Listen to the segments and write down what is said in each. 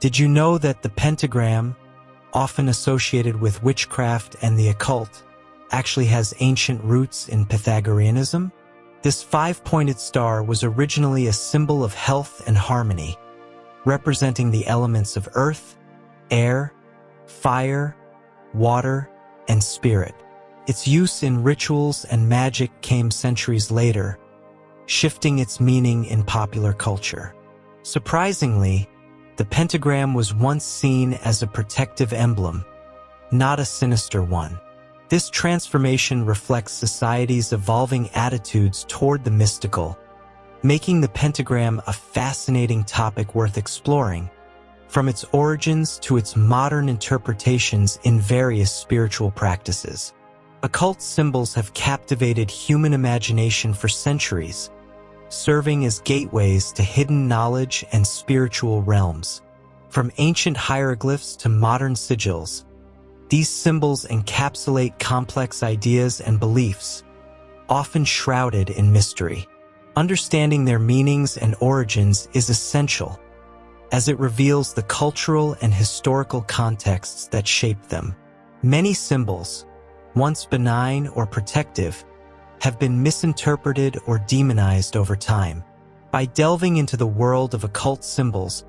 Did you know that the pentagram, often associated with witchcraft and the occult, actually has ancient roots in Pythagoreanism? This five-pointed star was originally a symbol of health and harmony, representing the elements of earth, air, fire, water, and spirit. Its use in rituals and magic came centuries later, shifting its meaning in popular culture. Surprisingly, the pentagram was once seen as a protective emblem, not a sinister one. This transformation reflects society's evolving attitudes toward the mystical, making the pentagram a fascinating topic worth exploring, from its origins to its modern interpretations in various spiritual practices. Occult symbols have captivated human imagination for centuries, serving as gateways to hidden knowledge and spiritual realms. From ancient hieroglyphs to modern sigils, these symbols encapsulate complex ideas and beliefs, often shrouded in mystery. Understanding their meanings and origins is essential, as it reveals the cultural and historical contexts that shaped them. Many symbols, once benign or protective, have been misinterpreted or demonized over time. By delving into the world of occult symbols,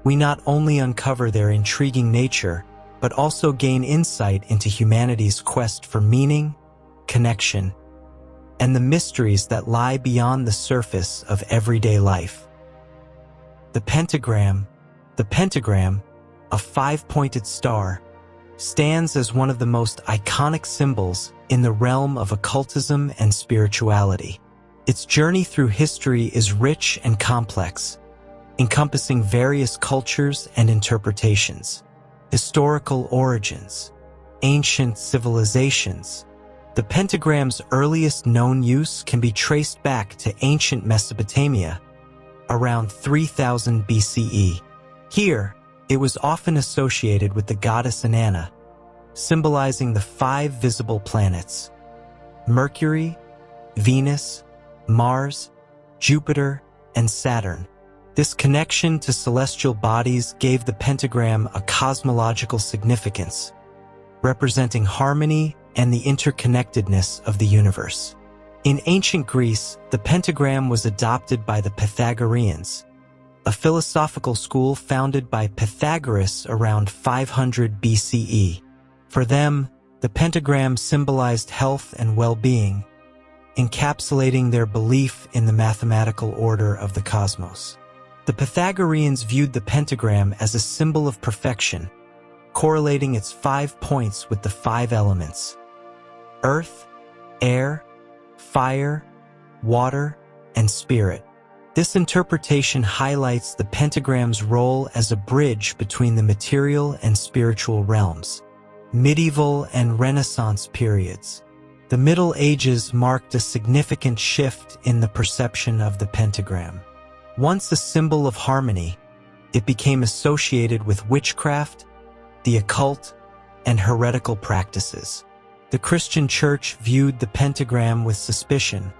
we not only uncover their intriguing nature, but also gain insight into humanity's quest for meaning, connection, and the mysteries that lie beyond the surface of everyday life. The pentagram, a five-pointed star, stands as one of the most iconic symbols in the realm of occultism and spirituality. Its journey through history is rich and complex, encompassing various cultures and interpretations. Historical origins, ancient civilizations. The pentagram's earliest known use can be traced back to ancient Mesopotamia, around 3000 BCE. Here, it was often associated with the goddess Inanna, symbolizing the five visible planets: Mercury, Venus, Mars, Jupiter, and Saturn. This connection to celestial bodies gave the pentagram a cosmological significance, representing harmony and the interconnectedness of the universe. In ancient Greece, the pentagram was adopted by the Pythagoreans, a philosophical school founded by Pythagoras around 500 BCE. For them, the pentagram symbolized health and well-being, encapsulating their belief in the mathematical order of the cosmos. The Pythagoreans viewed the pentagram as a symbol of perfection, correlating its 5 points with the 5 elements: earth, air, fire, water, and spirit. This interpretation highlights the pentagram's role as a bridge between the material and spiritual realms. Medieval and Renaissance periods. The Middle Ages marked a significant shift in the perception of the pentagram. Once a symbol of harmony, it became associated with witchcraft, the occult, and heretical practices. The Christian Church viewed the pentagram with suspicion,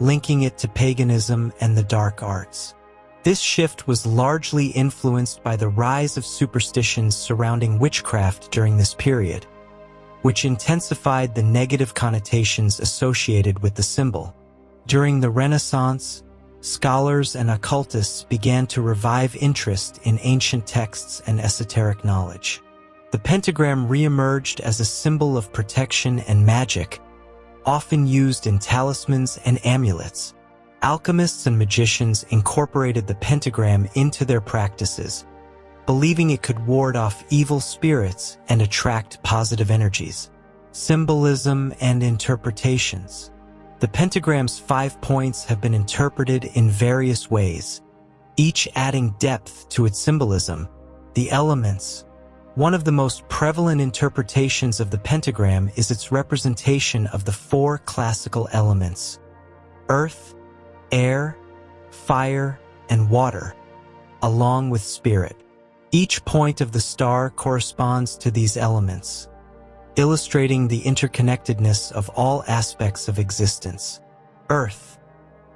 linking it to paganism and the dark arts. This shift was largely influenced by the rise of superstitions surrounding witchcraft during this period, which intensified the negative connotations associated with the symbol. During the Renaissance, scholars and occultists began to revive interest in ancient texts and esoteric knowledge. The pentagram re-emerged as a symbol of protection and magic, often used in talismans and amulets. Alchemists and magicians incorporated the pentagram into their practices, believing it could ward off evil spirits and attract positive energies. Symbolism and interpretations. The pentagram's 5 points have been interpreted in various ways, each adding depth to its symbolism. The elements. One of the most prevalent interpretations of the pentagram is its representation of the 4 classical elements: earth, air, fire, and water, along with spirit. Each point of the star corresponds to these elements, illustrating the interconnectedness of all aspects of existence. Earth.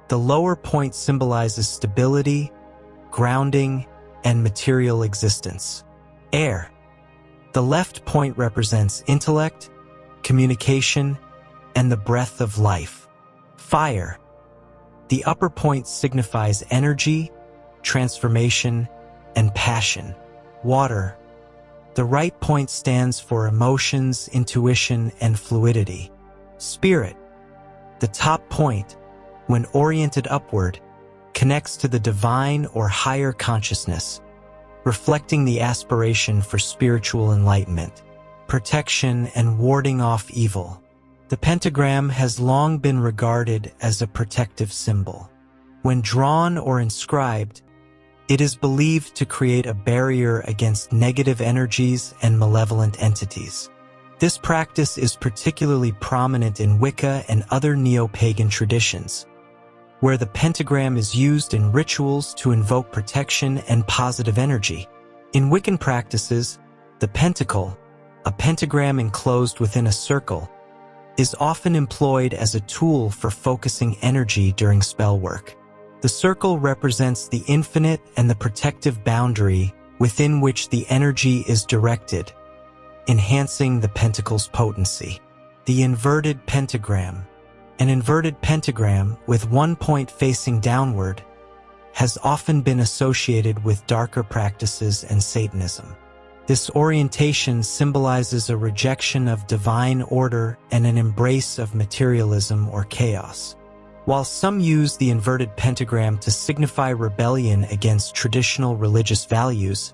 The lower point symbolizes stability, grounding, and material existence. Air. The left point represents intellect, communication, and the breath of life. Fire. The upper point signifies energy, transformation, and passion. Water. The right point stands for emotions, intuition, and fluidity. Spirit. The top point, when oriented upward, connects to the divine or higher consciousness, reflecting the aspiration for spiritual enlightenment, protection, and warding off evil. The pentagram has long been regarded as a protective symbol. When drawn or inscribed, it is believed to create a barrier against negative energies and malevolent entities. This practice is particularly prominent in Wicca and other neo-pagan traditions, where the pentagram is used in rituals to invoke protection and positive energy. In Wiccan practices, the pentacle, a pentagram enclosed within a circle, is often employed as a tool for focusing energy during spell work. The circle represents the infinite and the protective boundary within which the energy is directed, enhancing the pentacle's potency. The inverted pentagram. An inverted pentagram with one point facing downward has often been associated with darker practices and Satanism. This orientation symbolizes a rejection of divine order and an embrace of materialism or chaos. While some use the inverted pentagram to signify rebellion against traditional religious values,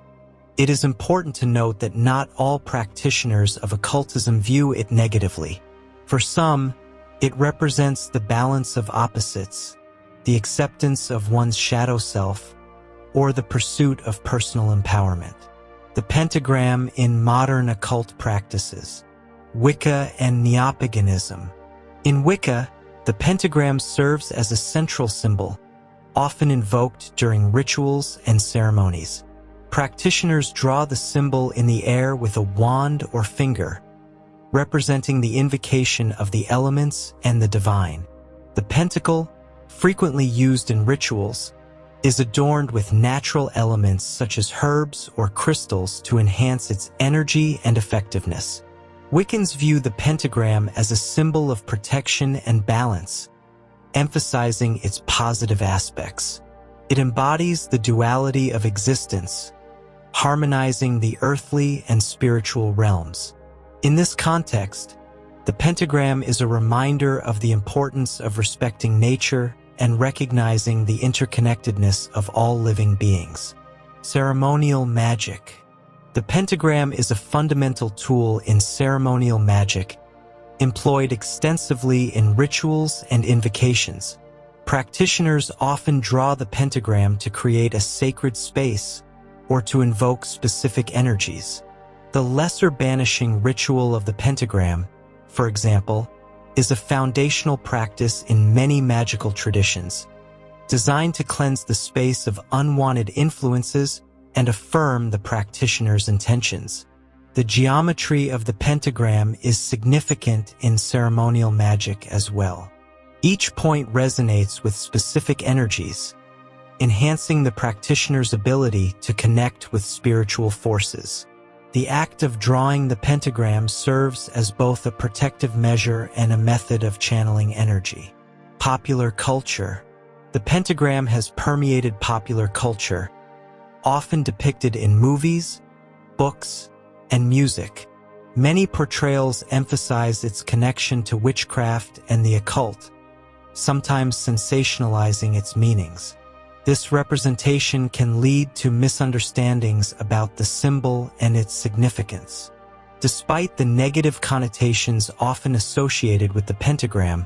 it is important to note that not all practitioners of occultism view it negatively. For some, it represents the balance of opposites, the acceptance of one's shadow self, or the pursuit of personal empowerment. The pentagram in modern occult practices. Wicca and Neopaganism. In Wicca, the pentagram serves as a central symbol, often invoked during rituals and ceremonies. Practitioners draw the symbol in the air with a wand or finger, representing the invocation of the elements and the divine. The pentacle, frequently used in rituals, is adorned with natural elements such as herbs or crystals to enhance its energy and effectiveness. Wiccans view the pentagram as a symbol of protection and balance, emphasizing its positive aspects. It embodies the duality of existence, harmonizing the earthly and spiritual realms. In this context, the pentagram is a reminder of the importance of respecting nature and recognizing the interconnectedness of all living beings. Ceremonial magic. The pentagram is a fundamental tool in ceremonial magic, employed extensively in rituals and invocations. Practitioners often draw the pentagram to create a sacred space or to invoke specific energies. The lesser banishing ritual of the pentagram, for example, is a foundational practice in many magical traditions, designed to cleanse the space of unwanted influences and affirm the practitioner's intentions. The geometry of the pentagram is significant in ceremonial magic as well. Each point resonates with specific energies, enhancing the practitioner's ability to connect with spiritual forces. The act of drawing the pentagram serves as both a protective measure and a method of channeling energy. Popular culture. The pentagram has permeated popular culture, often depicted in movies, books, and music. Many portrayals emphasize its connection to witchcraft and the occult, sometimes sensationalizing its meanings. This representation can lead to misunderstandings about the symbol and its significance. Despite the negative connotations often associated with the pentagram,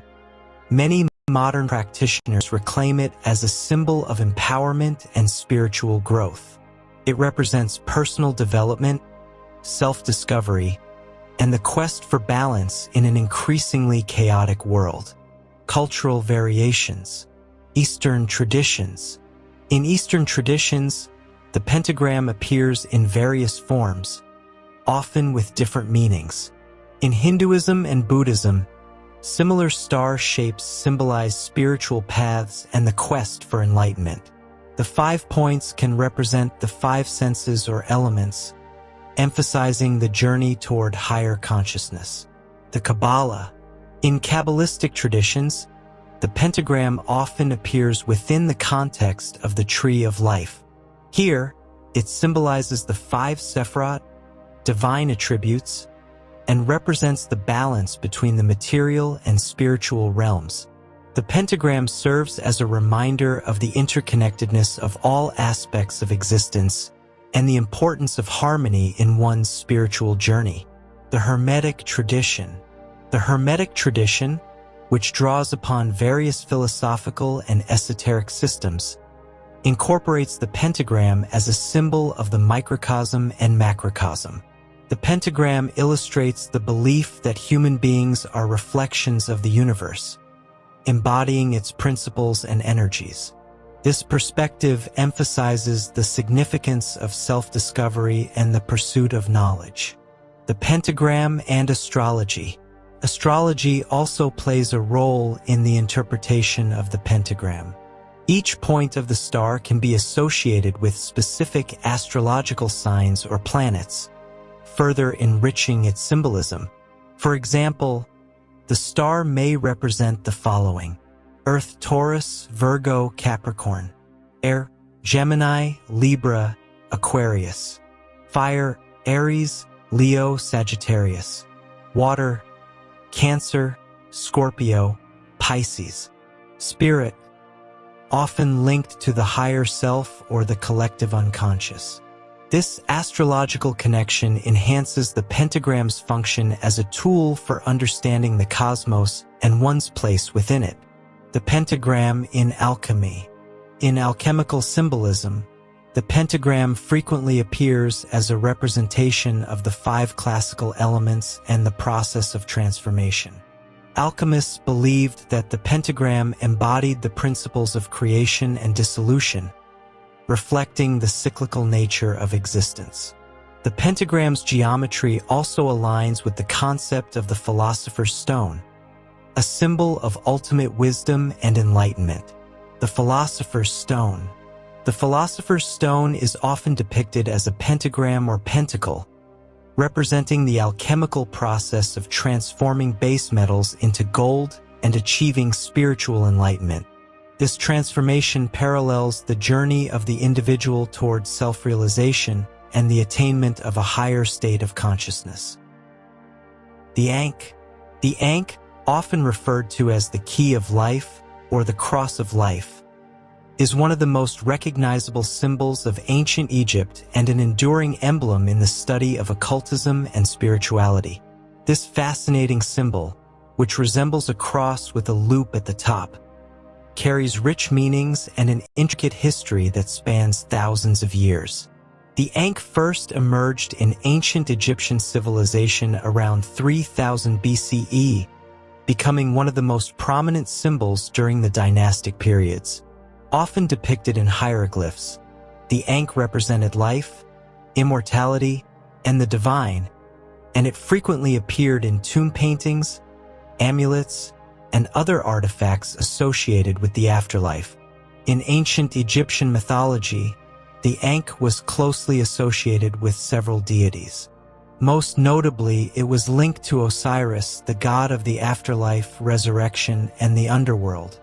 many modern practitioners reclaim it as a symbol of empowerment and spiritual growth. It represents personal development, self-discovery, and the quest for balance in an increasingly chaotic world. Cultural variations. Eastern traditions. In Eastern traditions, the pentagram appears in various forms, often with different meanings. In Hinduism and Buddhism, similar star shapes symbolize spiritual paths and the quest for enlightenment. The 5 points can represent the 5 senses or elements, emphasizing the journey toward higher consciousness. The Kabbalah. In Kabbalistic traditions, the pentagram often appears within the context of the Tree of Life. Here, it symbolizes the 5 Sephirot, divine attributes, and represents the balance between the material and spiritual realms. The pentagram serves as a reminder of the interconnectedness of all aspects of existence and the importance of harmony in one's spiritual journey. The Hermetic tradition. The Hermetic tradition, which draws upon various philosophical and esoteric systems, incorporates the pentagram as a symbol of the microcosm and macrocosm. The pentagram illustrates the belief that human beings are reflections of the universe, embodying its principles and energies. This perspective emphasizes the significance of self-discovery and the pursuit of knowledge. The pentagram and astrology. Astrology also plays a role in the interpretation of the pentagram. Each point of the star can be associated with specific astrological signs or planets, further enriching its symbolism. For example, the star may represent the following: Earth, Taurus, Virgo, Capricorn; Air, Gemini, Libra, Aquarius; Fire, Aries, Leo, Sagittarius; Water, Cancer, Scorpio, Pisces; Spirit, often linked to the higher self or the collective unconscious. This astrological connection enhances the pentagram's function as a tool for understanding the cosmos and one's place within it. The pentagram in alchemy. In alchemical symbolism, the pentagram frequently appears as a representation of the 5 classical elements and the process of transformation. Alchemists believed that the pentagram embodied the principles of creation and dissolution, reflecting the cyclical nature of existence. The pentagram's geometry also aligns with the concept of the Philosopher's Stone, a symbol of ultimate wisdom and enlightenment. The Philosopher's Stone. The Philosopher's Stone is often depicted as a pentagram or pentacle, representing the alchemical process of transforming base metals into gold and achieving spiritual enlightenment. This transformation parallels the journey of the individual towards self-realization and the attainment of a higher state of consciousness. The Ankh. The Ankh, often referred to as the Key of Life or the Cross of Life, is one of the most recognizable symbols of ancient Egypt and an enduring emblem in the study of occultism and spirituality. This fascinating symbol, which resembles a cross with a loop at the top, carries rich meanings and an intricate history that spans thousands of years. The Ankh first emerged in ancient Egyptian civilization around 3000 BCE, becoming one of the most prominent symbols during the dynastic periods. Often depicted in hieroglyphs, the Ankh represented life, immortality, and the divine, and it frequently appeared in tomb paintings, amulets, and other artifacts associated with the afterlife. In ancient Egyptian mythology, the Ankh was closely associated with several deities. Most notably, it was linked to Osiris, the god of the afterlife, resurrection, and the underworld.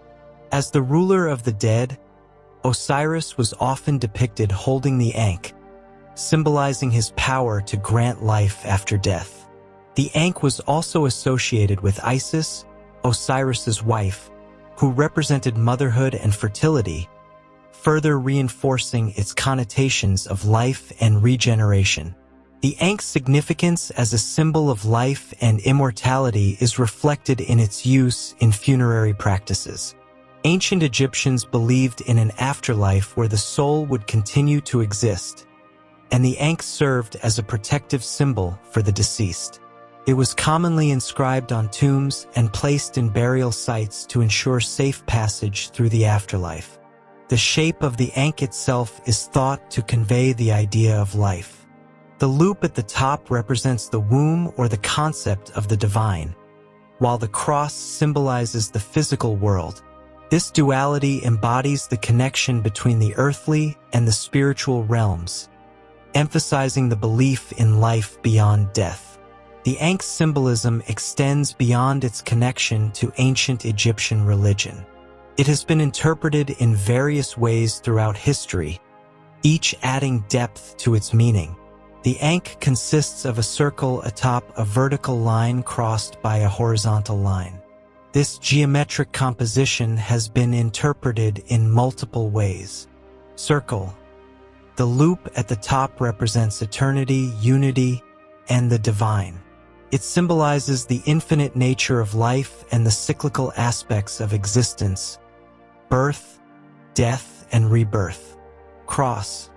As the ruler of the dead, Osiris was often depicted holding the Ankh, symbolizing his power to grant life after death. The Ankh was also associated with Isis, Osiris's wife, who represented motherhood and fertility, further reinforcing its connotations of life and regeneration. The Ankh's significance as a symbol of life and immortality is reflected in its use in funerary practices. Ancient Egyptians believed in an afterlife where the soul would continue to exist, and the Ankh served as a protective symbol for the deceased. It was commonly inscribed on tombs and placed in burial sites to ensure safe passage through the afterlife. The shape of the Ankh itself is thought to convey the idea of life. The loop at the top represents the womb or the concept of the divine, while the cross symbolizes the physical world, This duality embodies the connection between the earthly and the spiritual realms, emphasizing the belief in life beyond death. The Ankh symbolism extends beyond its connection to ancient Egyptian religion. It has been interpreted in various ways throughout history, each adding depth to its meaning. The Ankh consists of a circle atop a vertical line crossed by a horizontal line. This geometric composition has been interpreted in multiple ways. Circle. The loop at the top represents eternity, unity, and the divine. It symbolizes the infinite nature of life and the cyclical aspects of existence: birth, death, and rebirth. Cross.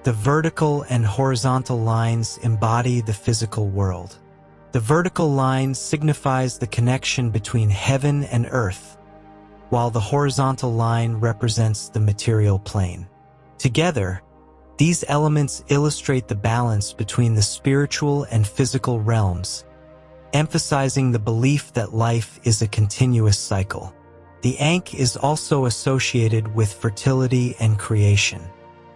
The vertical and horizontal lines embody the physical world. The vertical line signifies the connection between heaven and earth, while the horizontal line represents the material plane. Together, these elements illustrate the balance between the spiritual and physical realms, emphasizing the belief that life is a continuous cycle. The Ankh is also associated with fertility and creation.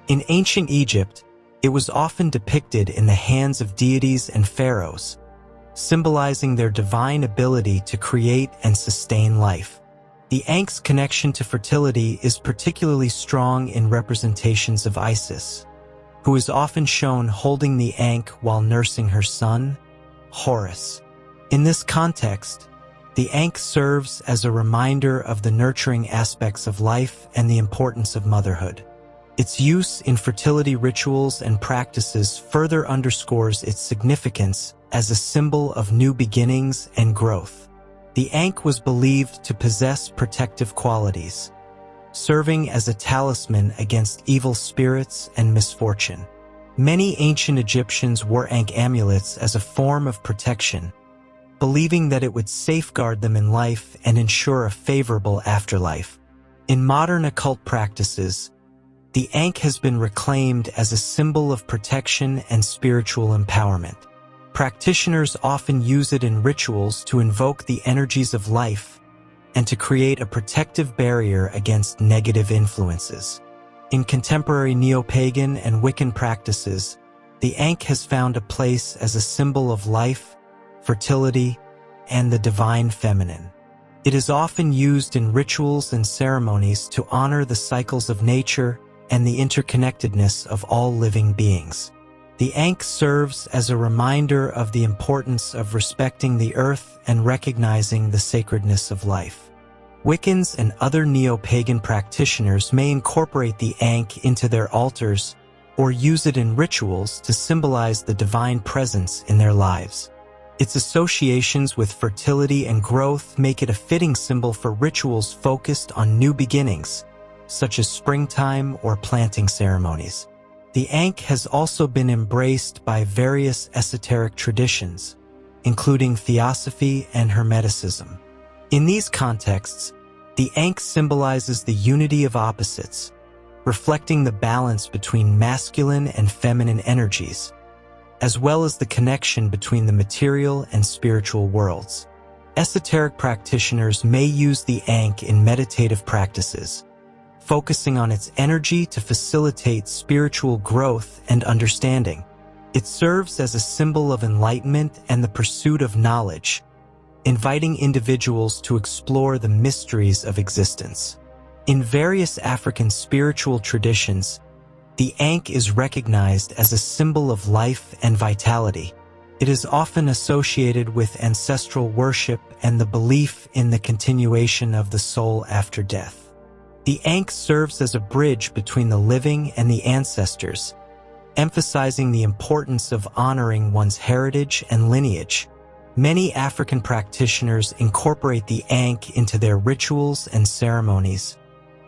In ancient Egypt, it was often depicted in the hands of deities and pharaohs, symbolizing their divine ability to create and sustain life. The Ankh's connection to fertility is particularly strong in representations of Isis, who is often shown holding the Ankh while nursing her son, Horus. In this context, the Ankh serves as a reminder of the nurturing aspects of life and the importance of motherhood. Its use in fertility rituals and practices further underscores its significance as a symbol of new beginnings and growth. The Ankh was believed to possess protective qualities, serving as a talisman against evil spirits and misfortune. Many ancient Egyptians wore Ankh amulets as a form of protection, believing that it would safeguard them in life and ensure a favorable afterlife. In modern occult practices, the Ankh has been reclaimed as a symbol of protection and spiritual empowerment. Practitioners often use it in rituals to invoke the energies of life and to create a protective barrier against negative influences. In contemporary neo-pagan and Wiccan practices, the Ankh has found a place as a symbol of life, fertility, and the divine feminine. It is often used in rituals and ceremonies to honor the cycles of nature and the interconnectedness of all living beings. The Ankh serves as a reminder of the importance of respecting the earth and recognizing the sacredness of life. Wiccans and other neo-pagan practitioners may incorporate the Ankh into their altars or use it in rituals to symbolize the divine presence in their lives. Its associations with fertility and growth make it a fitting symbol for rituals focused on new beginnings, such as springtime or planting ceremonies. The Ankh has also been embraced by various esoteric traditions, including Theosophy and Hermeticism. In these contexts, the Ankh symbolizes the unity of opposites, reflecting the balance between masculine and feminine energies, as well as the connection between the material and spiritual worlds. Esoteric practitioners may use the Ankh in meditative practices, focusing on its energy to facilitate spiritual growth and understanding. It serves as a symbol of enlightenment and the pursuit of knowledge, inviting individuals to explore the mysteries of existence. In various African spiritual traditions, the Ankh is recognized as a symbol of life and vitality. It is often associated with ancestral worship and the belief in the continuation of the soul after death. The Ankh serves as a bridge between the living and the ancestors, emphasizing the importance of honoring one's heritage and lineage. Many African practitioners incorporate the Ankh into their rituals and ceremonies,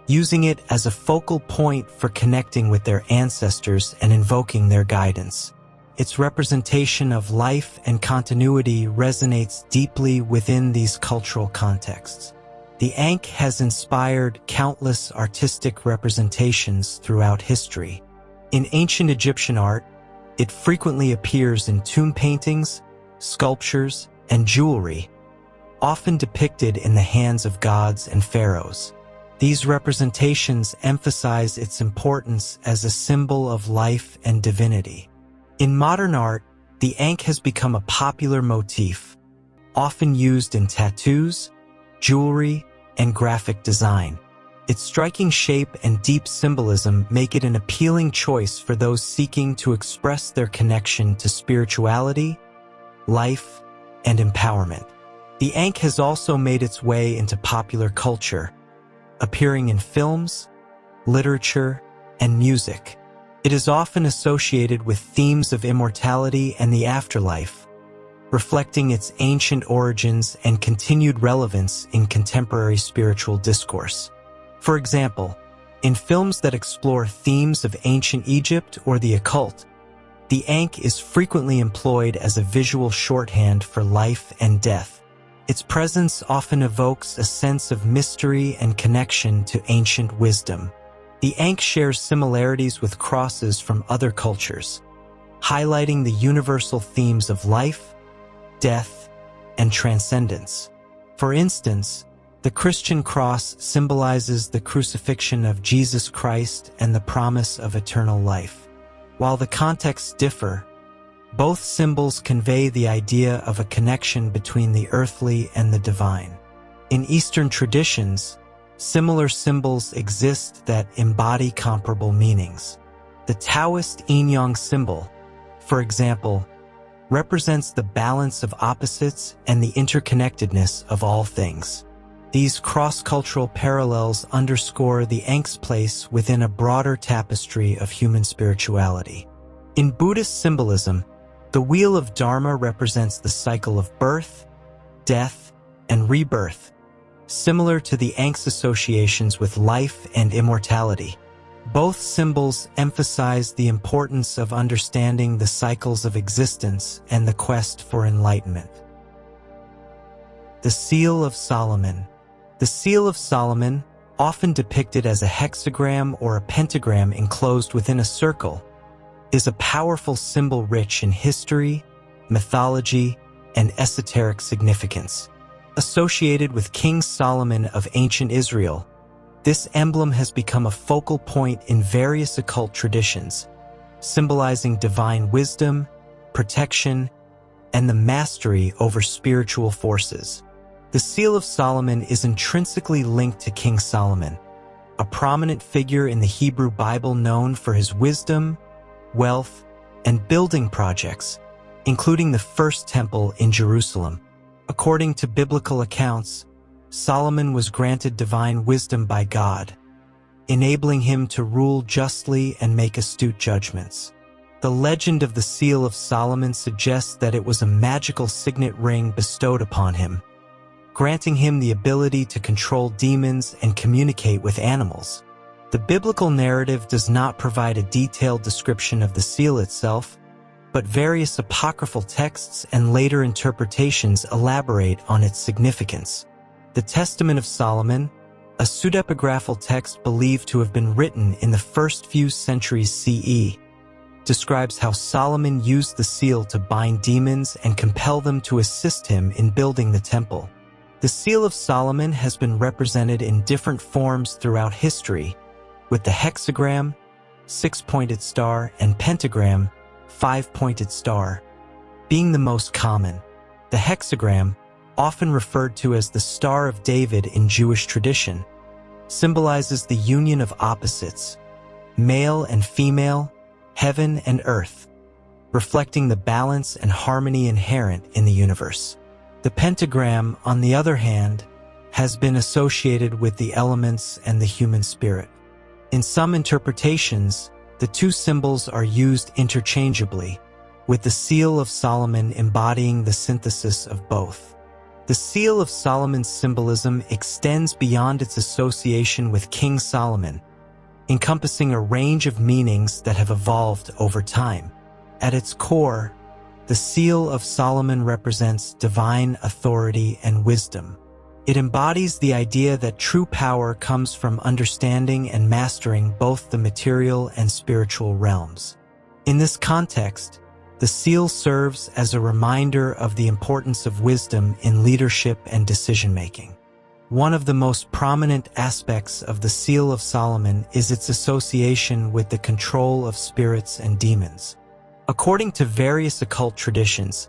using it as a focal point for connecting with their ancestors and invoking their guidance. Its representation of life and continuity resonates deeply within these cultural contexts. The Ankh has inspired countless artistic representations throughout history. In ancient Egyptian art, it frequently appears in tomb paintings, sculptures, and jewelry, often depicted in the hands of gods and pharaohs. These representations emphasize its importance as a symbol of life and divinity. In modern art, the Ankh has become a popular motif, often used in tattoos, jewelry, and graphic design. Its striking shape and deep symbolism make it an appealing choice for those seeking to express their connection to spirituality, life, and empowerment. The Ankh has also made its way into popular culture, appearing in films, literature, and music. It is often associated with themes of immortality and the afterlife, reflecting its ancient origins and continued relevance in contemporary spiritual discourse. For example, in films that explore themes of ancient Egypt or the occult, the Ankh is frequently employed as a visual shorthand for life and death. Its presence often evokes a sense of mystery and connection to ancient wisdom. The Ankh shares similarities with crosses from other cultures, highlighting the universal themes of life, death, and transcendence. For instance, the Christian cross symbolizes the crucifixion of Jesus Christ and the promise of eternal life. While the contexts differ, both symbols convey the idea of a connection between the earthly and the divine. In Eastern traditions, similar symbols exist that embody comparable meanings. The Taoist yin-yang symbol, for example, represents the balance of opposites and the interconnectedness of all things. These cross-cultural parallels underscore the Ankh's place within a broader tapestry of human spirituality. In Buddhist symbolism, the Wheel of Dharma represents the cycle of birth, death, and rebirth, similar to the Ankh's associations with life and immortality. Both symbols emphasize the importance of understanding the cycles of existence and the quest for enlightenment. The Seal of Solomon. The Seal of Solomon, often depicted as a hexagram or a pentagram enclosed within a circle, is a powerful symbol rich in history, mythology, and esoteric significance. Associated with King Solomon of ancient Israel, this emblem has become a focal point in various occult traditions, symbolizing divine wisdom, protection, and the mastery over spiritual forces. The Seal of Solomon is intrinsically linked to King Solomon, a prominent figure in the Hebrew Bible known for his wisdom, wealth, and building projects, including the First Temple in Jerusalem. According to biblical accounts, Solomon was granted divine wisdom by God, enabling him to rule justly and make astute judgments. The legend of the Seal of Solomon suggests that it was a magical signet ring bestowed upon him, granting him the ability to control demons and communicate with animals. The biblical narrative does not provide a detailed description of the seal itself, but various apocryphal texts and later interpretations elaborate on its significance. The Testament of Solomon, a pseudepigraphal text believed to have been written in the first few centuries CE, describes how Solomon used the seal to bind demons and compel them to assist him in building the temple. The Seal of Solomon has been represented in different forms throughout history, with the hexagram, six-pointed star, and pentagram, five-pointed star, being the most common. The hexagram, often referred to as the Star of David in Jewish tradition, symbolizes the union of opposites, male and female, heaven and earth, reflecting the balance and harmony inherent in the universe. The pentagram, on the other hand, has been associated with the elements and the human spirit. In some interpretations, the two symbols are used interchangeably, with the Seal of Solomon embodying the synthesis of both. The Seal of Solomon's symbolism extends beyond its association with King Solomon, encompassing a range of meanings that have evolved over time. At its core, the Seal of Solomon represents divine authority and wisdom. It embodies the idea that true power comes from understanding and mastering both the material and spiritual realms. In this context, the seal serves as a reminder of the importance of wisdom in leadership and decision-making. One of the most prominent aspects of the Seal of Solomon is its association with the control of spirits and demons. According to various occult traditions,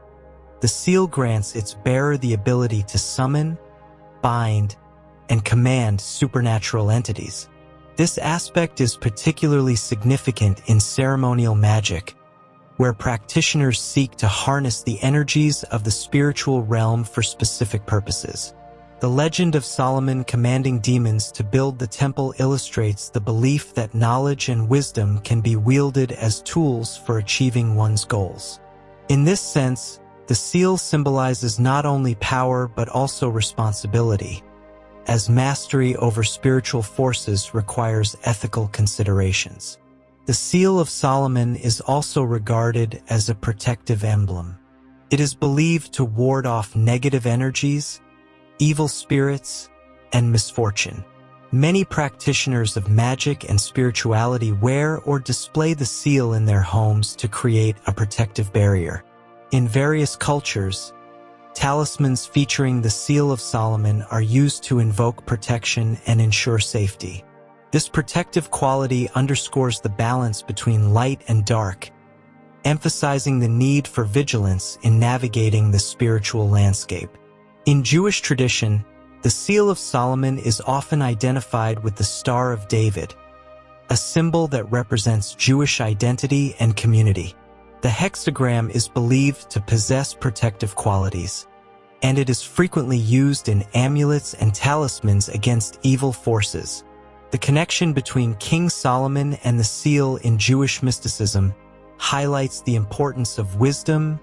the seal grants its bearer the ability to summon, bind, and command supernatural entities. This aspect is particularly significant in ceremonial magic, where practitioners seek to harness the energies of the spiritual realm for specific purposes. The legend of Solomon commanding demons to build the temple illustrates the belief that knowledge and wisdom can be wielded as tools for achieving one's goals. In this sense, the seal symbolizes not only power but also responsibility, as mastery over spiritual forces requires ethical considerations. The Seal of Solomon is also regarded as a protective emblem. It is believed to ward off negative energies, evil spirits, and misfortune. Many practitioners of magic and spirituality wear or display the seal in their homes to create a protective barrier. In various cultures, talismans featuring the Seal of Solomon are used to invoke protection and ensure safety. This protective quality underscores the balance between light and dark, emphasizing the need for vigilance in navigating the spiritual landscape. In Jewish tradition, the Seal of Solomon is often identified with the Star of David, a symbol that represents Jewish identity and community. The hexagram is believed to possess protective qualities, and it is frequently used in amulets and talismans against evil forces. The connection between King Solomon and the seal in Jewish mysticism highlights the importance of wisdom,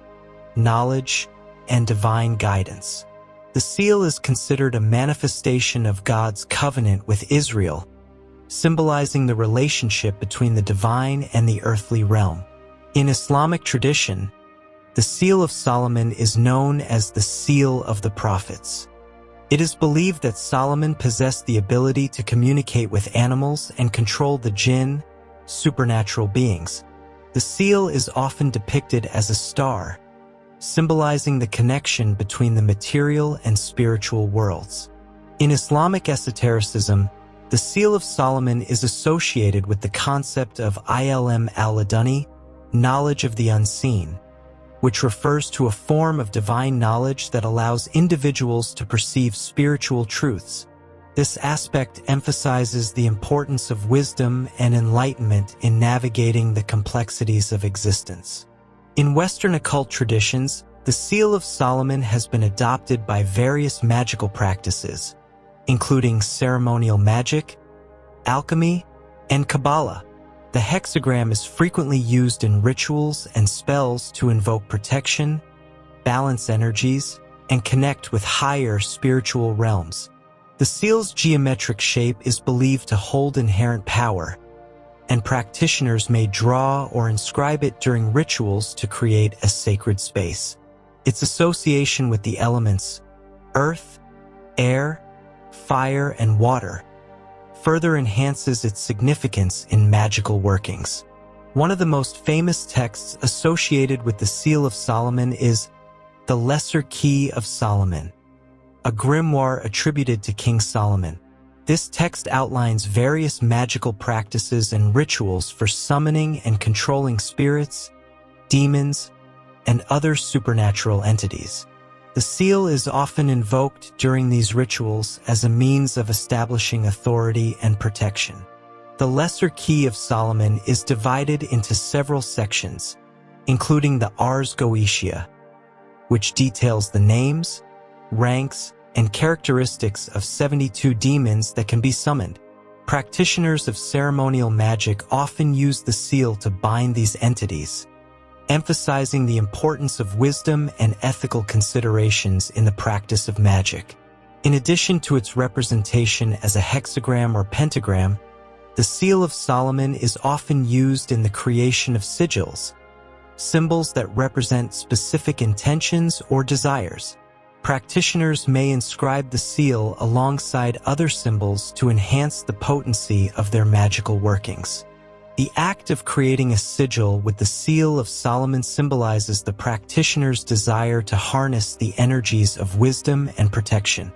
knowledge, and divine guidance. The seal is considered a manifestation of God's covenant with Israel, symbolizing the relationship between the divine and the earthly realm. In Islamic tradition, the Seal of Solomon is known as the Seal of the Prophets. It is believed that Solomon possessed the ability to communicate with animals and control the jinn, supernatural beings. The seal is often depicted as a star, symbolizing the connection between the material and spiritual worlds. In Islamic esotericism, the Seal of Solomon is associated with the concept of ilm al-laduni, knowledge of the unseen, which refers to a form of divine knowledge that allows individuals to perceive spiritual truths. This aspect emphasizes the importance of wisdom and enlightenment in navigating the complexities of existence. In Western occult traditions, the Seal of Solomon has been adopted by various magical practices, including ceremonial magic, alchemy, and Kabbalah. The hexagram is frequently used in rituals and spells to invoke protection, balance energies, and connect with higher spiritual realms. The seal's geometric shape is believed to hold inherent power, and practitioners may draw or inscribe it during rituals to create a sacred space. Its association with the elements earth, air, fire, and water further enhances its significance in magical workings. One of the most famous texts associated with the Seal of Solomon is the Lesser Key of Solomon, a grimoire attributed to King Solomon. This text outlines various magical practices and rituals for summoning and controlling spirits, demons, and other supernatural entities. The seal is often invoked during these rituals as a means of establishing authority and protection. The Lesser Key of Solomon is divided into several sections, including the Ars Goetia, which details the names, ranks, and characteristics of 72 demons that can be summoned. Practitioners of ceremonial magic often use the seal to bind these entities, emphasizing the importance of wisdom and ethical considerations in the practice of magic. In addition to its representation as a hexagram or pentagram, the Seal of Solomon is often used in the creation of sigils, symbols that represent specific intentions or desires. Practitioners may inscribe the seal alongside other symbols to enhance the potency of their magical workings. The act of creating a sigil with the Seal of Solomon symbolizes the practitioner's desire to harness the energies of wisdom and protection.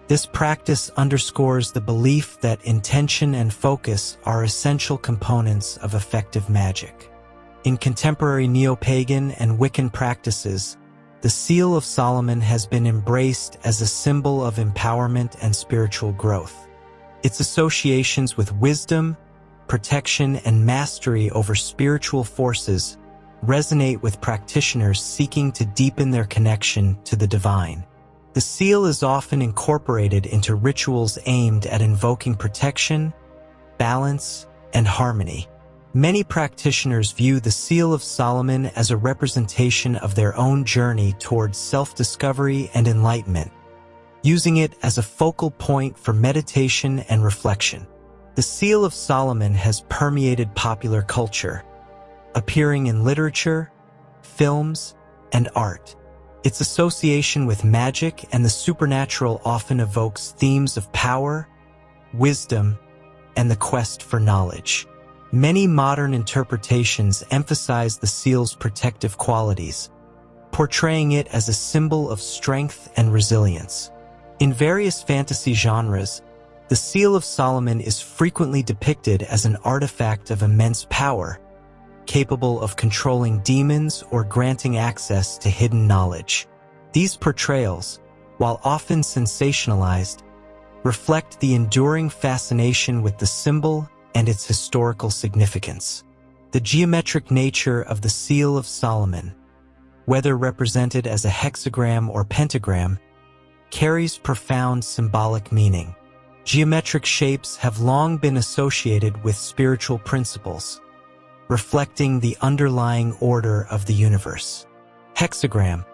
This practice underscores the belief that intention and focus are essential components of effective magic. In contemporary neo-pagan and Wiccan practices, the Seal of Solomon has been embraced as a symbol of empowerment and spiritual growth. Its associations with wisdom, protection, and mastery over spiritual forces resonate with practitioners seeking to deepen their connection to the divine. The seal is often incorporated into rituals aimed at invoking protection, balance, and harmony. Many practitioners view the Seal of Solomon as a representation of their own journey towards self-discovery and enlightenment, using it as a focal point for meditation and reflection. The Seal of Solomon has permeated popular culture, appearing in literature, films, and art. Its association with magic and the supernatural often evokes themes of power, wisdom, and the quest for knowledge. Many modern interpretations emphasize the seal's protective qualities, portraying it as a symbol of strength and resilience. In various fantasy genres, the Seal of Solomon is frequently depicted as an artifact of immense power, capable of controlling demons or granting access to hidden knowledge. These portrayals, while often sensationalized, reflect the enduring fascination with the symbol and its historical significance. The geometric nature of the Seal of Solomon, whether represented as a hexagram or pentagram, carries profound symbolic meaning. Geometric shapes have long been associated with spiritual principles, reflecting the underlying order of the universe. Hexagram.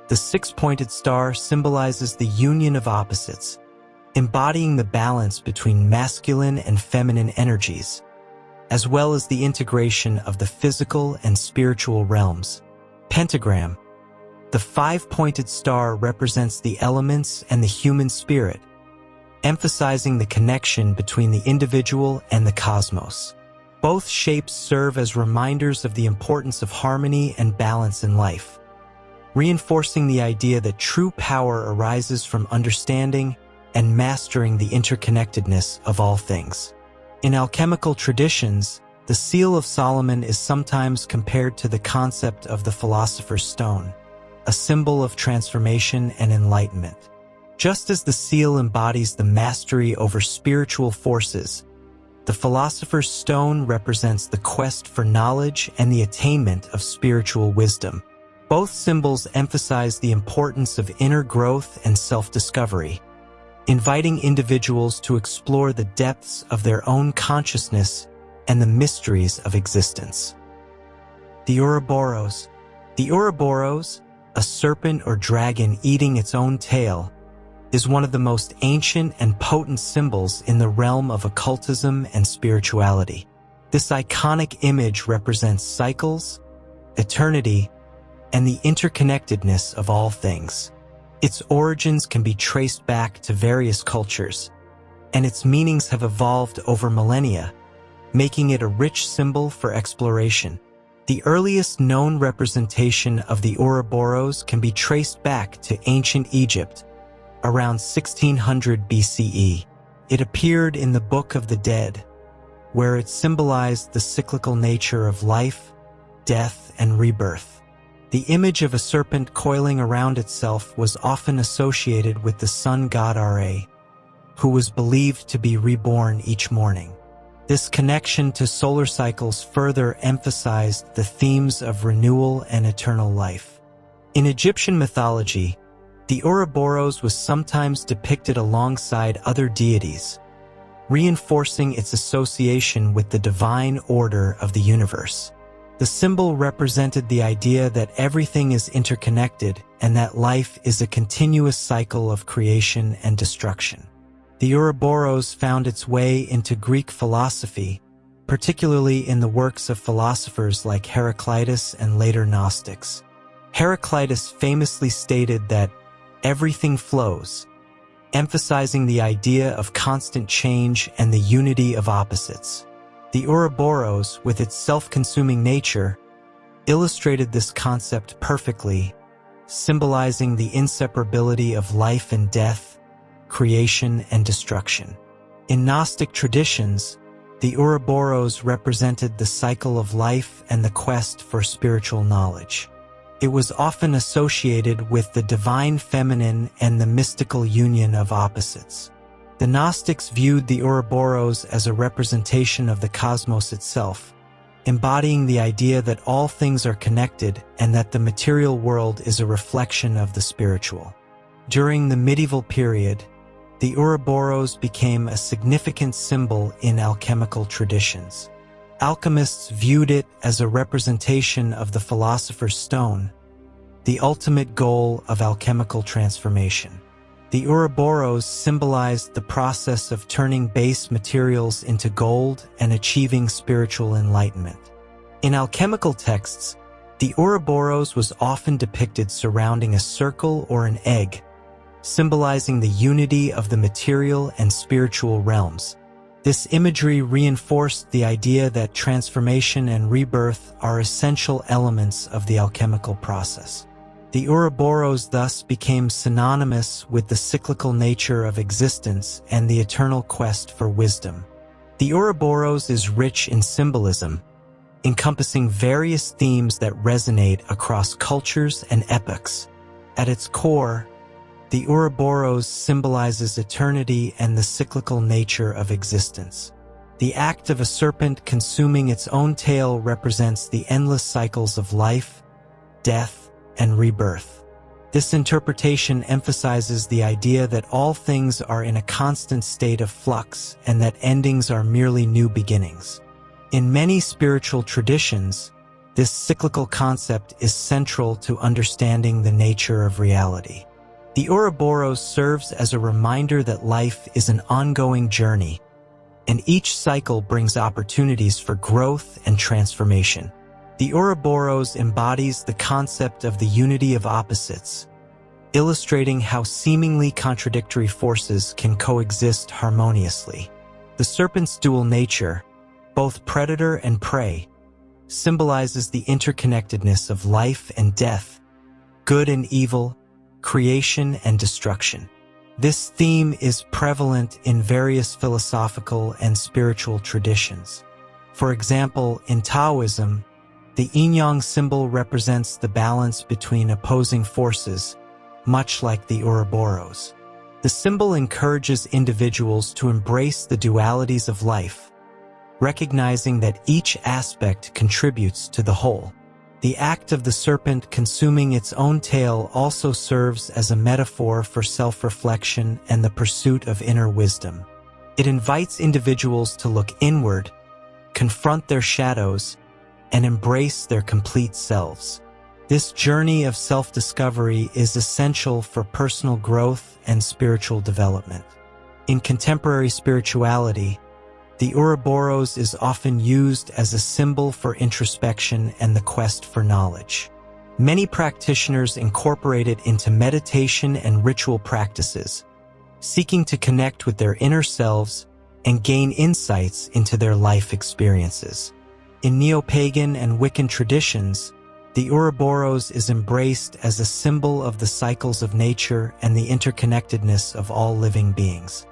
The six-pointed star symbolizes the union of opposites, embodying the balance between masculine and feminine energies, as well as the integration of the physical and spiritual realms. Pentagram. The five-pointed star represents the elements and the human spirit, emphasizing the connection between the individual and the cosmos. Both shapes serve as reminders of the importance of harmony and balance in life, reinforcing the idea that true power arises from understanding and mastering the interconnectedness of all things. In alchemical traditions, the Seal of Solomon is sometimes compared to the concept of the Philosopher's Stone, a symbol of transformation and enlightenment. Just as the seal embodies the mastery over spiritual forces, the Philosopher's Stone represents the quest for knowledge and the attainment of spiritual wisdom. Both symbols emphasize the importance of inner growth and self-discovery, inviting individuals to explore the depths of their own consciousness and the mysteries of existence. The Ouroboros. The Ouroboros, a serpent or dragon eating its own tail, is one of the most ancient and potent symbols in the realm of occultism and spirituality. This iconic image represents cycles, eternity, and the interconnectedness of all things. Its origins can be traced back to various cultures, and its meanings have evolved over millennia, making it a rich symbol for exploration. The earliest known representation of the Ouroboros can be traced back to ancient Egypt, around 1600 BCE. It appeared in the Book of the Dead, where it symbolized the cyclical nature of life, death, and rebirth. The image of a serpent coiling around itself was often associated with the sun god Ra, who was believed to be reborn each morning. This connection to solar cycles further emphasized the themes of renewal and eternal life. In Egyptian mythology, the Ouroboros was sometimes depicted alongside other deities, reinforcing its association with the divine order of the universe. The symbol represented the idea that everything is interconnected and that life is a continuous cycle of creation and destruction. The Ouroboros found its way into Greek philosophy, particularly in the works of philosophers like Heraclitus and later Gnostics. Heraclitus famously stated that everything flows, emphasizing the idea of constant change and the unity of opposites. The Ouroboros, with its self-consuming nature, illustrated this concept perfectly, symbolizing the inseparability of life and death, creation, and destruction. In Gnostic traditions, the Ouroboros represented the cycle of life and the quest for spiritual knowledge. It was often associated with the divine feminine and the mystical union of opposites. The Gnostics viewed the Ouroboros as a representation of the cosmos itself, embodying the idea that all things are connected and that the material world is a reflection of the spiritual. During the medieval period, the Ouroboros became a significant symbol in alchemical traditions. Alchemists viewed it as a representation of the philosopher's stone, the ultimate goal of alchemical transformation. The Ouroboros symbolized the process of turning base materials into gold and achieving spiritual enlightenment. In alchemical texts, the Ouroboros was often depicted surrounding a circle or an egg, symbolizing the unity of the material and spiritual realms. This imagery reinforced the idea that transformation and rebirth are essential elements of the alchemical process. The Ouroboros thus became synonymous with the cyclical nature of existence and the eternal quest for wisdom. The Ouroboros is rich in symbolism, encompassing various themes that resonate across cultures and epochs. At its core, the Ouroboros symbolizes eternity and the cyclical nature of existence. The act of a serpent consuming its own tail represents the endless cycles of life, death, and rebirth. This interpretation emphasizes the idea that all things are in a constant state of flux and that endings are merely new beginnings. In many spiritual traditions, this cyclical concept is central to understanding the nature of reality. The Ouroboros serves as a reminder that life is an ongoing journey, and each cycle brings opportunities for growth and transformation. The Ouroboros embodies the concept of the unity of opposites, illustrating how seemingly contradictory forces can coexist harmoniously. The serpent's dual nature, both predator and prey, symbolizes the interconnectedness of life and death, good and evil, creation and destruction. This theme is prevalent in various philosophical and spiritual traditions. For example, in Taoism, the yin-yang symbol represents the balance between opposing forces, much like the Ouroboros. The symbol encourages individuals to embrace the dualities of life, recognizing that each aspect contributes to the whole. The act of the serpent consuming its own tail also serves as a metaphor for self-reflection and the pursuit of inner wisdom. It invites individuals to look inward, confront their shadows, and embrace their complete selves. This journey of self-discovery is essential for personal growth and spiritual development. In contemporary spirituality, the Ouroboros is often used as a symbol for introspection and the quest for knowledge. Many practitioners incorporate it into meditation and ritual practices, seeking to connect with their inner selves and gain insights into their life experiences. In neo-pagan and Wiccan traditions, the Ouroboros is embraced as a symbol of the cycles of nature and the interconnectedness of all living beings.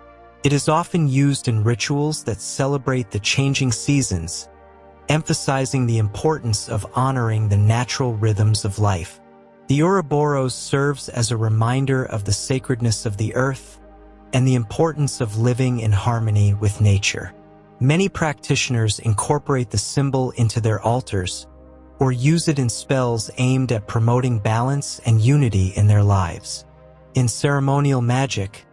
It is often used in rituals that celebrate the changing seasons, emphasizing the importance of honoring the natural rhythms of life. The Ouroboros serves as a reminder of the sacredness of the earth and the importance of living in harmony with nature. Many practitioners incorporate the symbol into their altars or use it in spells aimed at promoting balance and unity in their lives. In ceremonial magic,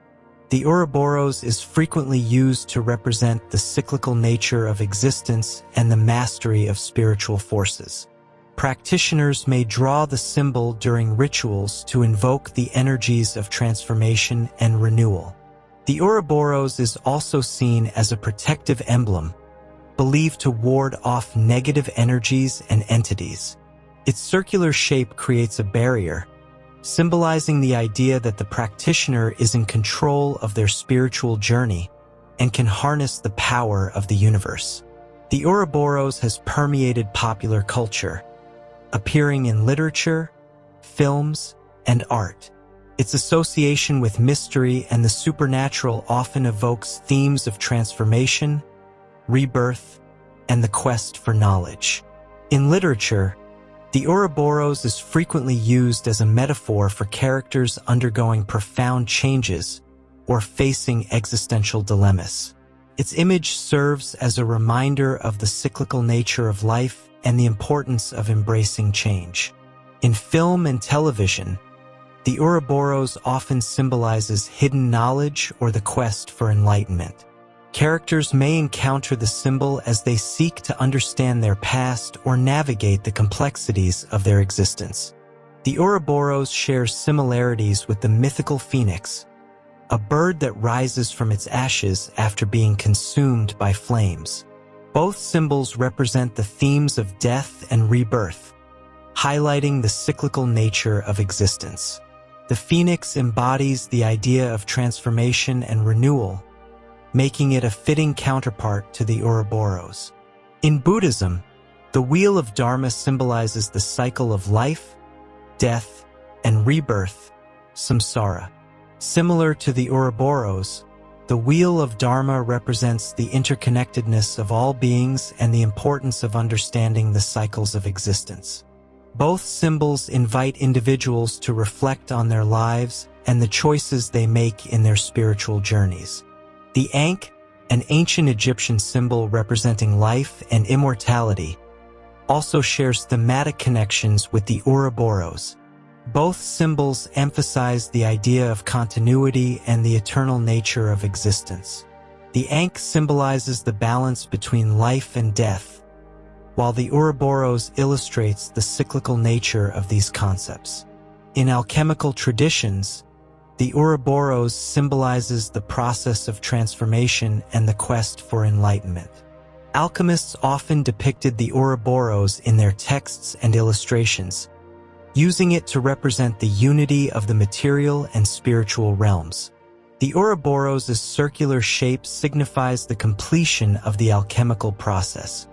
the Ouroboros is frequently used to represent the cyclical nature of existence and the mastery of spiritual forces. Practitioners may draw the symbol during rituals to invoke the energies of transformation and renewal. The Ouroboros is also seen as a protective emblem, believed to ward off negative energies and entities. Its circular shape creates a barrier, symbolizing the idea that the practitioner is in control of their spiritual journey and can harness the power of the universe. The Ouroboros has permeated popular culture, appearing in literature, films, and art. Its association with mystery and the supernatural often evokes themes of transformation, rebirth, and the quest for knowledge. In literature, the Ouroboros is frequently used as a metaphor for characters undergoing profound changes or facing existential dilemmas. Its image serves as a reminder of the cyclical nature of life and the importance of embracing change. In film and television, the Ouroboros often symbolizes hidden knowledge or the quest for enlightenment. Characters may encounter the symbol as they seek to understand their past or navigate the complexities of their existence. The Ouroboros shares similarities with the mythical phoenix, a bird that rises from its ashes after being consumed by flames. Both symbols represent the themes of death and rebirth, highlighting the cyclical nature of existence. The phoenix embodies the idea of transformation and renewal, making it a fitting counterpart to the Ouroboros. In Buddhism, the Wheel of Dharma symbolizes the cycle of life, death, and rebirth, samsara. Similar to the Ouroboros, the Wheel of Dharma represents the interconnectedness of all beings and the importance of understanding the cycles of existence. Both symbols invite individuals to reflect on their lives and the choices they make in their spiritual journeys. The Ankh, an ancient Egyptian symbol representing life and immortality, also shares thematic connections with the Ouroboros. Both symbols emphasize the idea of continuity and the eternal nature of existence. The Ankh symbolizes the balance between life and death, while the Ouroboros illustrates the cyclical nature of these concepts. In alchemical traditions, the Ouroboros symbolizes the process of transformation and the quest for enlightenment. Alchemists often depicted the Ouroboros in their texts and illustrations, using it to represent the unity of the material and spiritual realms. The Ouroboros' circular shape signifies the completion of the alchemical process,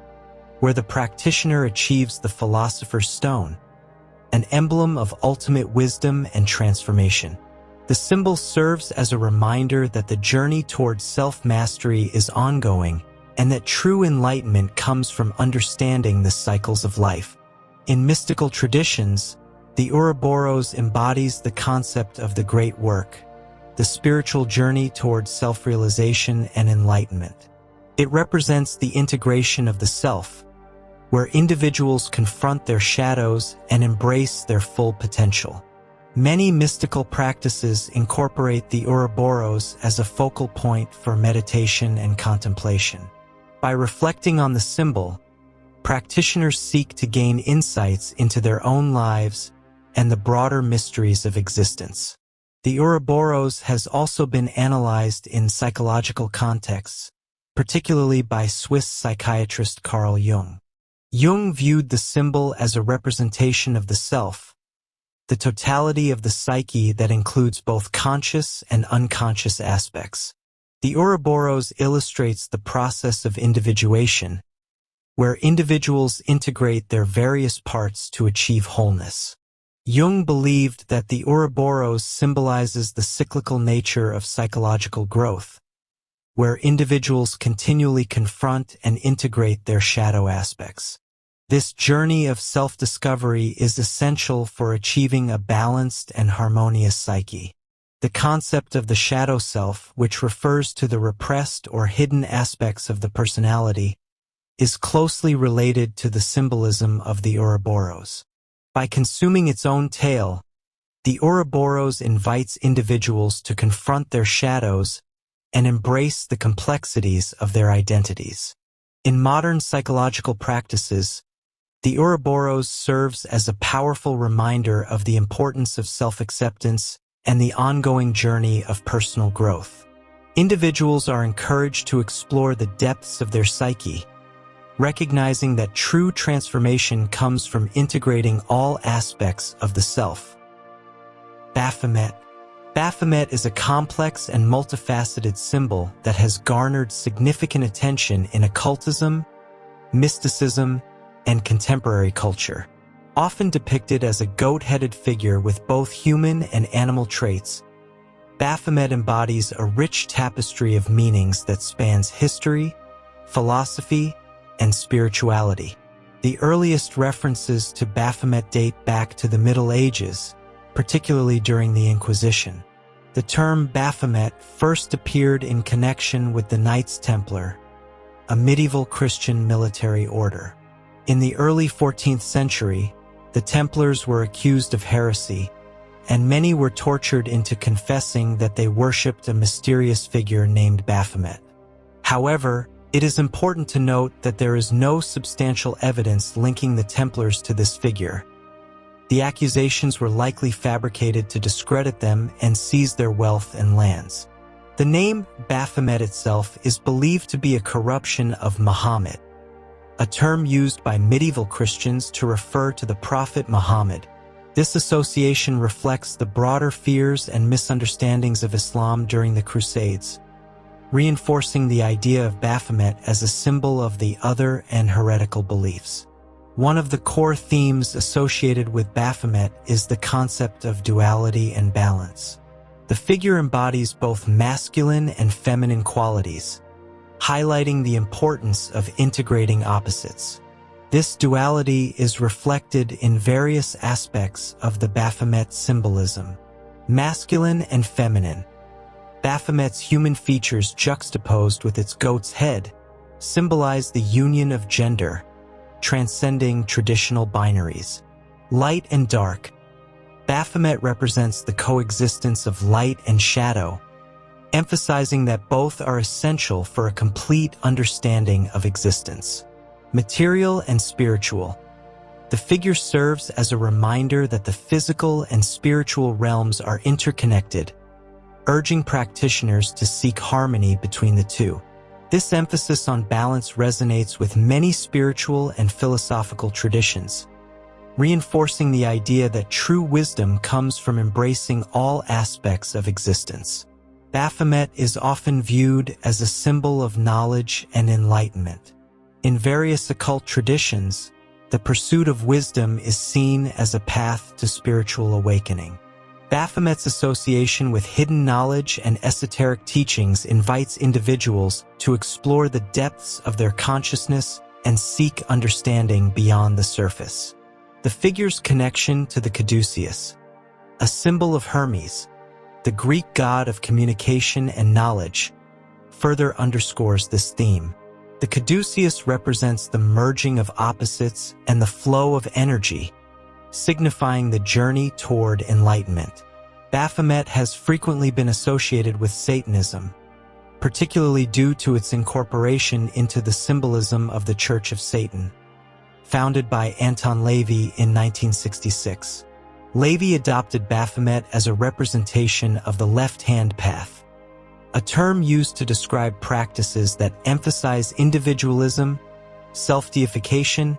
where the practitioner achieves the philosopher's stone, an emblem of ultimate wisdom and transformation. The symbol serves as a reminder that the journey towards self-mastery is ongoing and that true enlightenment comes from understanding the cycles of life. In mystical traditions, the Ouroboros embodies the concept of the great work, the spiritual journey towards self-realization and enlightenment. It represents the integration of the self, where individuals confront their shadows and embrace their full potential. Many mystical practices incorporate the Ouroboros as a focal point for meditation and contemplation. By reflecting on the symbol, practitioners seek to gain insights into their own lives and the broader mysteries of existence. The Ouroboros has also been analyzed in psychological contexts, particularly by Swiss psychiatrist Carl Jung. Jung viewed the symbol as a representation of the self, the totality of the psyche that includes both conscious and unconscious aspects. The Ouroboros illustrates the process of individuation, where individuals integrate their various parts to achieve wholeness. Jung believed that the Ouroboros symbolizes the cyclical nature of psychological growth, where individuals continually confront and integrate their shadow aspects. This journey of self-discovery is essential for achieving a balanced and harmonious psyche. The concept of the shadow self, which refers to the repressed or hidden aspects of the personality, is closely related to the symbolism of the Ouroboros. By consuming its own tale, the Ouroboros invites individuals to confront their shadows and embrace the complexities of their identities. In modern psychological practices, the Ouroboros serves as a powerful reminder of the importance of self-acceptance and the ongoing journey of personal growth. Individuals are encouraged to explore the depths of their psyche, recognizing that true transformation comes from integrating all aspects of the self. Baphomet. Baphomet is a complex and multifaceted symbol that has garnered significant attention in occultism, mysticism, and contemporary culture. Often depicted as a goat-headed figure with both human and animal traits, Baphomet embodies a rich tapestry of meanings that spans history, philosophy, and spirituality. The earliest references to Baphomet date back to the Middle Ages, particularly during the Inquisition. The term Baphomet first appeared in connection with the Knights Templar, a medieval Christian military order. In the early 14th century, the Templars were accused of heresy, and many were tortured into confessing that they worshipped a mysterious figure named Baphomet. However, it is important to note that there is no substantial evidence linking the Templars to this figure. The accusations were likely fabricated to discredit them and seize their wealth and lands. The name Baphomet itself is believed to be a corruption of Muhammad, a term used by medieval Christians to refer to the Prophet Muhammad. This association reflects the broader fears and misunderstandings of Islam during the Crusades, reinforcing the idea of Baphomet as a symbol of the other and heretical beliefs. One of the core themes associated with Baphomet is the concept of duality and balance. The figure embodies both masculine and feminine qualities, highlighting the importance of integrating opposites. This duality is reflected in various aspects of the Baphomet symbolism. Masculine and feminine. Baphomet's human features juxtaposed with its goat's head symbolize the union of gender, transcending traditional binaries. Light and dark. Baphomet represents the coexistence of light and shadow, emphasizing that both are essential for a complete understanding of existence. Material and spiritual. The figure serves as a reminder that the physical and spiritual realms are interconnected, urging practitioners to seek harmony between the two. This emphasis on balance resonates with many spiritual and philosophical traditions, reinforcing the idea that true wisdom comes from embracing all aspects of existence. Baphomet is often viewed as a symbol of knowledge and enlightenment. In various occult traditions, the pursuit of wisdom is seen as a path to spiritual awakening. Baphomet's association with hidden knowledge and esoteric teachings invites individuals to explore the depths of their consciousness and seek understanding beyond the surface. The figure's connection to the caduceus, a symbol of Hermes, the Greek god of communication and knowledge, further underscores this theme. The caduceus represents the merging of opposites and the flow of energy, signifying the journey toward enlightenment. Baphomet has frequently been associated with Satanism, particularly due to its incorporation into the symbolism of the Church of Satan, founded by Anton LaVey in 1966. LaVey adopted Baphomet as a representation of the left-hand path, a term used to describe practices that emphasize individualism, self-deification,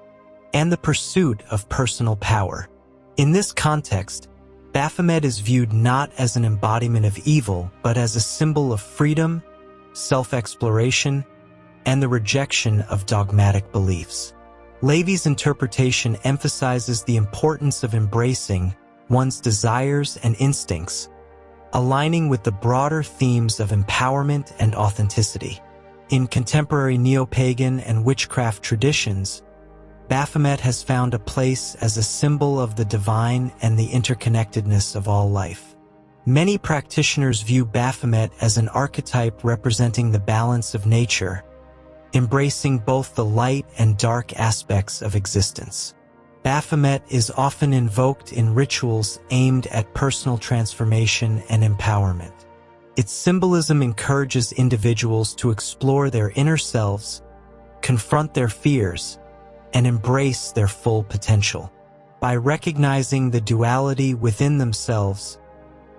and the pursuit of personal power. In this context, Baphomet is viewed not as an embodiment of evil, but as a symbol of freedom, self-exploration, and the rejection of dogmatic beliefs. LaVey's interpretation emphasizes the importance of embracing one's desires and instincts, aligning with the broader themes of empowerment and authenticity. In contemporary neo-pagan and witchcraft traditions, Baphomet has found a place as a symbol of the divine and the interconnectedness of all life. Many practitioners view Baphomet as an archetype representing the balance of nature, embracing both the light and dark aspects of existence. Baphomet is often invoked in rituals aimed at personal transformation and empowerment. Its symbolism encourages individuals to explore their inner selves, confront their fears, and embrace their full potential. By recognizing the duality within themselves,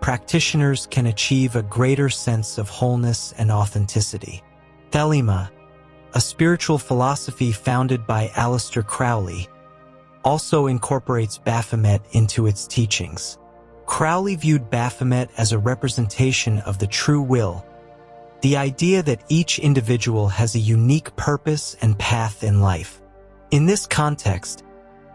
practitioners can achieve a greater sense of wholeness and authenticity. Thelema, a spiritual philosophy founded by Aleister Crowley, also incorporates Baphomet into its teachings. Crowley viewed Baphomet as a representation of the true will, the idea that each individual has a unique purpose and path in life. In this context,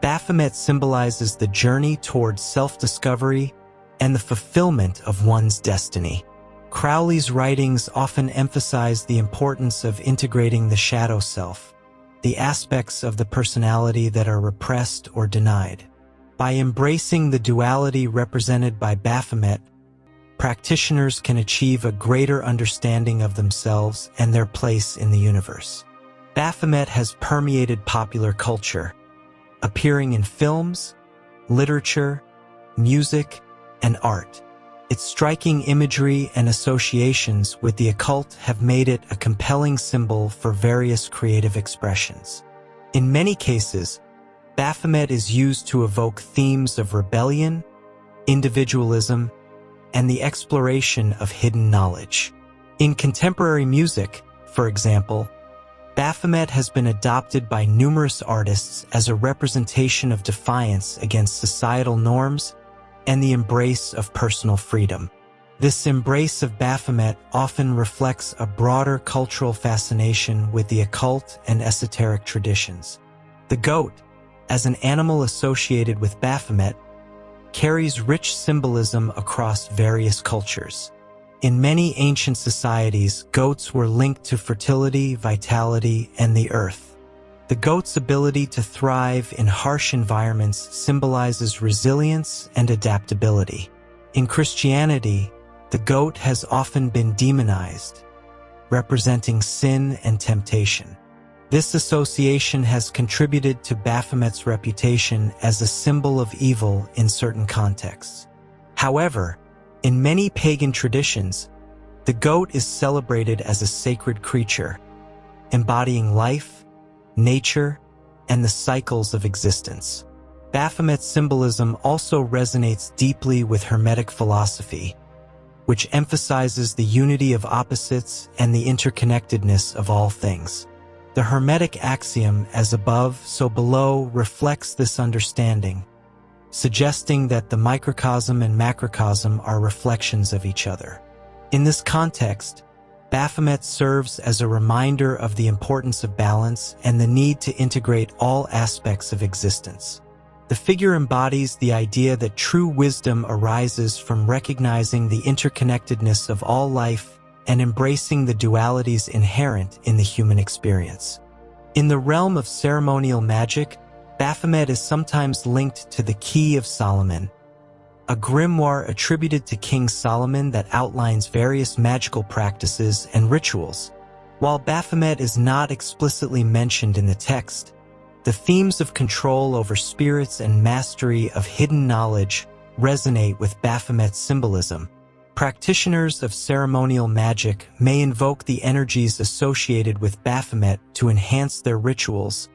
Baphomet symbolizes the journey towards self-discovery and the fulfillment of one's destiny. Crowley's writings often emphasize the importance of integrating the shadow self, the aspects of the personality that are repressed or denied. By embracing the duality represented by Baphomet, practitioners can achieve a greater understanding of themselves and their place in the universe. Baphomet has permeated popular culture, appearing in films, literature, music, and art. Its striking imagery and associations with the occult have made it a compelling symbol for various creative expressions. In many cases, Baphomet is used to evoke themes of rebellion, individualism, and the exploration of hidden knowledge. In contemporary music, for example, Baphomet has been adopted by numerous artists as a representation of defiance against societal norms and the embrace of personal freedom. This embrace of Baphomet often reflects a broader cultural fascination with the occult and esoteric traditions. The goat, as an animal associated with Baphomet, carries rich symbolism across various cultures. In many ancient societies, goats were linked to fertility, vitality, and the earth. The goat's ability to thrive in harsh environments symbolizes resilience and adaptability. In Christianity, the goat has often been demonized, representing sin and temptation. This association has contributed to Baphomet's reputation as a symbol of evil in certain contexts. However, in many pagan traditions, the goat is celebrated as a sacred creature, embodying life, nature, and the cycles of existence. Baphomet's symbolism also resonates deeply with Hermetic philosophy, which emphasizes the unity of opposites and the interconnectedness of all things. The Hermetic axiom, as above, so below, reflects this understanding, suggesting that the microcosm and macrocosm are reflections of each other. In this context, Baphomet serves as a reminder of the importance of balance and the need to integrate all aspects of existence. The figure embodies the idea that true wisdom arises from recognizing the interconnectedness of all life and embracing the dualities inherent in the human experience. In the realm of ceremonial magic, Baphomet is sometimes linked to the Key of Solomon, a grimoire attributed to King Solomon that outlines various magical practices and rituals. While Baphomet is not explicitly mentioned in the text, the themes of control over spirits and mastery of hidden knowledge resonate with Baphomet's symbolism. Practitioners of ceremonial magic may invoke the energies associated with Baphomet to enhance their rituals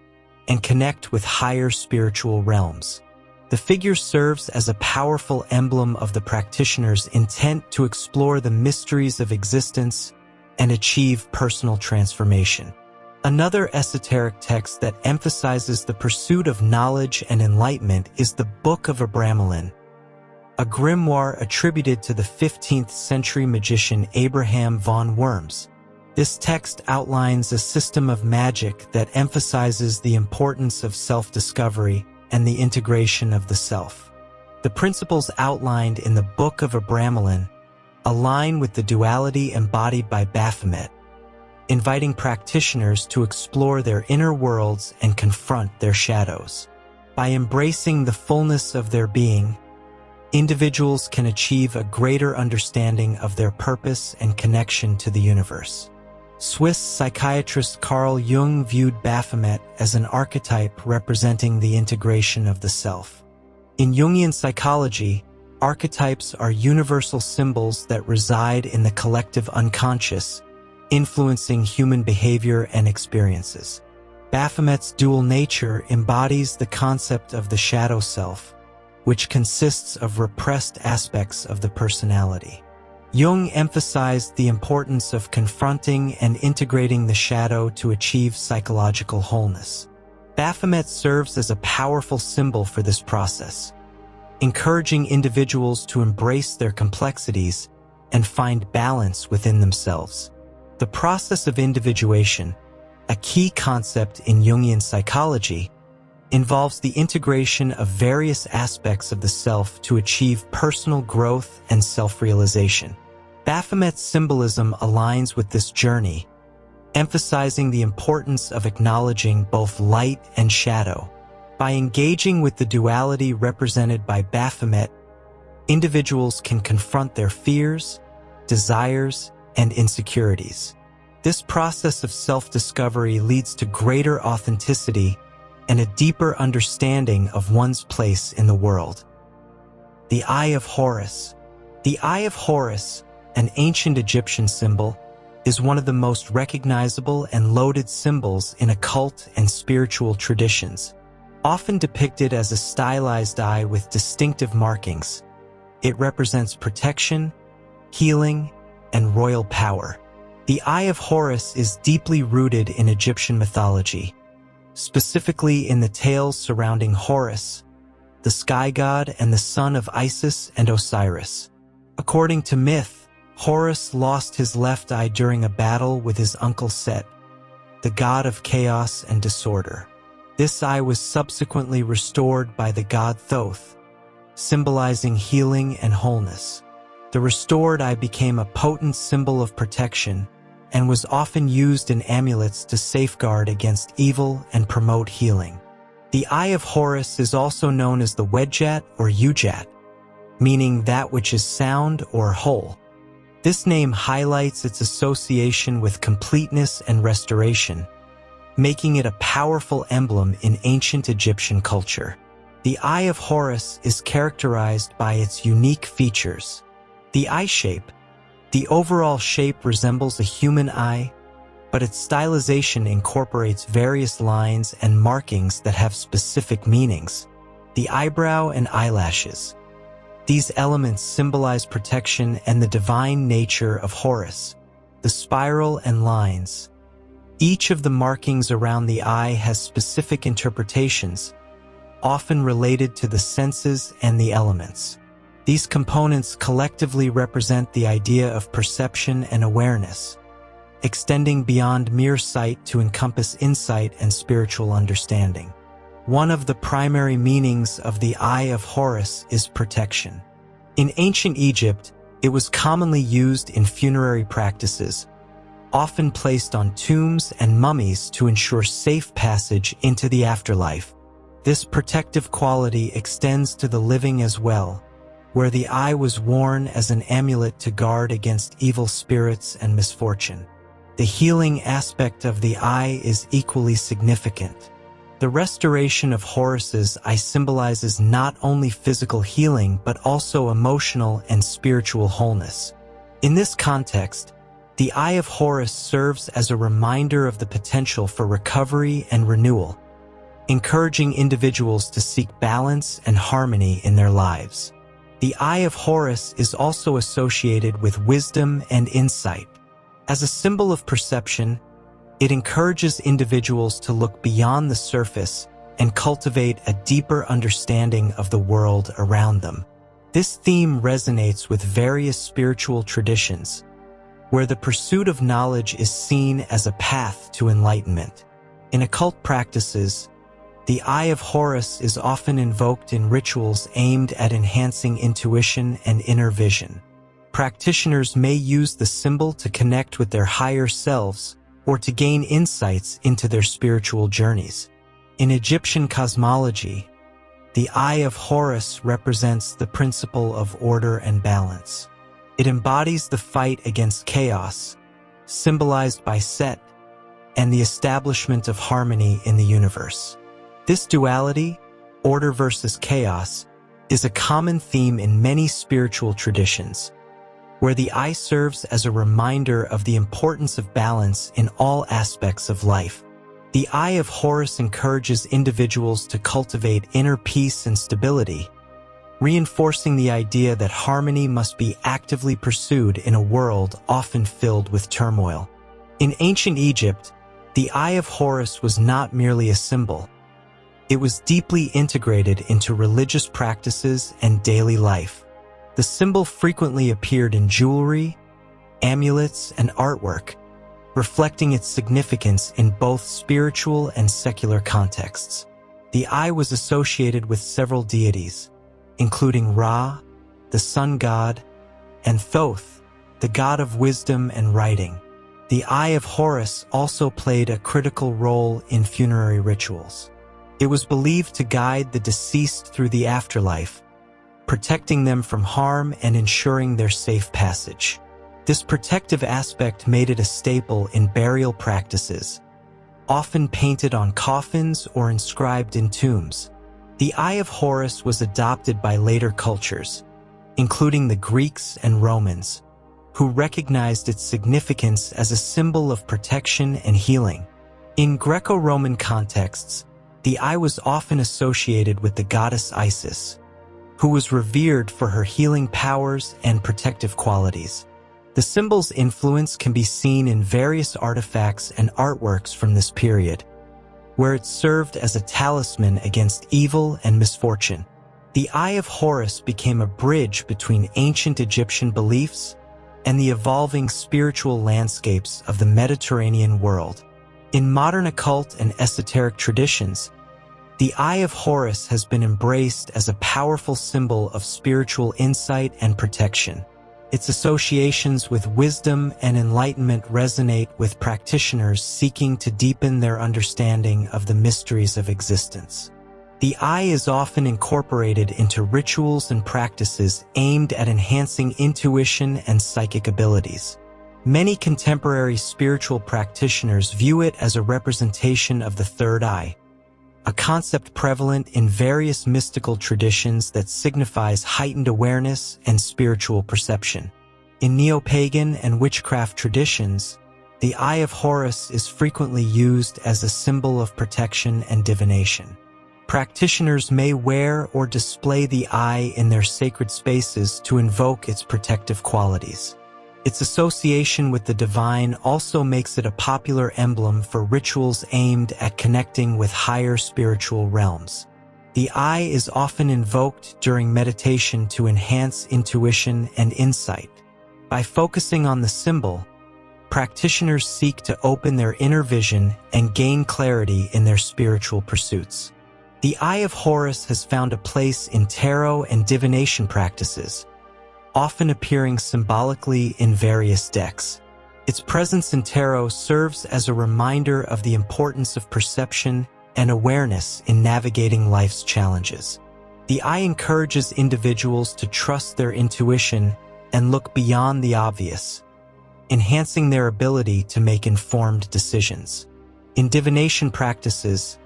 and connect with higher spiritual realms. The figure serves as a powerful emblem of the practitioner's intent to explore the mysteries of existence and achieve personal transformation. Another esoteric text that emphasizes the pursuit of knowledge and enlightenment is the Book of Abramelin, a grimoire attributed to the 15th century magician Abraham von Worms. This text outlines a system of magic that emphasizes the importance of self-discovery and the integration of the self. The principles outlined in the Book of Abramelin align with the duality embodied by Baphomet, inviting practitioners to explore their inner worlds and confront their shadows. By embracing the fullness of their being, individuals can achieve a greater understanding of their purpose and connection to the universe. Swiss psychiatrist Carl Jung viewed Baphomet as an archetype representing the integration of the self. In Jungian psychology, archetypes are universal symbols that reside in the collective unconscious, influencing human behavior and experiences. Baphomet's dual nature embodies the concept of the shadow self, which consists of repressed aspects of the personality. Jung emphasized the importance of confronting and integrating the shadow to achieve psychological wholeness. Baphomet serves as a powerful symbol for this process, encouraging individuals to embrace their complexities and find balance within themselves. The process of individuation, a key concept in Jungian psychology, involves the integration of various aspects of the self to achieve personal growth and self-realization. Baphomet's symbolism aligns with this journey, emphasizing the importance of acknowledging both light and shadow. By engaging with the duality represented by Baphomet, individuals can confront their fears, desires, and insecurities. This process of self-discovery leads to greater authenticity and a deeper understanding of one's place in the world. The Eye of Horus. The Eye of Horus, an ancient Egyptian symbol, is one of the most recognizable and loaded symbols in occult and spiritual traditions. Often depicted as a stylized eye with distinctive markings, it represents protection, healing, and royal power. The Eye of Horus is deeply rooted in Egyptian mythology, specifically in the tales surrounding Horus, the sky god and the son of Isis and Osiris. According to myth, Horus lost his left eye during a battle with his uncle Set, the god of chaos and disorder. This eye was subsequently restored by the god Thoth, symbolizing healing and wholeness. The restored eye became a potent symbol of protection and was often used in amulets to safeguard against evil and promote healing. The Eye of Horus is also known as the Wedjat or Ujat, meaning that which is sound or whole. This name highlights its association with completeness and restoration, making it a powerful emblem in ancient Egyptian culture. The Eye of Horus is characterized by its unique features. The eye shape. The overall shape resembles a human eye, but its stylization incorporates various lines and markings that have specific meanings. The eyebrow and eyelashes. These elements symbolize protection and the divine nature of Horus. The spiral and lines. Each of the markings around the eye has specific interpretations, often related to the senses and the elements. These components collectively represent the idea of perception and awareness, extending beyond mere sight to encompass insight and spiritual understanding. One of the primary meanings of the Eye of Horus is protection. In ancient Egypt, it was commonly used in funerary practices, often placed on tombs and mummies to ensure safe passage into the afterlife. This protective quality extends to the living as well, where the eye was worn as an amulet to guard against evil spirits and misfortune. The healing aspect of the eye is equally significant. The restoration of Horus's eye symbolizes not only physical healing but also emotional and spiritual wholeness. In this context, the Eye of Horus serves as a reminder of the potential for recovery and renewal, encouraging individuals to seek balance and harmony in their lives. The Eye of Horus is also associated with wisdom and insight. As a symbol of perception, it encourages individuals to look beyond the surface and cultivate a deeper understanding of the world around them. This theme resonates with various spiritual traditions, where the pursuit of knowledge is seen as a path to enlightenment. In occult practices, the Eye of Horus is often invoked in rituals aimed at enhancing intuition and inner vision. Practitioners may use the symbol to connect with their higher selves or to gain insights into their spiritual journeys. In Egyptian cosmology, the Eye of Horus represents the principle of order and balance. It embodies the fight against chaos, symbolized by Set, and the establishment of harmony in the universe. This duality, order versus chaos, is a common theme in many spiritual traditions, where the eye serves as a reminder of the importance of balance in all aspects of life. The Eye of Horus encourages individuals to cultivate inner peace and stability, reinforcing the idea that harmony must be actively pursued in a world often filled with turmoil. In ancient Egypt, the Eye of Horus was not merely a symbol. It was deeply integrated into religious practices and daily life. The symbol frequently appeared in jewelry, amulets, and artwork, reflecting its significance in both spiritual and secular contexts. The eye was associated with several deities, including Ra, the sun god, and Thoth, the god of wisdom and writing. The Eye of Horus also played a critical role in funerary rituals. It was believed to guide the deceased through the afterlife, protecting them from harm and ensuring their safe passage. This protective aspect made it a staple in burial practices, often painted on coffins or inscribed in tombs. The Eye of Horus was adopted by later cultures, including the Greeks and Romans, who recognized its significance as a symbol of protection and healing. In Greco-Roman contexts, the eye was often associated with the goddess Isis, who was revered for her healing powers and protective qualities. The symbol's influence can be seen in various artifacts and artworks from this period, where it served as a talisman against evil and misfortune. The Eye of Horus became a bridge between ancient Egyptian beliefs and the evolving spiritual landscapes of the Mediterranean world. In modern occult and esoteric traditions, the Eye of Horus has been embraced as a powerful symbol of spiritual insight and protection. Its associations with wisdom and enlightenment resonate with practitioners seeking to deepen their understanding of the mysteries of existence. The eye is often incorporated into rituals and practices aimed at enhancing intuition and psychic abilities. Many contemporary spiritual practitioners view it as a representation of the third eye, a concept prevalent in various mystical traditions that signifies heightened awareness and spiritual perception. In neo-pagan and witchcraft traditions, the Eye of Horus is frequently used as a symbol of protection and divination. Practitioners may wear or display the eye in their sacred spaces to invoke its protective qualities. Its association with the divine also makes it a popular emblem for rituals aimed at connecting with higher spiritual realms. The eye is often invoked during meditation to enhance intuition and insight. By focusing on the symbol, practitioners seek to open their inner vision and gain clarity in their spiritual pursuits. The Eye of Horus has found a place in tarot and divination practices, often appearing symbolically in various decks. Its presence in tarot serves as a reminder of the importance of perception and awareness in navigating life's challenges. The eye encourages individuals to trust their intuition and look beyond the obvious, enhancing their ability to make informed decisions. In divination practices,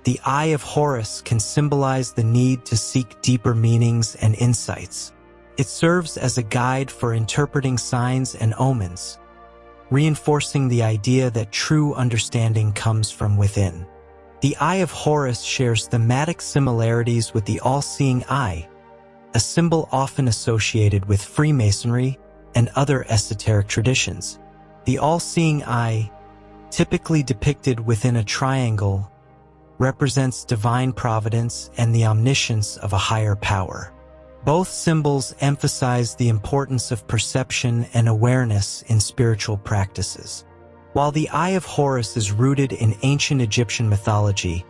the Eye of Horus can symbolize the need to seek deeper meanings and insights. It serves as a guide for interpreting signs and omens, reinforcing the idea that true understanding comes from within. The Eye of Horus shares thematic similarities with the all-seeing eye, a symbol often associated with Freemasonry and other esoteric traditions. The all-seeing eye, typically depicted within a triangle, represents divine providence and the omniscience of a higher power. Both symbols emphasize the importance of perception and awareness in spiritual practices. While the Eye of Horus is rooted in ancient Egyptian mythology,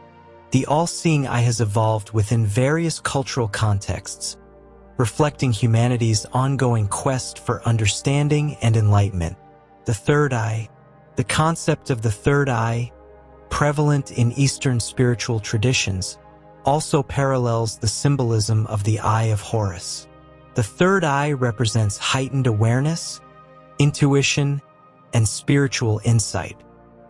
the all-seeing eye has evolved within various cultural contexts, reflecting humanity's ongoing quest for understanding and enlightenment. The third eye. The concept of the third eye, prevalent in Eastern spiritual traditions, also parallels the symbolism of the Eye of Horus. The third eye represents heightened awareness, intuition, and spiritual insight.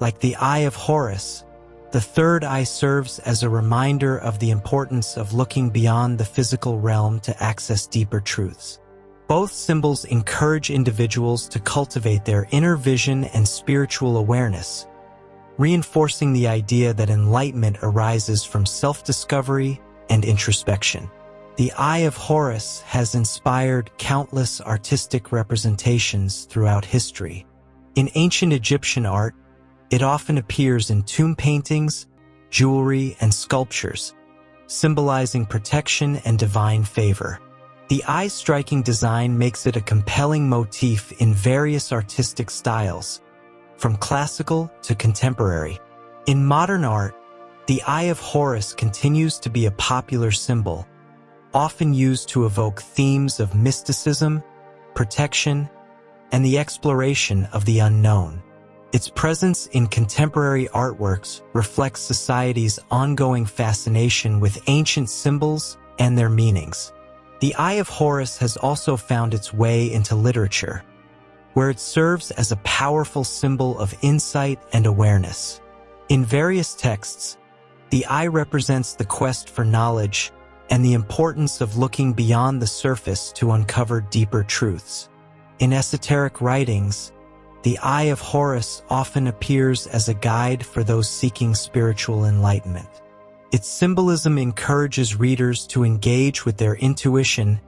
Like the Eye of Horus, the third eye serves as a reminder of the importance of looking beyond the physical realm to access deeper truths. Both symbols encourage individuals to cultivate their inner vision and spiritual awareness, reinforcing the idea that enlightenment arises from self-discovery and introspection. The Eye of Horus has inspired countless artistic representations throughout history. In ancient Egyptian art, it often appears in tomb paintings, jewelry, and sculptures, symbolizing protection and divine favor. The eye's striking design makes it a compelling motif in various artistic styles, from classical to contemporary. In modern art, The Eye of Horus continues to be a popular symbol, often used to evoke themes of mysticism, protection, and the exploration of the unknown. Its presence in contemporary artworks reflects society's ongoing fascination with ancient symbols and their meanings. The Eye of Horus has also found its way into literature, where it serves as a powerful symbol of insight and awareness. In various texts, the eye represents the quest for knowledge and the importance of looking beyond the surface to uncover deeper truths. In esoteric writings, the Eye of Horus often appears as a guide for those seeking spiritual enlightenment. Its symbolism encourages readers to engage with their intuition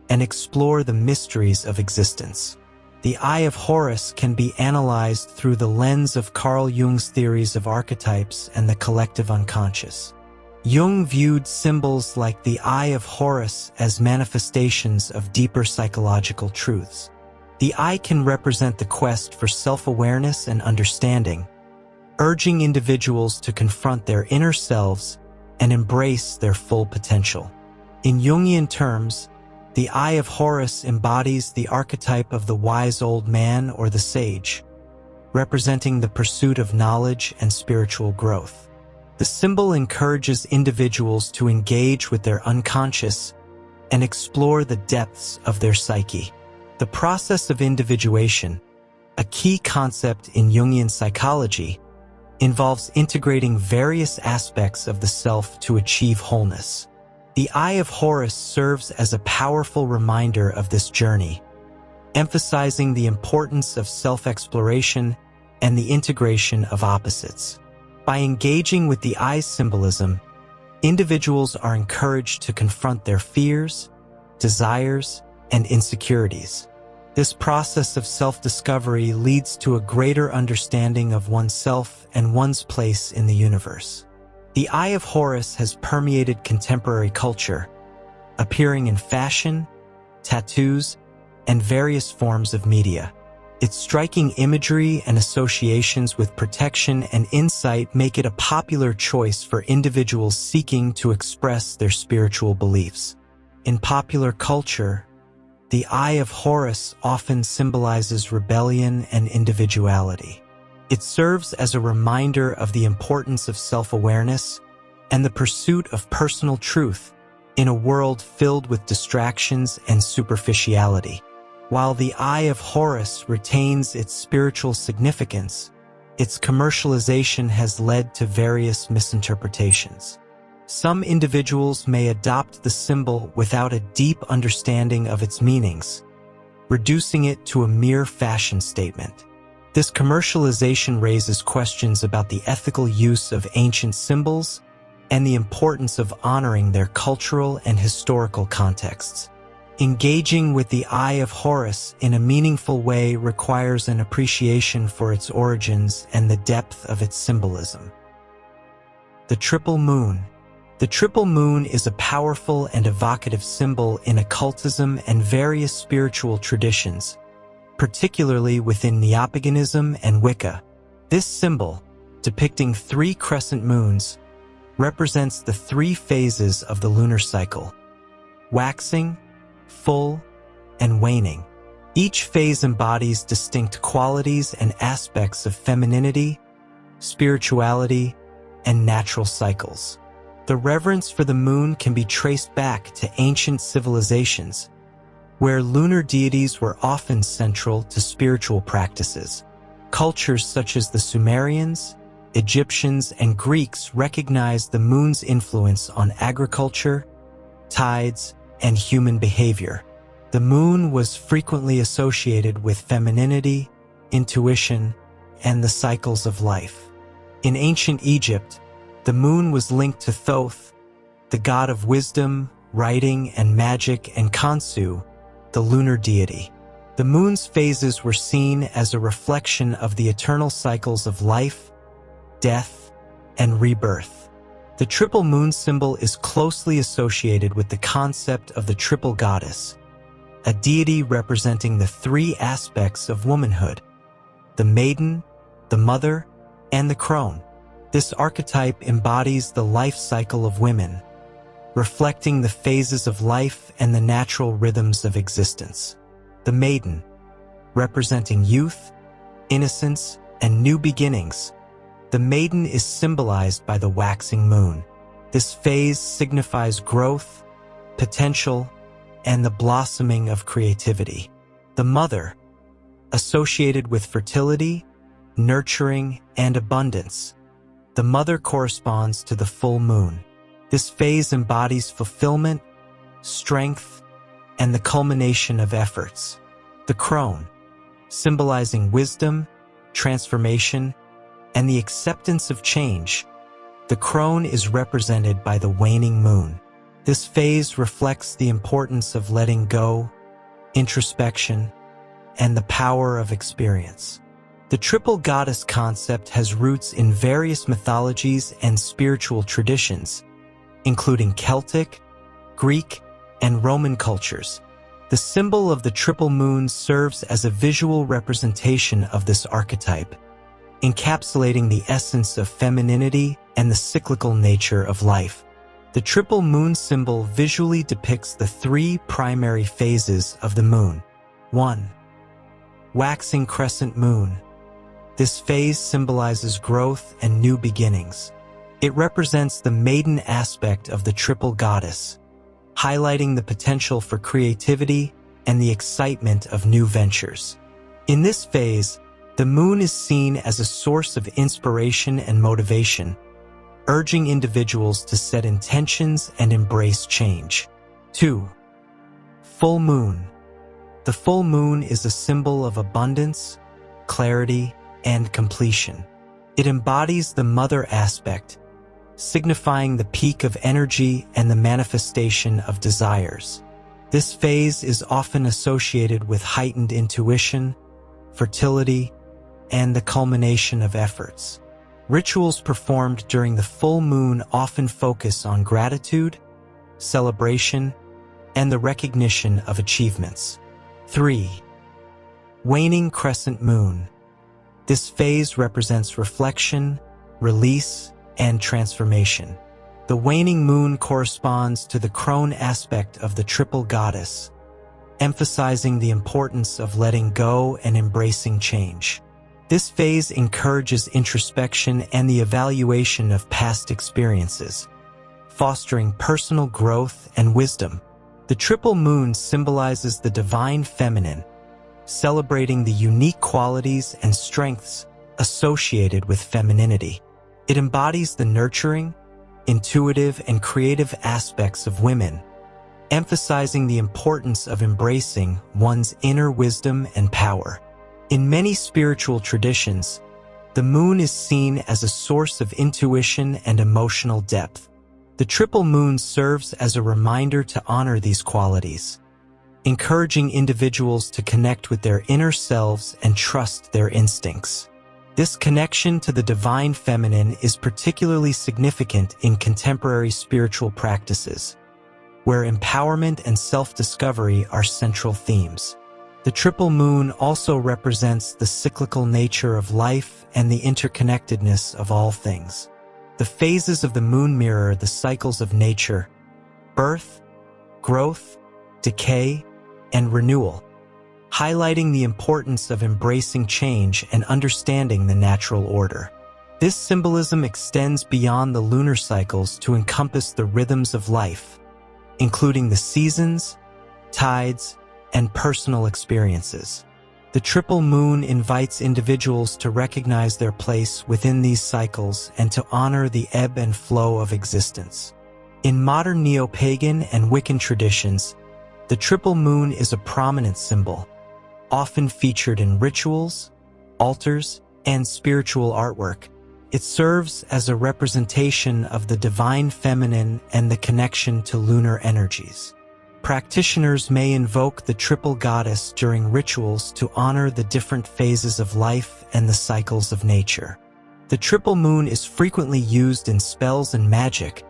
and explore the mysteries of existence. The Eye of Horus can be analyzed through the lens of Carl Jung's theories of archetypes and the collective unconscious. Jung viewed symbols like the Eye of Horus as manifestations of deeper psychological truths. The eye can represent the quest for self-awareness and understanding, urging individuals to confront their inner selves and embrace their full potential. In Jungian terms, the Eye of Horus embodies the archetype of the wise old man or the sage, representing the pursuit of knowledge and spiritual growth. The symbol encourages individuals to engage with their unconscious and explore the depths of their psyche. The process of individuation, a key concept in Jungian psychology, involves integrating various aspects of the self to achieve wholeness. The Eye of Horus serves as a powerful reminder of this journey, emphasizing the importance of self-exploration and the integration of opposites. By engaging with the eye's symbolism, individuals are encouraged to confront their fears, desires, and insecurities. This process of self-discovery leads to a greater understanding of oneself and one's place in the universe. The Eye of Horus has permeated contemporary culture, appearing in fashion, tattoos, and various forms of media. Its striking imagery and associations with protection and insight make it a popular choice for individuals seeking to express their spiritual beliefs. In popular culture, the Eye of Horus often symbolizes rebellion and individuality. It serves as a reminder of the importance of self-awareness and the pursuit of personal truth in a world filled with distractions and superficiality. While the Eye of Horus retains its spiritual significance, its commercialization has led to various misinterpretations. Some individuals may adopt the symbol without a deep understanding of its meanings, reducing it to a mere fashion statement. This commercialization raises questions about the ethical use of ancient symbols and the importance of honoring their cultural and historical contexts. Engaging with the Eye of Horus in a meaningful way requires an appreciation for its origins and the depth of its symbolism. The Triple Moon. The triple moon is a powerful and evocative symbol in occultism and various spiritual traditions, particularly within Neopaganism and Wicca. This symbol, depicting 3 crescent moons, represents the 3 phases of the lunar cycle: waxing, full, and waning. Each phase embodies distinct qualities and aspects of femininity, spirituality, and natural cycles. The reverence for the moon can be traced back to ancient civilizations, where lunar deities were often central to spiritual practices. Cultures such as the Sumerians, Egyptians, and Greeks recognized the moon's influence on agriculture, tides, and human behavior. The moon was frequently associated with femininity, intuition, and the cycles of life. In ancient Egypt, the moon was linked to Thoth, the god of wisdom, writing, and magic, and Khonsu, the lunar deity. The moon's phases were seen as a reflection of the eternal cycles of life, death, and rebirth. The triple moon symbol is closely associated with the concept of the triple goddess, a deity representing the 3 aspects of womanhood: the maiden, the mother, and the crone. This archetype embodies the life cycle of women, reflecting the phases of life and the natural rhythms of existence. The maiden, representing youth, innocence, and new beginnings. The maiden is symbolized by the waxing moon. This phase signifies growth, potential, and the blossoming of creativity. The mother, associated with fertility, nurturing, and abundance. The mother corresponds to the full moon. This phase embodies fulfillment, strength, and the culmination of efforts. The crone, symbolizing wisdom, transformation, and the acceptance of change. The crone is represented by the waning moon. This phase reflects the importance of letting go, introspection, and the power of experience. The triple goddess concept has roots in various mythologies and spiritual traditions, including Celtic, Greek, and Roman cultures. The symbol of the triple moon serves as a visual representation of this archetype, encapsulating the essence of femininity and the cyclical nature of life. The triple moon symbol visually depicts the three primary phases of the moon. 1. Waxing crescent moon. This phase symbolizes growth and new beginnings. It represents the maiden aspect of the triple goddess, highlighting the potential for creativity and the excitement of new ventures. In this phase, the moon is seen as a source of inspiration and motivation, urging individuals to set intentions and embrace change. 2. Full moon. The full moon is a symbol of abundance, clarity, and completion. It embodies the mother aspect, signifying the peak of energy and the manifestation of desires. This phase is often associated with heightened intuition, fertility, and the culmination of efforts. Rituals performed during the full moon often focus on gratitude, celebration, and the recognition of achievements. 3. Waning crescent moon. This phase represents reflection, release, and transformation. The waning moon corresponds to the crone aspect of the triple goddess, emphasizing the importance of letting go and embracing change. This phase encourages introspection and the evaluation of past experiences, fostering personal growth and wisdom. The triple moon symbolizes the divine feminine, celebrating the unique qualities and strengths associated with femininity. It embodies the nurturing, intuitive, and creative aspects of women, emphasizing the importance of embracing one's inner wisdom and power. In many spiritual traditions, the moon is seen as a source of intuition and emotional depth. The triple moon serves as a reminder to honor these qualities, encouraging individuals to connect with their inner selves and trust their instincts. This connection to the divine feminine is particularly significant in contemporary spiritual practices, where empowerment and self-discovery are central themes. The triple moon also represents the cyclical nature of life and the interconnectedness of all things. The phases of the moon mirror the cycles of nature: birth, growth, decay, and renewal, highlighting the importance of embracing change and understanding the natural order. This symbolism extends beyond the lunar cycles to encompass the rhythms of life, including the seasons, tides, and personal experiences. The triple moon invites individuals to recognize their place within these cycles and to honor the ebb and flow of existence. In modern neo-pagan and Wiccan traditions, the triple moon is a prominent symbol, often featured in rituals, altars, and spiritual artwork. It serves as a representation of the divine feminine and the connection to lunar energies. Practitioners may invoke the triple goddess during rituals to honor the different phases of life and the cycles of nature. The triple moon is frequently used in spells and magic,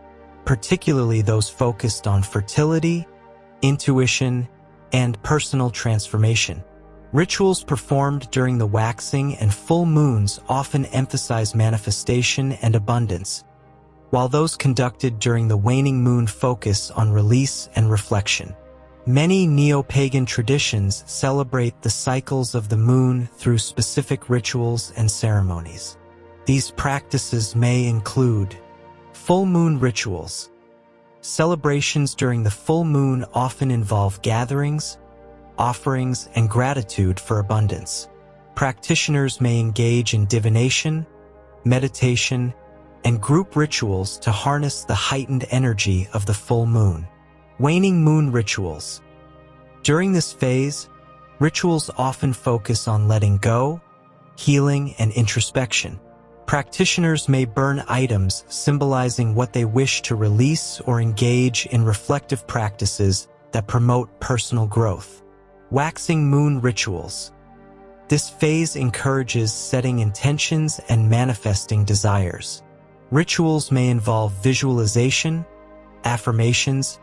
particularly those focused on fertility, intuition, and personal transformation. Rituals performed during the waxing and full moons often emphasize manifestation and abundance, while those conducted during the waning moon focus on release and reflection. Many neo-pagan traditions celebrate the cycles of the moon through specific rituals and ceremonies. These practices may include full moon rituals. Celebrations during the full moon often involve gatherings, offerings, and gratitude for abundance. Practitioners may engage in divination, meditation, and group rituals to harness the heightened energy of the full moon. Waning moon rituals. During this phase, rituals often focus on letting go, healing, and introspection. Practitioners may burn items symbolizing what they wish to release or engage in reflective practices that promote personal growth. Waxing moon rituals. This phase encourages setting intentions and manifesting desires. Rituals may involve visualization, affirmations,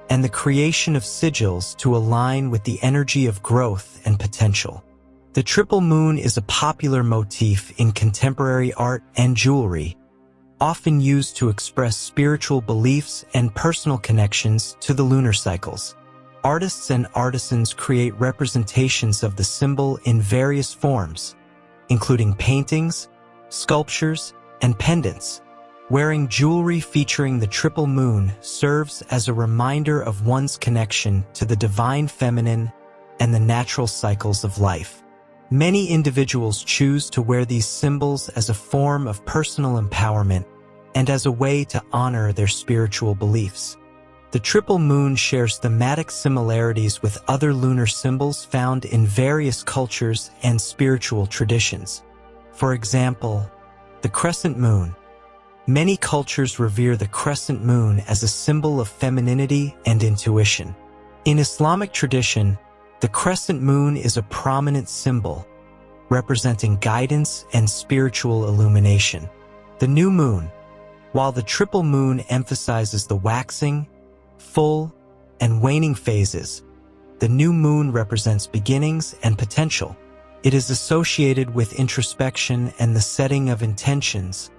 and the creation of sigils to align with the energy of growth and potential. The triple moon is a popular motif in contemporary art and jewelry, often used to express spiritual beliefs and personal connections to the lunar cycles. Artists and artisans create representations of the symbol in various forms, including paintings, sculptures, and pendants. Wearing jewelry featuring the triple moon serves as a reminder of one's connection to the divine feminine and the natural cycles of life. Many individuals choose to wear these symbols as a form of personal empowerment and as a way to honor their spiritual beliefs. The triple moon shares thematic similarities with other lunar symbols found in various cultures and spiritual traditions. For example, the crescent moon. Many cultures revere the crescent moon as a symbol of femininity and intuition. In Islamic tradition, the crescent moon is a prominent symbol, representing guidance and spiritual illumination. The new moon. While the triple moon emphasizes the waxing, full, and waning phases, the new moon represents beginnings and potential. It is associated with introspection and the setting of intentions,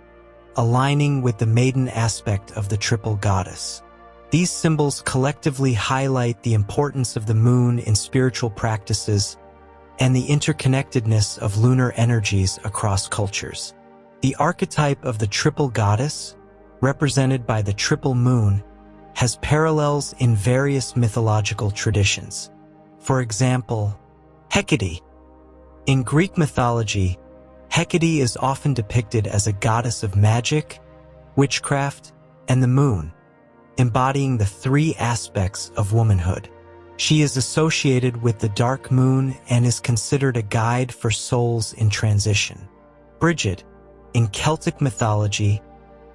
aligning with the maiden aspect of the triple goddess. These symbols collectively highlight the importance of the moon in spiritual practices and the interconnectedness of lunar energies across cultures. The archetype of the triple goddess, represented by the triple moon, has parallels in various mythological traditions. For example, Hecate. In Greek mythology, Hecate is often depicted as a goddess of magic, witchcraft, and the moon, embodying the three aspects of womanhood. She is associated with the dark moon and is considered a guide for souls in transition. Brigid. In Celtic mythology,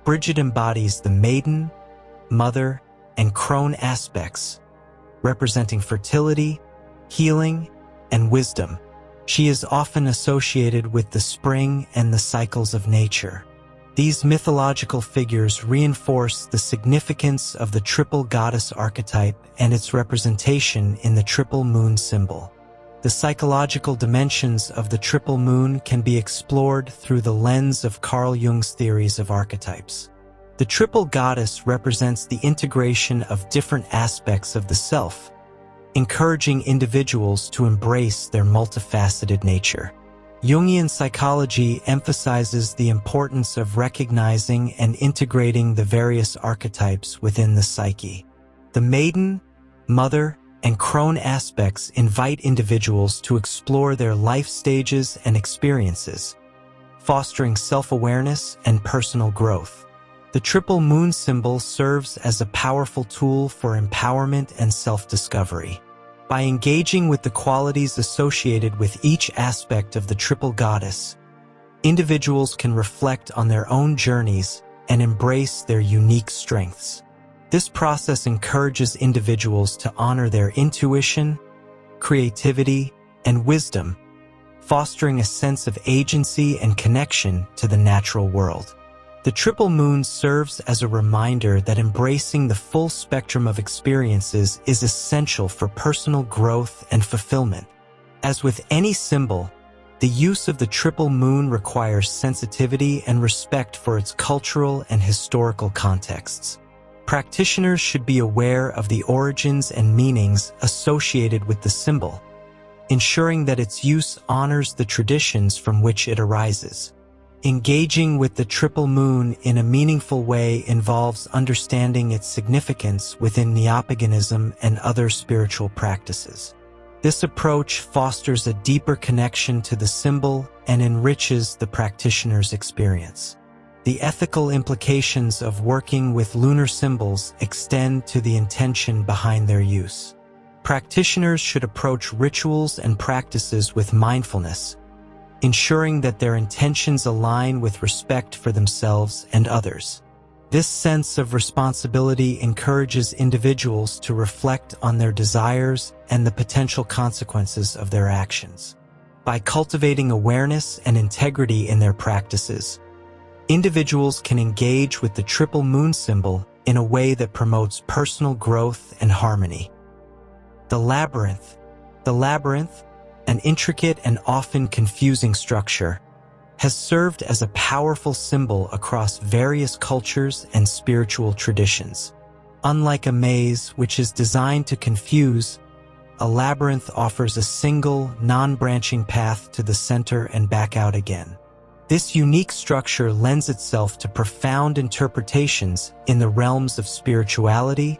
Brigid embodies the maiden, mother, and crone aspects, representing fertility, healing, and wisdom. She is often associated with the spring and the cycles of nature. These mythological figures reinforce the significance of the triple goddess archetype and its representation in the triple moon symbol. The psychological dimensions of the triple moon can be explored through the lens of Carl Jung's theories of archetypes. The triple goddess represents the integration of different aspects of the self, encouraging individuals to embrace their multifaceted nature. Jungian psychology emphasizes the importance of recognizing and integrating the various archetypes within the psyche. The maiden, mother, and crone aspects invite individuals to explore their life stages and experiences, fostering self-awareness and personal growth. The triple moon symbol serves as a powerful tool for empowerment and self-discovery. By engaging with the qualities associated with each aspect of the triple goddess, individuals can reflect on their own journeys and embrace their unique strengths. This process encourages individuals to honor their intuition, creativity, and wisdom, fostering a sense of agency and connection to the natural world. The triple moon serves as a reminder that embracing the full spectrum of experiences is essential for personal growth and fulfillment. As with any symbol, the use of the triple moon requires sensitivity and respect for its cultural and historical contexts. Practitioners should be aware of the origins and meanings associated with the symbol, ensuring that its use honors the traditions from which it arises. Engaging with the triple moon in a meaningful way involves understanding its significance within neopaganism and other spiritual practices. This approach fosters a deeper connection to the symbol and enriches the practitioner's experience. The ethical implications of working with lunar symbols extend to the intention behind their use. Practitioners should approach rituals and practices with mindfulness, ensuring that their intentions align with respect for themselves and others. This sense of responsibility encourages individuals to reflect on their desires and the potential consequences of their actions. By cultivating awareness and integrity in their practices, individuals can engage with the triple moon symbol in a way that promotes personal growth and harmony. The Labyrinth. The Labyrinth, an intricate and often confusing structure, has served as a powerful symbol across various cultures and spiritual traditions. Unlike a maze, which is designed to confuse, a labyrinth offers a single, non-branching path to the center and back out again. This unique structure lends itself to profound interpretations in the realms of spirituality,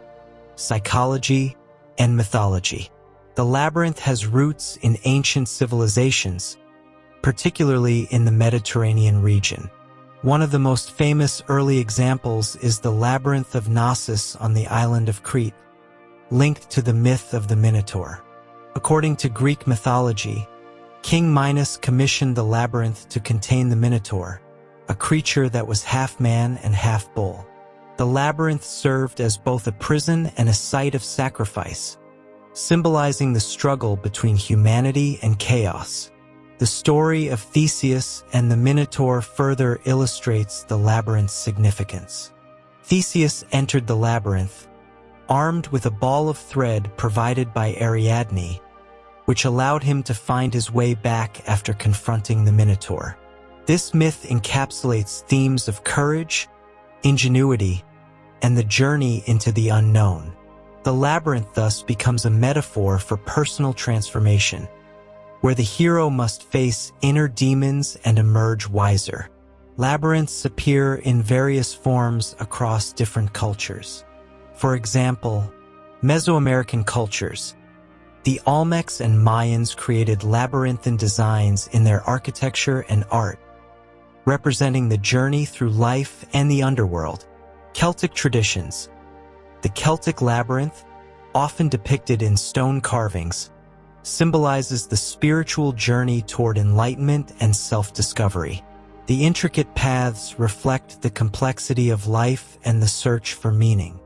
psychology, and mythology. The labyrinth has roots in ancient civilizations, particularly in the Mediterranean region. One of the most famous early examples is the Labyrinth of Knossos on the island of Crete, linked to the myth of the Minotaur. According to Greek mythology, King Minos commissioned the labyrinth to contain the Minotaur, a creature that was half man and half bull. The labyrinth served as both a prison and a site of sacrifice, symbolizing the struggle between humanity and chaos. The story of Theseus and the Minotaur further illustrates the labyrinth's significance. Theseus entered the labyrinth, armed with a ball of thread provided by Ariadne, which allowed him to find his way back after confronting the Minotaur. This myth encapsulates themes of courage, ingenuity, and the journey into the unknown. The labyrinth thus becomes a metaphor for personal transformation, where the hero must face inner demons and emerge wiser. Labyrinths appear in various forms across different cultures. For example, Mesoamerican cultures. The Olmecs and Mayans created labyrinthine designs in their architecture and art, representing the journey through life and the underworld. Celtic traditions. The Celtic labyrinth, often depicted in stone carvings, symbolizes the spiritual journey toward enlightenment and self-discovery. The intricate paths reflect the complexity of life and the search for meaning.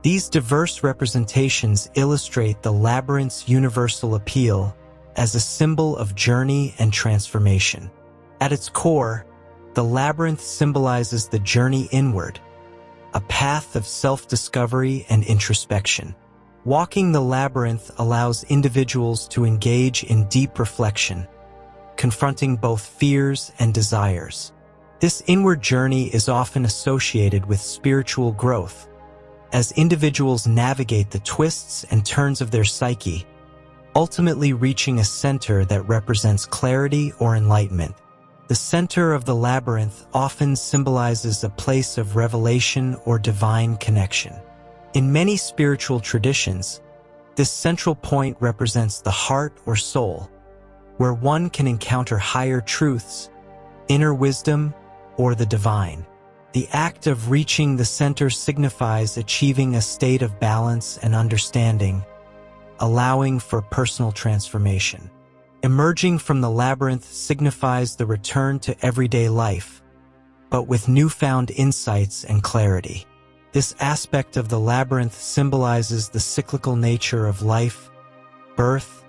These diverse representations illustrate the labyrinth's universal appeal as a symbol of journey and transformation. At its core, the labyrinth symbolizes the journey inward, a path of self-discovery and introspection. Walking the labyrinth allows individuals to engage in deep reflection, confronting both fears and desires. This inward journey is often associated with spiritual growth, as individuals navigate the twists and turns of their psyche, ultimately reaching a center that represents clarity or enlightenment. The center of the labyrinth often symbolizes a place of revelation or divine connection. In many spiritual traditions, this central point represents the heart or soul, where one can encounter higher truths, inner wisdom, or the divine. The act of reaching the center signifies achieving a state of balance and understanding, allowing for personal transformation. Emerging from the labyrinth signifies the return to everyday life, but with newfound insights and clarity. This aspect of the labyrinth symbolizes the cyclical nature of life, birth,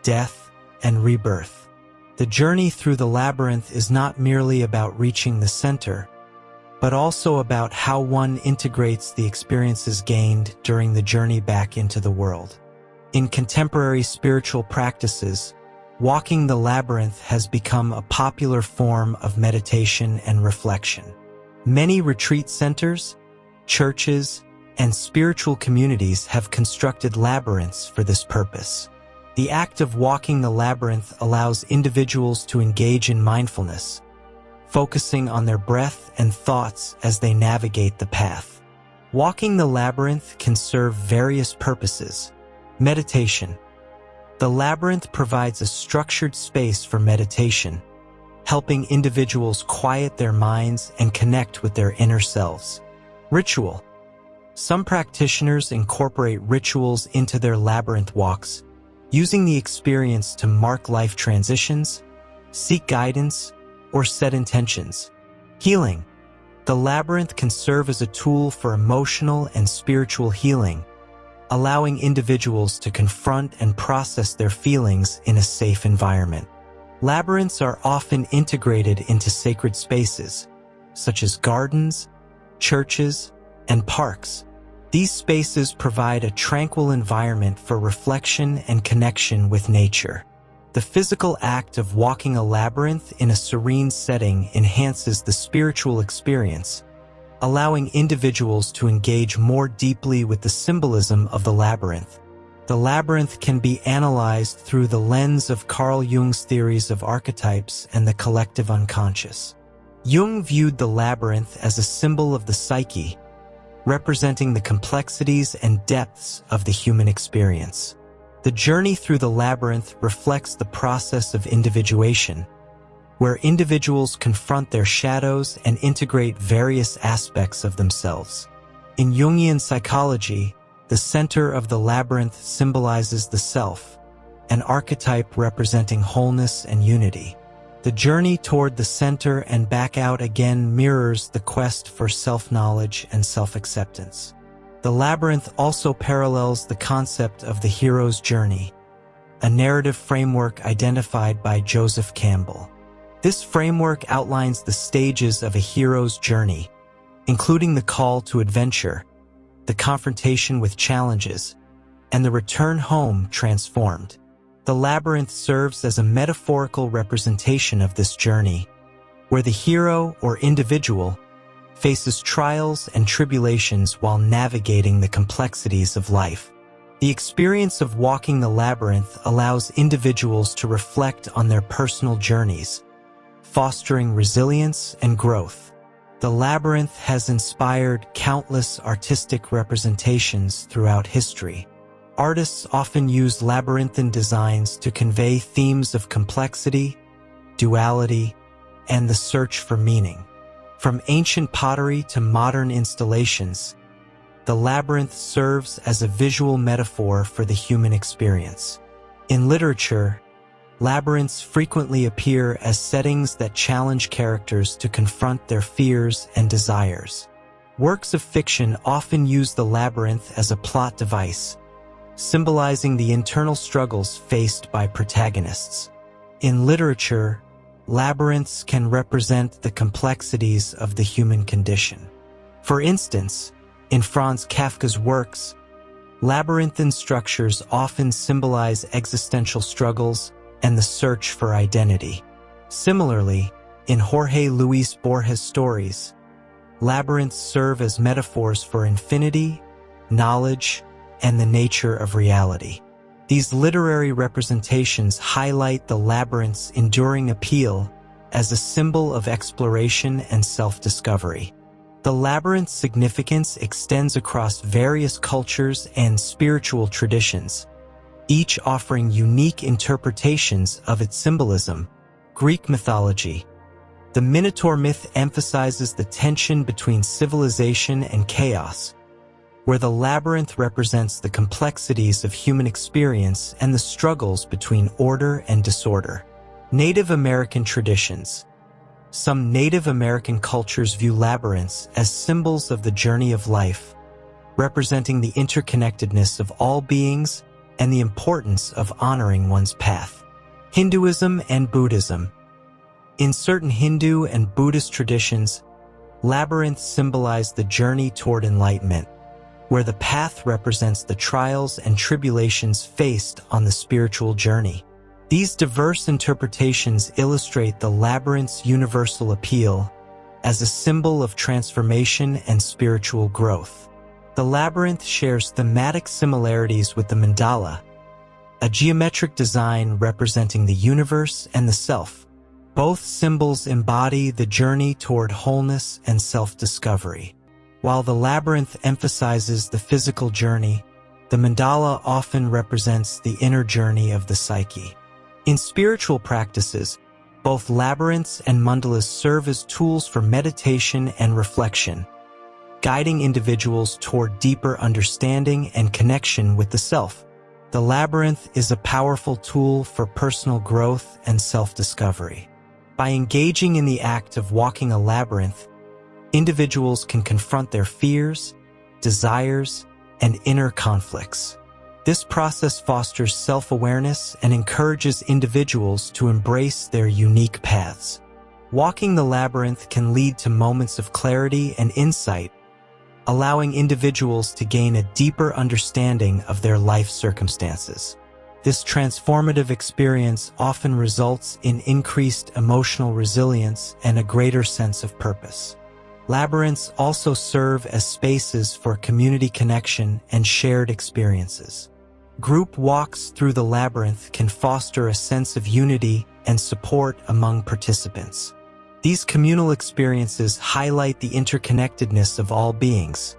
death, and rebirth. The journey through the labyrinth is not merely about reaching the center, but also about how one integrates the experiences gained during the journey back into the world. In contemporary spiritual practices, walking the labyrinth has become a popular form of meditation and reflection. Many retreat centers, churches, and spiritual communities have constructed labyrinths for this purpose. The act of walking the labyrinth allows individuals to engage in mindfulness, focusing on their breath and thoughts as they navigate the path. Walking the labyrinth can serve various purposes. Meditation. The labyrinth provides a structured space for meditation, helping individuals quiet their minds and connect with their inner selves. Ritual. Some practitioners incorporate rituals into their labyrinth walks, using the experience to mark life transitions, seek guidance, or set intentions. Healing. The labyrinth can serve as a tool for emotional and spiritual healing, allowing individuals to confront and process their feelings in a safe environment. Labyrinths are often integrated into sacred spaces, such as gardens, churches, and parks. These spaces provide a tranquil environment for reflection and connection with nature. The physical act of walking a labyrinth in a serene setting enhances the spiritual experience, allowing individuals to engage more deeply with the symbolism of the labyrinth. The labyrinth can be analyzed through the lens of Carl Jung's theories of archetypes and the collective unconscious. Jung viewed the labyrinth as a symbol of the psyche, representing the complexities and depths of the human experience. The journey through the labyrinth reflects the process of individuation, where individuals confront their shadows and integrate various aspects of themselves. In Jungian psychology, the center of the labyrinth symbolizes the self, an archetype representing wholeness and unity. The journey toward the center and back out again mirrors the quest for self-knowledge and self-acceptance. The labyrinth also parallels the concept of the hero's journey, a narrative framework identified by Joseph Campbell. This framework outlines the stages of a hero's journey, including the call to adventure, the confrontation with challenges, and the return home transformed. The labyrinth serves as a metaphorical representation of this journey, where the hero or individual faces trials and tribulations while navigating the complexities of life. The experience of walking the labyrinth allows individuals to reflect on their personal journeys, fostering resilience and growth. The labyrinth has inspired countless artistic representations throughout history. Artists often use labyrinthine designs to convey themes of complexity, duality, and the search for meaning. From ancient pottery to modern installations, the labyrinth serves as a visual metaphor for the human experience. In literature, labyrinths frequently appear as settings that challenge characters to confront their fears and desires. Works of fiction often use the labyrinth as a plot device, symbolizing the internal struggles faced by protagonists. In literature, labyrinths can represent the complexities of the human condition. For instance, in Franz Kafka's works, labyrinthine structures often symbolize existential struggles and the search for identity. Similarly, in Jorge Luis Borges' stories, labyrinths serve as metaphors for infinity, knowledge, and the nature of reality. These literary representations highlight the labyrinth's enduring appeal as a symbol of exploration and self-discovery. The labyrinth's significance extends across various cultures and spiritual traditions, each offering unique interpretations of its symbolism. Greek mythology. The Minotaur myth emphasizes the tension between civilization and chaos, where the labyrinth represents the complexities of human experience and the struggles between order and disorder. Native American traditions. Some Native American cultures view labyrinths as symbols of the journey of life, representing the interconnectedness of all beings and the importance of honoring one's path. Hinduism and Buddhism. In certain Hindu and Buddhist traditions, labyrinths symbolize the journey toward enlightenment, where the path represents the trials and tribulations faced on the spiritual journey. These diverse interpretations illustrate the labyrinth's universal appeal as a symbol of transformation and spiritual growth. The labyrinth shares thematic similarities with the mandala, a geometric design representing the universe and the self. Both symbols embody the journey toward wholeness and self-discovery. While the labyrinth emphasizes the physical journey, the mandala often represents the inner journey of the psyche. In spiritual practices, both labyrinths and mandalas serve as tools for meditation and reflection, guiding individuals toward deeper understanding and connection with the self. The labyrinth is a powerful tool for personal growth and self-discovery. By engaging in the act of walking a labyrinth, individuals can confront their fears, desires, and inner conflicts. This process fosters self-awareness and encourages individuals to embrace their unique paths. Walking the labyrinth can lead to moments of clarity and insight, allowing individuals to gain a deeper understanding of their life circumstances. This transformative experience often results in increased emotional resilience and a greater sense of purpose. Labyrinths also serve as spaces for community connection and shared experiences. Group walks through the labyrinth can foster a sense of unity and support among participants. These communal experiences highlight the interconnectedness of all beings,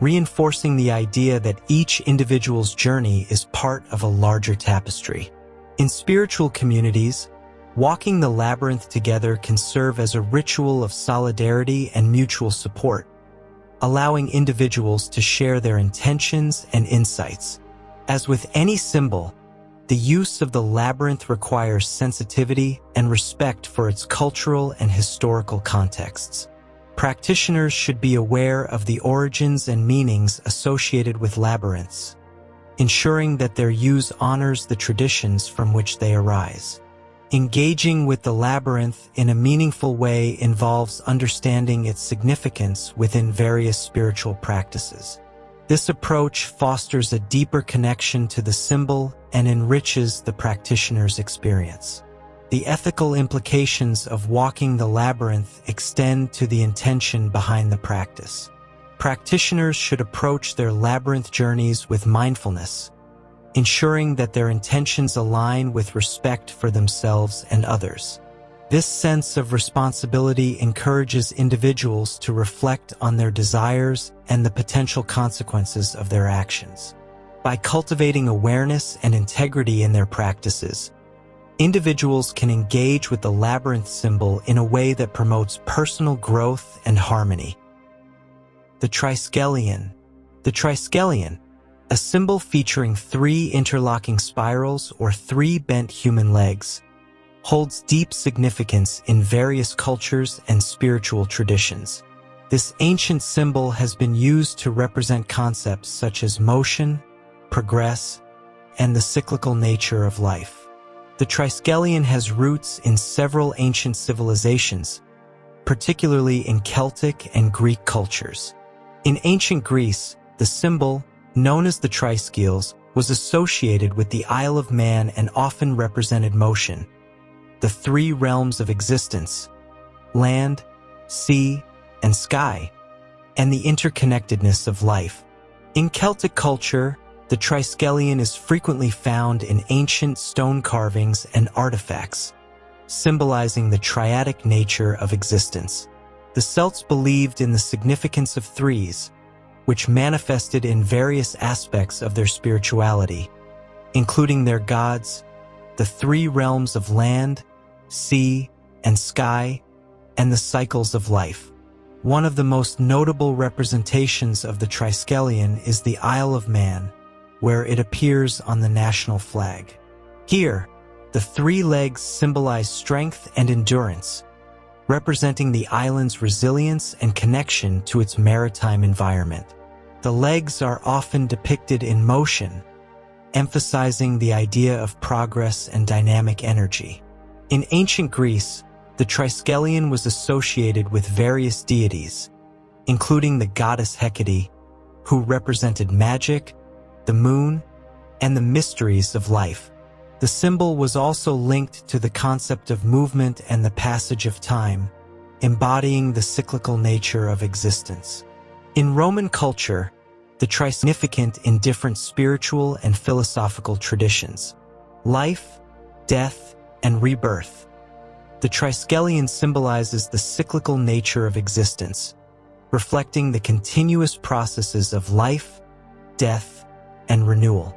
reinforcing the idea that each individual's journey is part of a larger tapestry. In spiritual communities, walking the labyrinth together can serve as a ritual of solidarity and mutual support, allowing individuals to share their intentions and insights. As with any symbol, the use of the labyrinth requires sensitivity and respect for its cultural and historical contexts. Practitioners should be aware of the origins and meanings associated with labyrinths, ensuring that their use honors the traditions from which they arise. Engaging with the labyrinth in a meaningful way involves understanding its significance within various spiritual practices. This approach fosters a deeper connection to the symbol and enriches the practitioner's experience. The ethical implications of walking the labyrinth extend to the intention behind the practice. Practitioners should approach their labyrinth journeys with mindfulness, ensuring that their intentions align with respect for themselves and others. This sense of responsibility encourages individuals to reflect on their desires and the potential consequences of their actions. By cultivating awareness and integrity in their practices, individuals can engage with the labyrinth symbol in a way that promotes personal growth and harmony. The Triskelion. The Triskelion, a symbol featuring 3 interlocking spirals or 3 bent human legs, holds deep significance in various cultures and spiritual traditions. This ancient symbol has been used to represent concepts such as motion, progress, and the cyclical nature of life. The Triskelion has roots in several ancient civilizations, particularly in Celtic and Greek cultures. In ancient Greece, the symbol, known as the Triskelion, was associated with the Isle of Man and often represented motion, the 3 realms of existence, land, sea, and sky, and the interconnectedness of life. In Celtic culture, the Triskelion is frequently found in ancient stone carvings and artifacts, symbolizing the triadic nature of existence. The Celts believed in the significance of threes, which manifested in various aspects of their spirituality, including their gods, the 3 realms of land, sea, and sky, and the cycles of life. One of the most notable representations of the Triskelion is the Isle of Man, where it appears on the national flag. Here, the 3 legs symbolize strength and endurance, representing the island's resilience and connection to its maritime environment. The legs are often depicted in motion, emphasizing the idea of progress and dynamic energy. In ancient Greece, the Triskelion was associated with various deities, including the goddess Hecate, who represented magic, the moon, and the mysteries of life. The symbol was also linked to the concept of movement and the passage of time, embodying the cyclical nature of existence. In Roman culture, the significant in different spiritual and philosophical traditions. Life, death, and rebirth. The Triskelion symbolizes the cyclical nature of existence, reflecting the continuous processes of life, death, and renewal.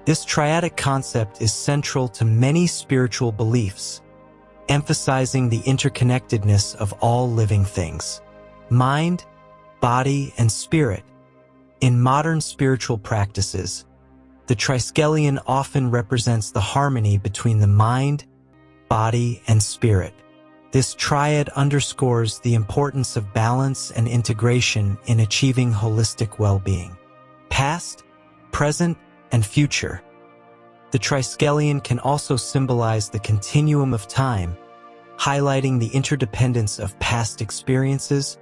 This triadic concept is central to many spiritual beliefs, emphasizing the interconnectedness of all living things, mind, body, and spirit. In modern spiritual practices, the Triskelion often represents the harmony between the mind, body, and spirit. This triad underscores the importance of balance and integration in achieving holistic well-being. Past, present, and future. The Triskelion can also symbolize the continuum of time, highlighting the interdependence of past experiences,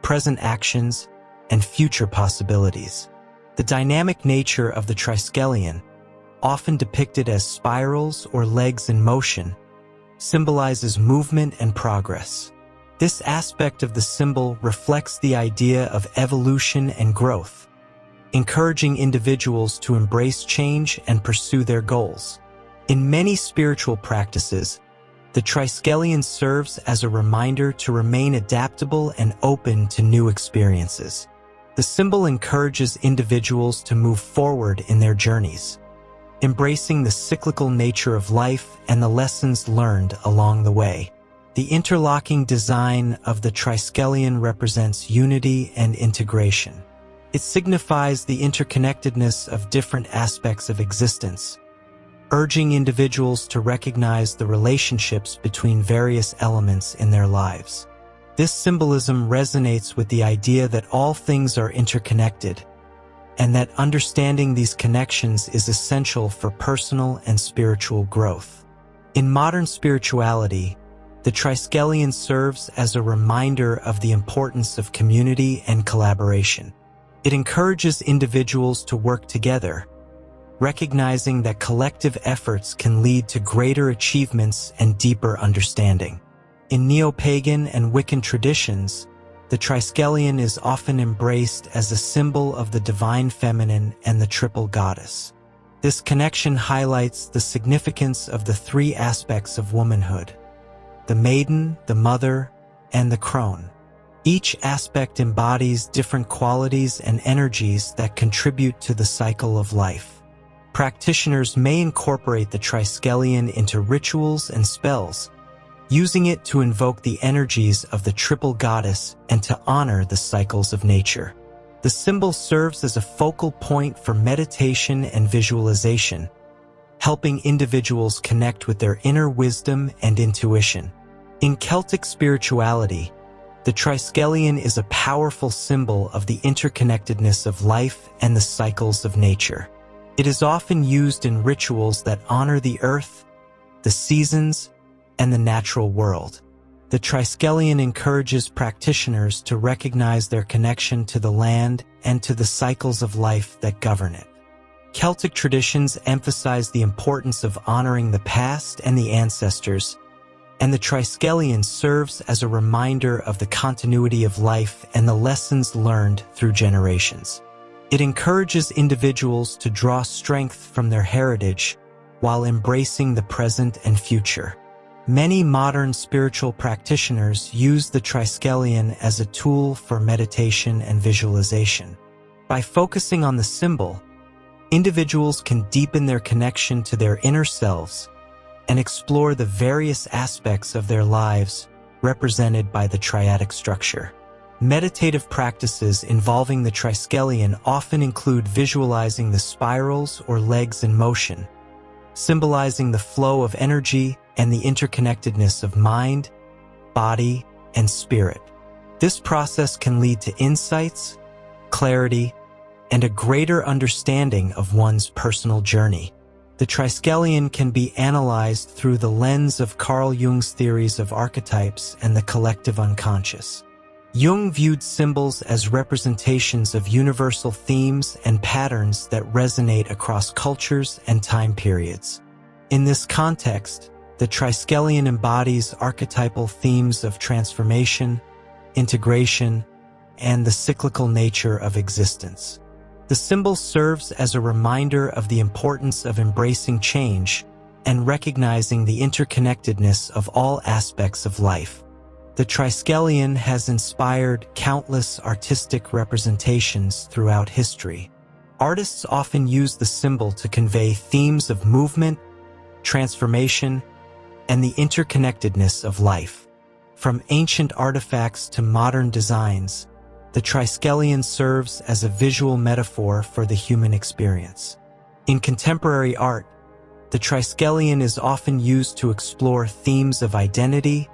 present actions, and future possibilities. The dynamic nature of the Triskelion, often depicted as spirals or legs in motion, symbolizes movement and progress. This aspect of the symbol reflects the idea of evolution and growth, encouraging individuals to embrace change and pursue their goals. In many spiritual practices, the Triskelion serves as a reminder to remain adaptable and open to new experiences. The symbol encourages individuals to move forward in their journeys, embracing the cyclical nature of life and the lessons learned along the way. The interlocking design of the Triskelion represents unity and integration. It signifies the interconnectedness of different aspects of existence, urging individuals to recognize the relationships between various elements in their lives. This symbolism resonates with the idea that all things are interconnected, and that understanding these connections is essential for personal and spiritual growth. In modern spirituality, the Triskelion serves as a reminder of the importance of community and collaboration. It encourages individuals to work together, recognizing that collective efforts can lead to greater achievements and deeper understanding. In neo-pagan and Wiccan traditions, the Triskelion is often embraced as a symbol of the divine feminine and the triple goddess. This connection highlights the significance of the three aspects of womanhood: the maiden, the mother, and the crone. Each aspect embodies different qualities and energies that contribute to the cycle of life. Practitioners may incorporate the Triskelion into rituals and spells, using it to invoke the energies of the triple goddess and to honor the cycles of nature. The symbol serves as a focal point for meditation and visualization, helping individuals connect with their inner wisdom and intuition. In Celtic spirituality, the Triskelion is a powerful symbol of the interconnectedness of life and the cycles of nature. It is often used in rituals that honor the earth, the seasons, and the natural world. The Triskelion encourages practitioners to recognize their connection to the land and to the cycles of life that govern it. Celtic traditions emphasize the importance of honoring the past and the ancestors, and the Triskelion serves as a reminder of the continuity of life and the lessons learned through generations. It encourages individuals to draw strength from their heritage while embracing the present and future. Many modern spiritual practitioners use the Triskelion as a tool for meditation and visualization. By focusing on the symbol, individuals can deepen their connection to their inner selves and explore the various aspects of their lives represented by the triadic structure. Meditative practices involving the Triskelion often include visualizing the spirals or legs in motion, symbolizing the flow of energy and the interconnectedness of mind, body, and spirit. This process can lead to insights, clarity, and a greater understanding of one's personal journey. The Triskelion can be analyzed through the lens of Carl Jung's theories of archetypes and the collective unconscious. Jung viewed symbols as representations of universal themes and patterns that resonate across cultures and time periods. In this context, the Triskelion embodies archetypal themes of transformation, integration, and the cyclical nature of existence. The symbol serves as a reminder of the importance of embracing change and recognizing the interconnectedness of all aspects of life. The Triskelion has inspired countless artistic representations throughout history. Artists often use the symbol to convey themes of movement, transformation, and the interconnectedness of life. From ancient artifacts to modern designs, the Triskelion serves as a visual metaphor for the human experience. In contemporary art, the Triskelion is often used to explore themes of identity,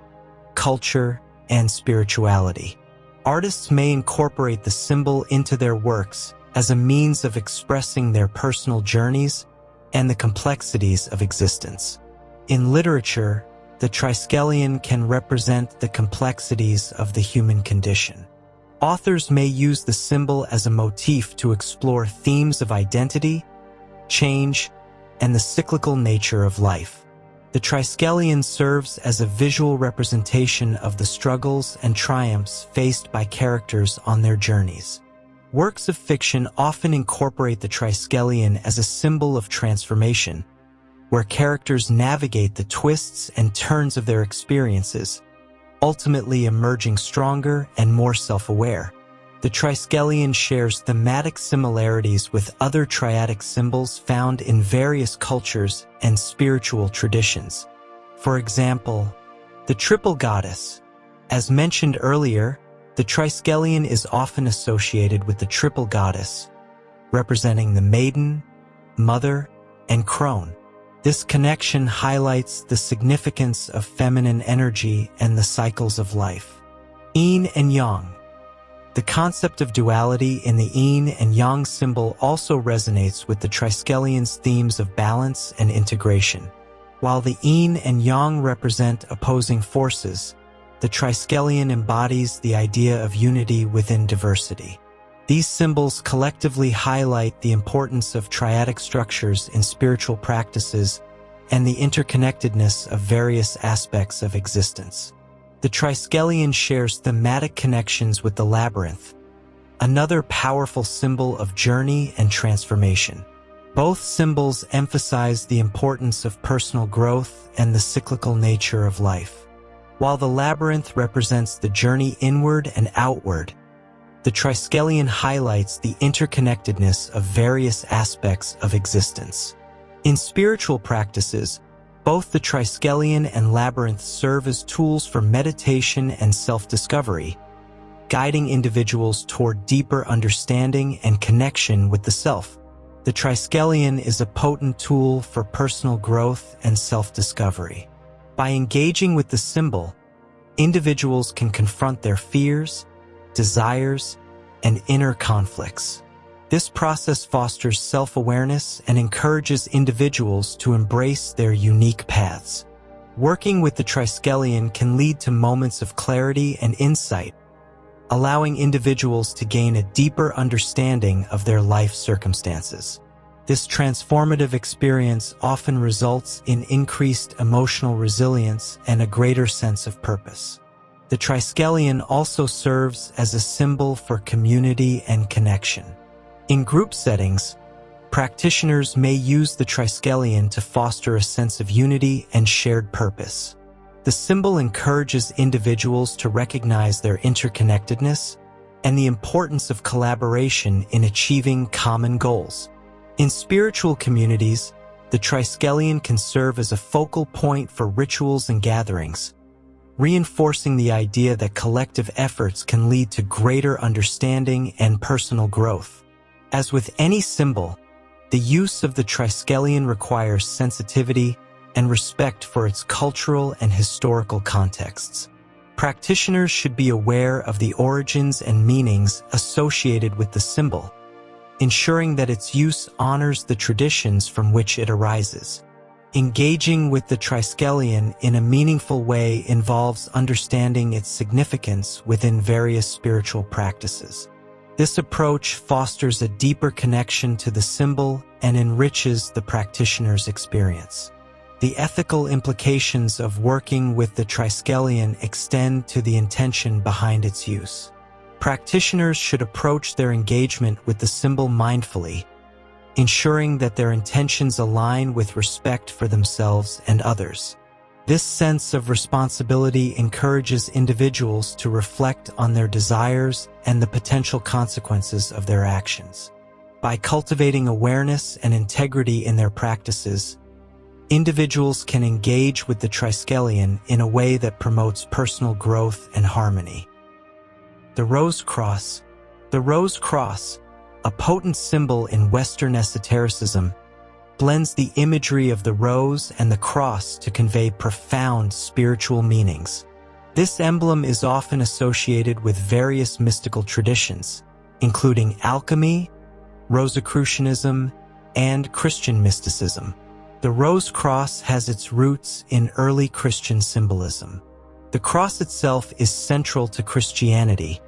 culture, and spirituality. Artists may incorporate the symbol into their works as a means of expressing their personal journeys and the complexities of existence. In literature, the Triskelion can represent the complexities of the human condition. Authors may use the symbol as a motif to explore themes of identity, change, and the cyclical nature of life. The Triskelion serves as a visual representation of the struggles and triumphs faced by characters on their journeys. Works of fiction often incorporate the Triskelion as a symbol of transformation, where characters navigate the twists and turns of their experiences, ultimately emerging stronger and more self-aware. The Triskelion shares thematic similarities with other triadic symbols found in various cultures and spiritual traditions. For example, the triple goddess. As mentioned earlier, the Triskelion is often associated with the triple goddess, representing the maiden, mother, and crone. This connection highlights the significance of feminine energy and the cycles of life. Yin and Yang. The concept of duality in the yin and yang symbol also resonates with the Triskelion's themes of balance and integration. While the yin and yang represent opposing forces, the Triskelion embodies the idea of unity within diversity. These symbols collectively highlight the importance of triadic structures in spiritual practices and the interconnectedness of various aspects of existence. The Triskelion shares thematic connections with the Labyrinth, another powerful symbol of journey and transformation. Both symbols emphasize the importance of personal growth and the cyclical nature of life. While the Labyrinth represents the journey inward and outward, the Triskelion highlights the interconnectedness of various aspects of existence. In spiritual practices, both the Triskelion and Labyrinth serve as tools for meditation and self-discovery, guiding individuals toward deeper understanding and connection with the self. The Triskelion is a potent tool for personal growth and self-discovery. By engaging with the symbol, individuals can confront their fears, desires, and inner conflicts. This process fosters self-awareness and encourages individuals to embrace their unique paths. Working with the Triskelion can lead to moments of clarity and insight, allowing individuals to gain a deeper understanding of their life circumstances. This transformative experience often results in increased emotional resilience and a greater sense of purpose. The Triskelion also serves as a symbol for community and connection. In group settings, practitioners may use the Triskelion to foster a sense of unity and shared purpose. The symbol encourages individuals to recognize their interconnectedness and the importance of collaboration in achieving common goals. In spiritual communities, the Triskelion can serve as a focal point for rituals and gatherings, reinforcing the idea that collective efforts can lead to greater understanding and personal growth. As with any symbol, the use of the Triskelion requires sensitivity and respect for its cultural and historical contexts. Practitioners should be aware of the origins and meanings associated with the symbol, ensuring that its use honors the traditions from which it arises. Engaging with the Triskelion in a meaningful way involves understanding its significance within various spiritual practices. This approach fosters a deeper connection to the symbol and enriches the practitioner's experience. The ethical implications of working with the Triskelion extend to the intention behind its use. Practitioners should approach their engagement with the symbol mindfully, ensuring that their intentions align with respect for themselves and others. This sense of responsibility encourages individuals to reflect on their desires and the potential consequences of their actions. By cultivating awareness and integrity in their practices, individuals can engage with the Triskelion in a way that promotes personal growth and harmony. The Rose Cross. The Rose Cross, a potent symbol in Western esotericism, blends the imagery of the rose and the cross to convey profound spiritual meanings. This emblem is often associated with various mystical traditions, including alchemy, Rosicrucianism, and Christian mysticism. The Rose Cross has its roots in early Christian symbolism. The cross itself is central to Christianity,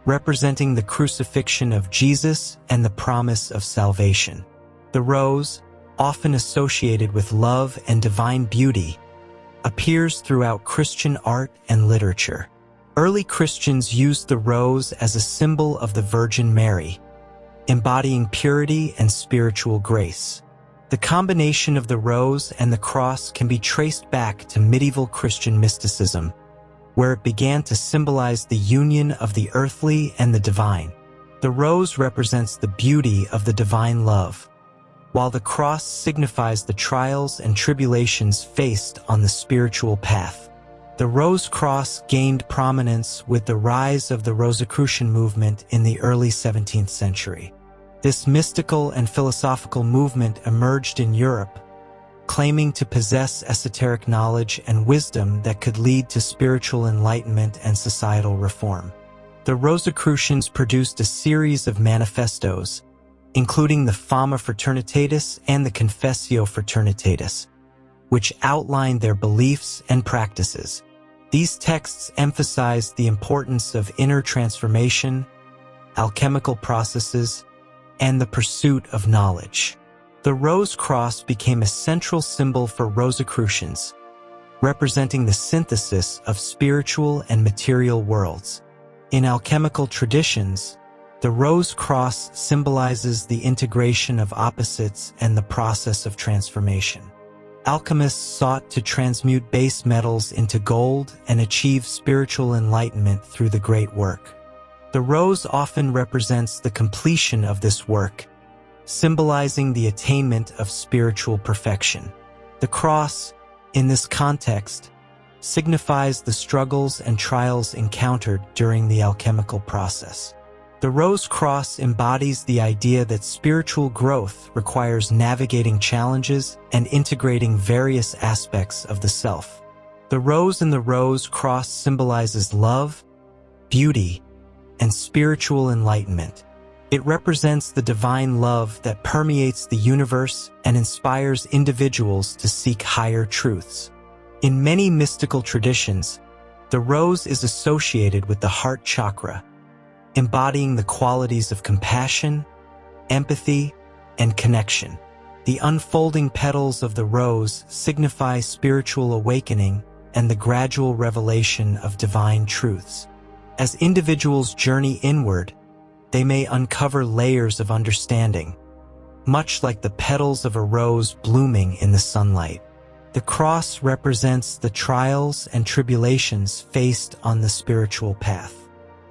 representing the crucifixion of Jesus and the promise of salvation. The rose, often associated with love and divine beauty, appears throughout Christian art and literature. Early Christians used the rose as a symbol of the Virgin Mary, embodying purity and spiritual grace. The combination of the rose and the cross can be traced back to medieval Christian mysticism, where it began to symbolize the union of the earthly and the divine. The rose represents the beauty of the divine love, while the cross signifies the trials and tribulations faced on the spiritual path. The Rose Cross gained prominence with the rise of the Rosicrucian movement in the early 17th century. This mystical and philosophical movement emerged in Europe, claiming to possess esoteric knowledge and wisdom that could lead to spiritual enlightenment and societal reform. The Rosicrucians produced a series of manifestos, including the Fama Fraternitatis and the Confessio Fraternitatis, which outlined their beliefs and practices. These texts emphasized the importance of inner transformation, alchemical processes, and the pursuit of knowledge. The Rose Cross became a central symbol for Rosicrucians, representing the synthesis of spiritual and material worlds. In alchemical traditions, the Rose Cross symbolizes the integration of opposites and the process of transformation. Alchemists sought to transmute base metals into gold and achieve spiritual enlightenment through the great work. The rose often represents the completion of this work, symbolizing the attainment of spiritual perfection. The cross, in this context, signifies the struggles and trials encountered during the alchemical process. The Rose Cross embodies the idea that spiritual growth requires navigating challenges and integrating various aspects of the self. The rose in the Rose Cross symbolizes love, beauty, and spiritual enlightenment. It represents the divine love that permeates the universe and inspires individuals to seek higher truths. In many mystical traditions, the rose is associated with the heart chakra, embodying the qualities of compassion, empathy, and connection. The unfolding petals of the rose signify spiritual awakening and the gradual revelation of divine truths. As individuals journey inward, they may uncover layers of understanding, much like the petals of a rose blooming in the sunlight. The cross represents the trials and tribulations faced on the spiritual path.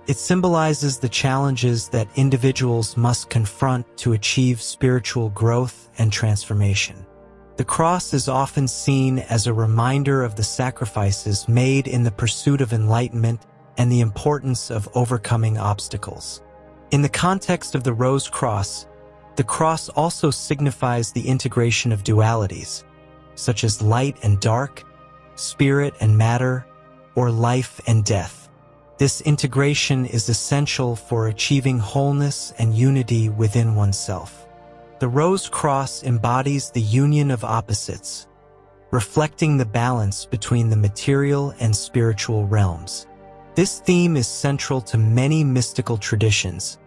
It symbolizes the challenges that individuals must confront to achieve spiritual growth and transformation. The cross is often seen as a reminder of the sacrifices made in the pursuit of enlightenment and the importance of overcoming obstacles. In the context of the Rose Cross, the cross also signifies the integration of dualities, such as light and dark, spirit and matter, or life and death. This integration is essential for achieving wholeness and unity within oneself. The Rose Cross embodies the union of opposites, reflecting the balance between the material and spiritual realms. This theme is central to many mystical traditions,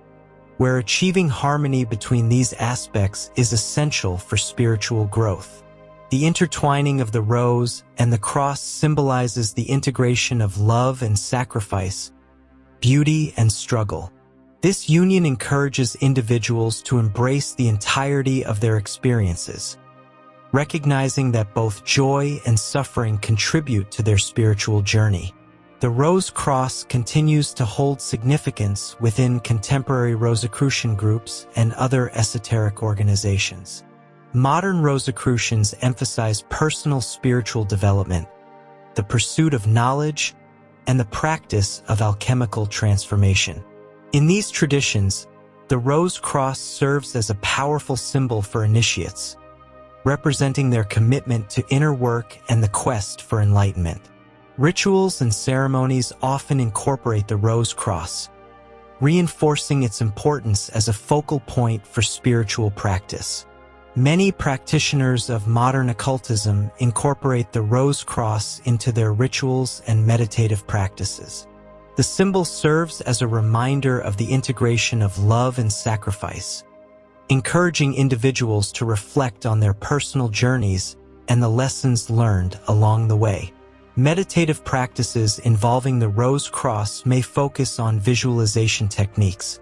where achieving harmony between these aspects is essential for spiritual growth. The intertwining of the rose and the cross symbolizes the integration of love and sacrifice, beauty and struggle. This union encourages individuals to embrace the entirety of their experiences, recognizing that both joy and suffering contribute to their spiritual journey. The Rose Cross continues to hold significance within contemporary Rosicrucian groups and other esoteric organizations. Modern Rosicrucians emphasize personal spiritual development, the pursuit of knowledge, and the practice of alchemical transformation. In these traditions, the Rose Cross serves as a powerful symbol for initiates, representing their commitment to inner work and the quest for enlightenment. Rituals and ceremonies often incorporate the Rose Cross, reinforcing its importance as a focal point for spiritual practice. Many practitioners of modern occultism incorporate the Rose Cross into their rituals and meditative practices. The symbol serves as a reminder of the integration of love and sacrifice, encouraging individuals to reflect on their personal journeys and the lessons learned along the way. Meditative practices involving the Rose Cross may focus on visualization techniques,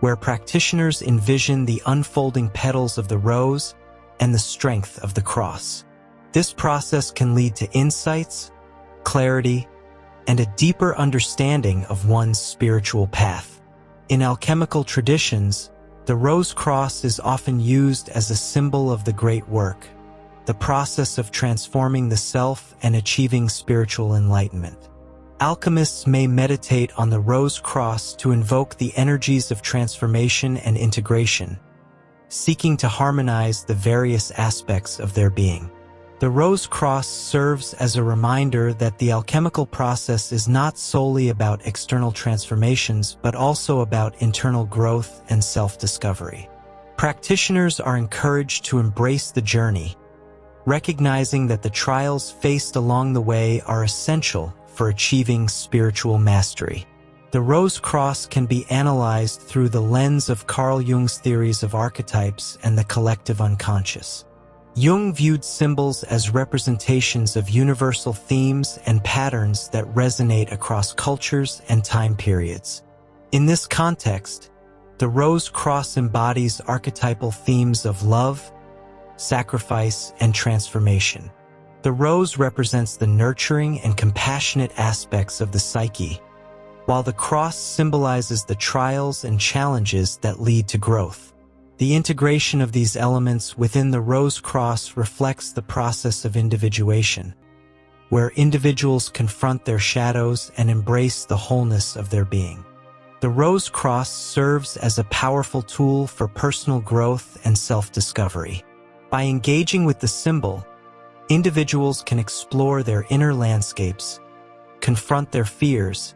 where practitioners envision the unfolding petals of the rose and the strength of the cross. This process can lead to insights, clarity, and a deeper understanding of one's spiritual path. In alchemical traditions, the Rose Cross is often used as a symbol of the great work, the process of transforming the self and achieving spiritual enlightenment. Alchemists may meditate on the Rose Cross to invoke the energies of transformation and integration, seeking to harmonize the various aspects of their being. The Rose Cross serves as a reminder that the alchemical process is not solely about external transformations, but also about internal growth and self-discovery. Practitioners are encouraged to embrace the journey, recognizing that the trials faced along the way are essential for achieving spiritual mastery. The Rose Cross can be analyzed through the lens of Carl Jung's theories of archetypes and the collective unconscious. Jung viewed symbols as representations of universal themes and patterns that resonate across cultures and time periods. In this context, the Rose Cross embodies archetypal themes of love, sacrifice, and transformation. The rose represents the nurturing and compassionate aspects of the psyche, while the cross symbolizes the trials and challenges that lead to growth. The integration of these elements within the Rose Cross reflects the process of individuation, where individuals confront their shadows and embrace the wholeness of their being. The Rose Cross serves as a powerful tool for personal growth and self-discovery. By engaging with the symbol, individuals can explore their inner landscapes, confront their fears,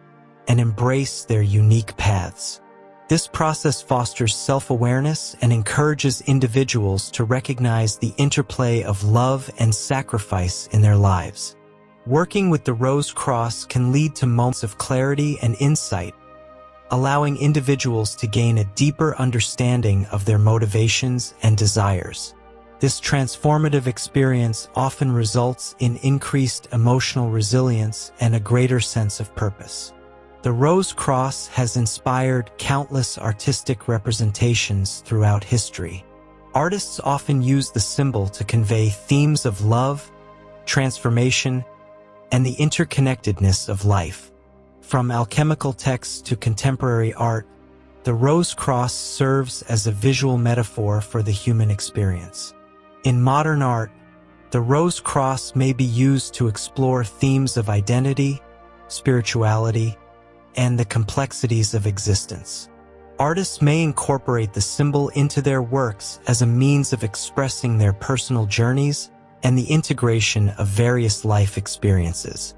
and embrace their unique paths. This process fosters self-awareness and encourages individuals to recognize the interplay of love and sacrifice in their lives. Working with the Rose Cross can lead to moments of clarity and insight, allowing individuals to gain a deeper understanding of their motivations and desires. This transformative experience often results in increased emotional resilience and a greater sense of purpose. The Rose Cross has inspired countless artistic representations throughout history. Artists often use the symbol to convey themes of love, transformation, and the interconnectedness of life. From alchemical texts to contemporary art, the Rose Cross serves as a visual metaphor for the human experience. In modern art, the Rose Cross may be used to explore themes of identity, spirituality, and the complexities of existence. Artists may incorporate the symbol into their works as a means of expressing their personal journeys and the integration of various life experiences.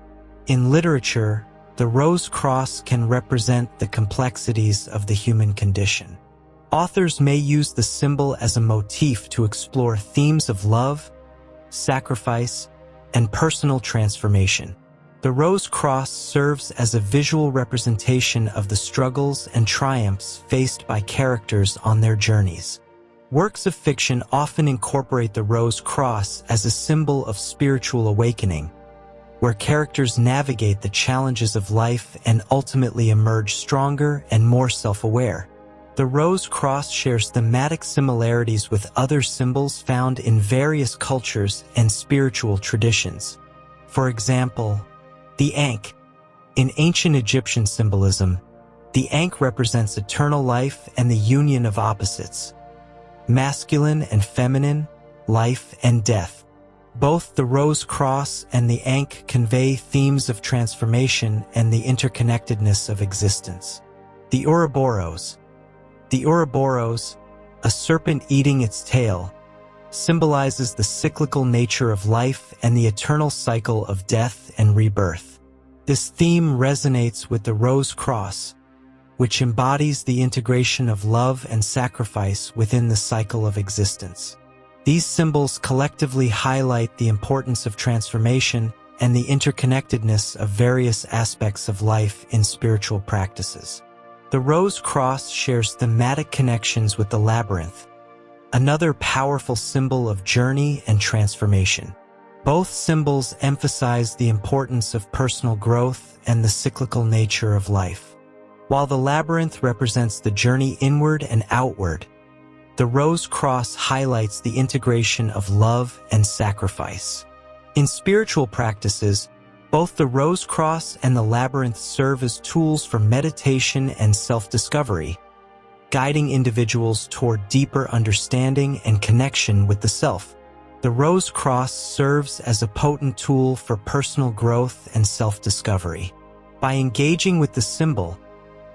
In literature, the Rose Cross can represent the complexities of the human condition. Authors may use the symbol as a motif to explore themes of love, sacrifice, and personal transformation. The Rose Cross serves as a visual representation of the struggles and triumphs faced by characters on their journeys. Works of fiction often incorporate the rose cross as a symbol of spiritual awakening, where characters navigate the challenges of life and ultimately emerge stronger and more self-aware. The rose cross shares thematic similarities with other symbols found in various cultures and spiritual traditions. For example, the Ankh. In ancient Egyptian symbolism, the Ankh represents eternal life and the union of opposites, masculine and feminine, life and death. Both the rose cross and the Ankh convey themes of transformation and the interconnectedness of existence. The Ouroboros. The Ouroboros, a serpent eating its tail, symbolizes the cyclical nature of life and the eternal cycle of death and rebirth. This theme resonates with the rose cross, which embodies the integration of love and sacrifice within the cycle of existence. These symbols collectively highlight the importance of transformation and the interconnectedness of various aspects of life in spiritual practices. The rose cross shares thematic connections with the Labyrinth, another powerful symbol of journey and transformation. Both symbols emphasize the importance of personal growth and the cyclical nature of life. While the Labyrinth represents the journey inward and outward, the rose cross highlights the integration of love and sacrifice. In spiritual practices, both the rose cross and the Labyrinth serve as tools for meditation and self-discovery, guiding individuals toward deeper understanding and connection with the self. The rose cross serves as a potent tool for personal growth and self-discovery. By engaging with the symbol,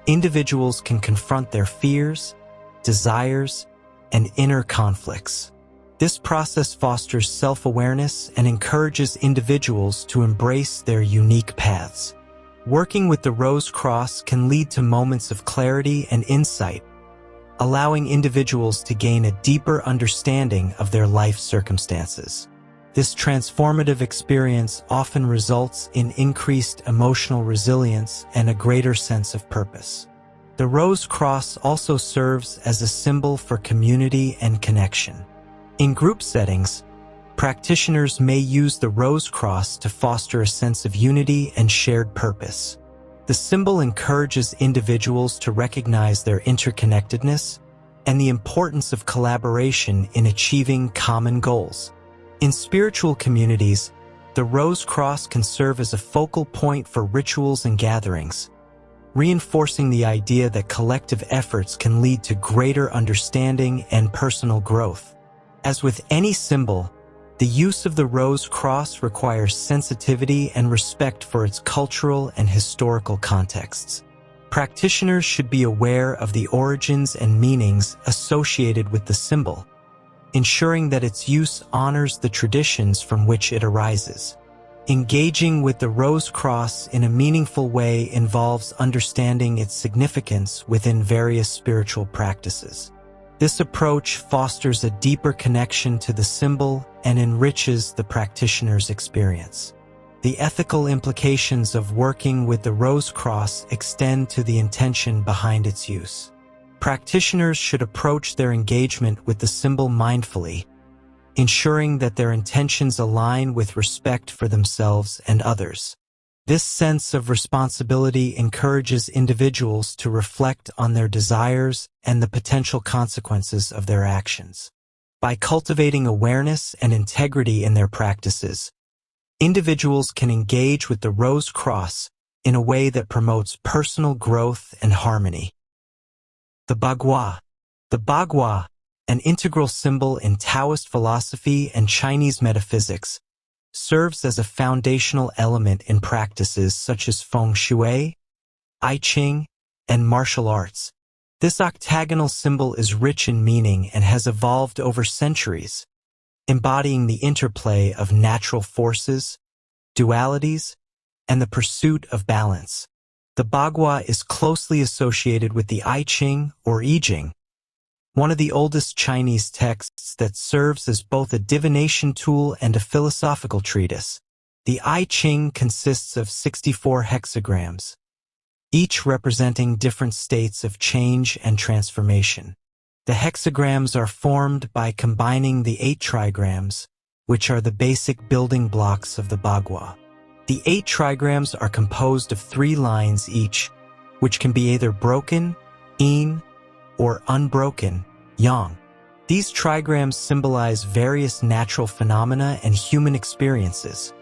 individuals can confront their fears, desires, and inner conflicts. This process fosters self-awareness and encourages individuals to embrace their unique paths. Working with the rose cross can lead to moments of clarity and insight, allowing individuals to gain a deeper understanding of their life circumstances. This transformative experience often results in increased emotional resilience and a greater sense of purpose. The rose cross also serves as a symbol for community and connection. In group settings, practitioners may use the rose cross to foster a sense of unity and shared purpose. The symbol encourages individuals to recognize their interconnectedness and the importance of collaboration in achieving common goals. In spiritual communities, the rose cross can serve as a focal point for rituals and gatherings, reinforcing the idea that collective efforts can lead to greater understanding and personal growth. As with any symbol, the use of the rose cross requires sensitivity and respect for its cultural and historical contexts. Practitioners should be aware of the origins and meanings associated with the symbol, ensuring that its use honors the traditions from which it arises. Engaging with the rose cross in a meaningful way involves understanding its significance within various spiritual practices. This approach fosters a deeper connection to the symbol and enriches the practitioner's experience. The ethical implications of working with the rose cross extend to the intention behind its use. Practitioners should approach their engagement with the symbol mindfully, ensuring that their intentions align with respect for themselves and others. This sense of responsibility encourages individuals to reflect on their desires and the potential consequences of their actions. By cultivating awareness and integrity in their practices, individuals can engage with the rose cross in a way that promotes personal growth and harmony. The Bagua. The Bagua, an integral symbol in Taoist philosophy and Chinese metaphysics, serves as a foundational element in practices such as feng shui, I Ching, and martial arts. This octagonal symbol is rich in meaning and has evolved over centuries, embodying the interplay of natural forces, dualities, and the pursuit of balance. The Bagua is closely associated with the I Ching or I Ching, one of the oldest Chinese texts that serves as both a divination tool and a philosophical treatise. The I Ching consists of 64 hexagrams, each representing different states of change and transformation. The hexagrams are formed by combining the 8 trigrams, which are the basic building blocks of the Bagua. The 8 trigrams are composed of 3 lines each, which can be either broken, yin, or unbroken, yang. These trigrams symbolize various natural phenomena and human experiences,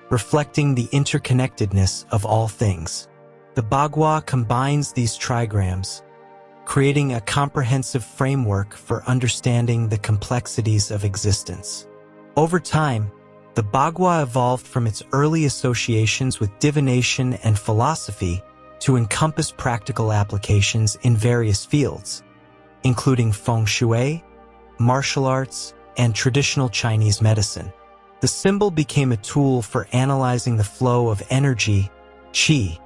reflecting the interconnectedness of all things. The Bagua combines these trigrams, creating a comprehensive framework for understanding the complexities of existence. Over time, the Bagua evolved from its early associations with divination and philosophy to encompass practical applications in various fields, including feng shui, martial arts, and traditional Chinese medicine. The symbol became a tool for analyzing the flow of energy, qi,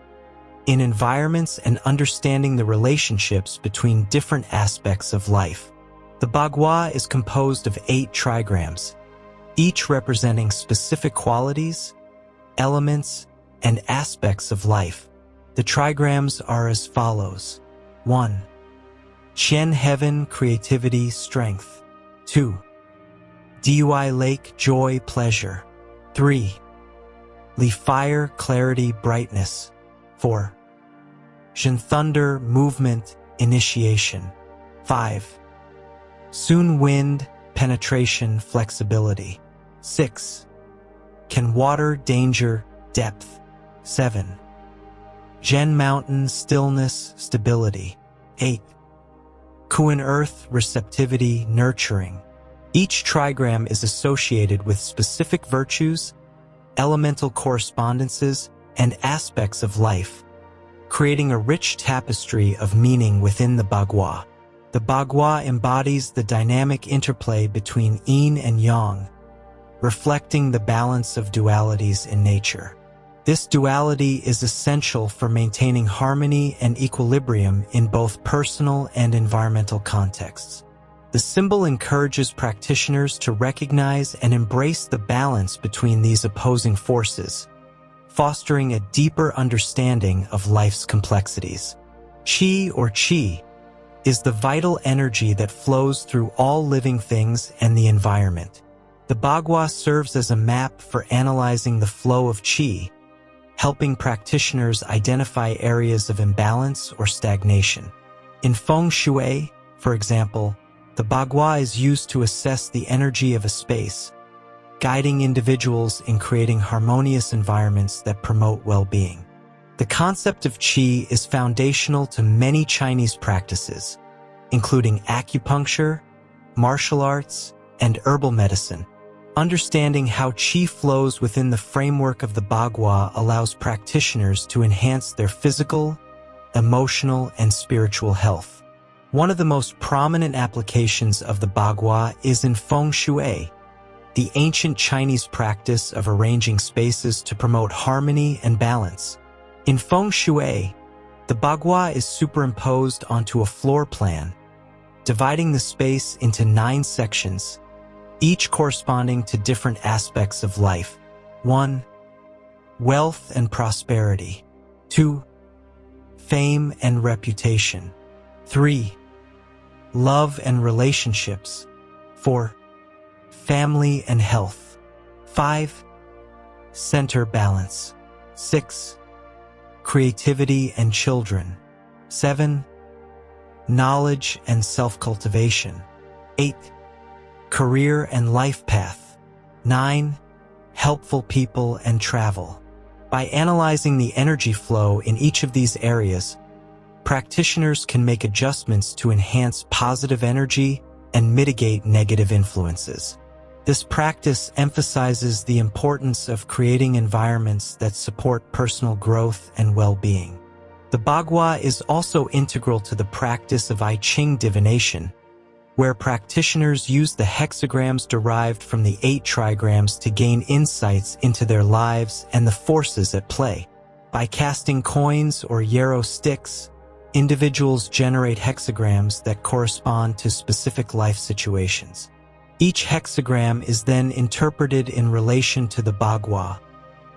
in environments and understanding the relationships between different aspects of life. The Bagua is composed of 8 trigrams, each representing specific qualities, elements, and aspects of life. The trigrams are as follows. 1. Qian heaven, creativity, strength. 2. Dui lake, joy, pleasure. 3. Li fire, clarity, brightness. 4. Shen thunder, movement, initiation. 5. Sun wind, penetration, flexibility. 6. Ken water, danger, depth. 7. Zhen mountain, stillness, stability. 8. Kuan earth, receptivity, nurturing. Each trigram is associated with specific virtues, elemental correspondences, and aspects of life, creating a rich tapestry of meaning within the Bagua. The Bagua embodies the dynamic interplay between yin and yang, reflecting the balance of dualities in nature. This duality is essential for maintaining harmony and equilibrium in both personal and environmental contexts. The symbol encourages practitioners to recognize and embrace the balance between these opposing forces, fostering a deeper understanding of life's complexities. Qi, or qi, is the vital energy that flows through all living things and the environment. The Bagua serves as a map for analyzing the flow of qi, helping practitioners identify areas of imbalance or stagnation. In feng shui, for example, the Bagua is used to assess the energy of a space, guiding individuals in creating harmonious environments that promote well-being. The concept of qi is foundational to many Chinese practices, including acupuncture, martial arts, and herbal medicine. Understanding how qi flows within the framework of the Bagua allows practitioners to enhance their physical, emotional, and spiritual health. One of the most prominent applications of the Bagua is in feng shui, the ancient Chinese practice of arranging spaces to promote harmony and balance. In feng shui, the Bagua is superimposed onto a floor plan, dividing the space into 9 sections, each corresponding to different aspects of life. 1. Wealth and prosperity. 2. Fame and reputation. 3. Love and relationships. 4. Family and health. 5. Center balance. 6. Creativity and children. 7. Knowledge and self-cultivation. 8. Career and life path. 9. Helpful people and travel. By analyzing the energy flow in each of these areas, practitioners can make adjustments to enhance positive energy and mitigate negative influences. This practice emphasizes the importance of creating environments that support personal growth and well-being. The Bagua is also integral to the practice of I Ching divination, where practitioners use the hexagrams derived from the 8 trigrams to gain insights into their lives and the forces at play. By casting coins or yarrow sticks, individuals generate hexagrams that correspond to specific life situations. Each hexagram is then interpreted in relation to the Bagua,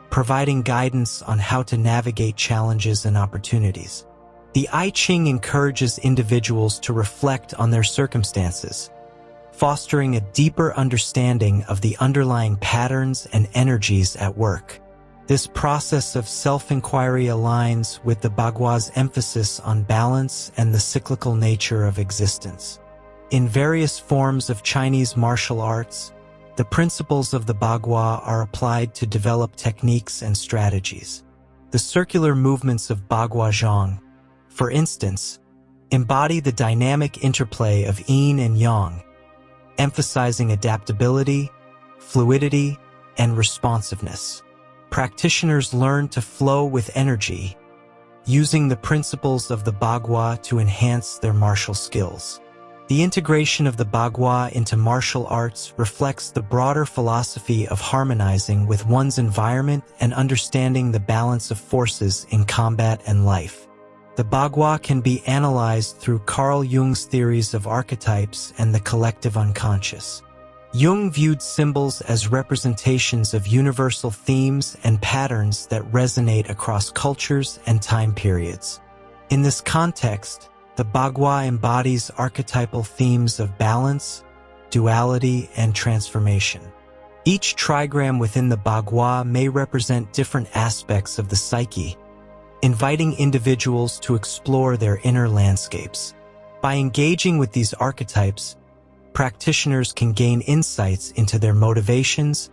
providing guidance on how to navigate challenges and opportunities. The I Ching encourages individuals to reflect on their circumstances, fostering a deeper understanding of the underlying patterns and energies at work. This process of self-inquiry aligns with the Bagua's emphasis on balance and the cyclical nature of existence. In various forms of Chinese martial arts, the principles of the Bagua are applied to develop techniques and strategies. The circular movements of Bagua Zhang, for instance, embody the dynamic interplay of yin and yang, emphasizing adaptability, fluidity, and responsiveness. Practitioners learn to flow with energy, using the principles of the Bagua to enhance their martial skills. The integration of the Bagua into martial arts reflects the broader philosophy of harmonizing with one's environment and understanding the balance of forces in combat and life. The Bagua can be analyzed through Carl Jung's theories of archetypes and the collective unconscious. Jung viewed symbols as representations of universal themes and patterns that resonate across cultures and time periods. In this context, the Bagua embodies archetypal themes of balance, duality, and transformation. Each trigram within the Bagua may represent different aspects of the psyche, inviting individuals to explore their inner landscapes. By engaging with these archetypes, practitioners can gain insights into their motivations,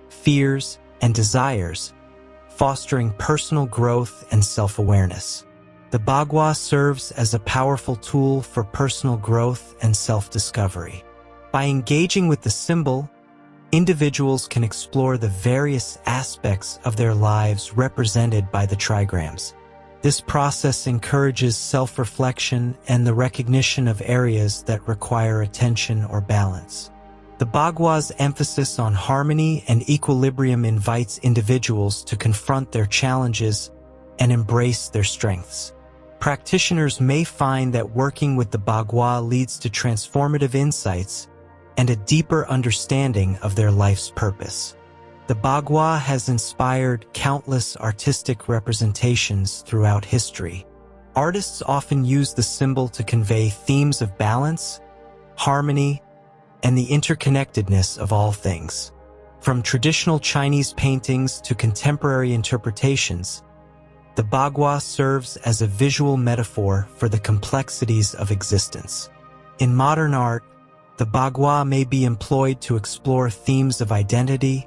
fears, and desires, fostering personal growth and self-awareness. The Bagua serves as a powerful tool for personal growth and self-discovery. By engaging with the symbol, individuals can explore the various aspects of their lives represented by the trigrams. This process encourages self-reflection and the recognition of areas that require attention or balance. The Bagua's emphasis on harmony and equilibrium invites individuals to confront their challenges and embrace their strengths. Practitioners may find that working with the Bagua leads to transformative insights and a deeper understanding of their life's purpose. The Bagua has inspired countless artistic representations throughout history. Artists often use the symbol to convey themes of balance, harmony, and the interconnectedness of all things. From traditional Chinese paintings to contemporary interpretations, the Bagua serves as a visual metaphor for the complexities of existence. In modern art, the Bagua may be employed to explore themes of identity,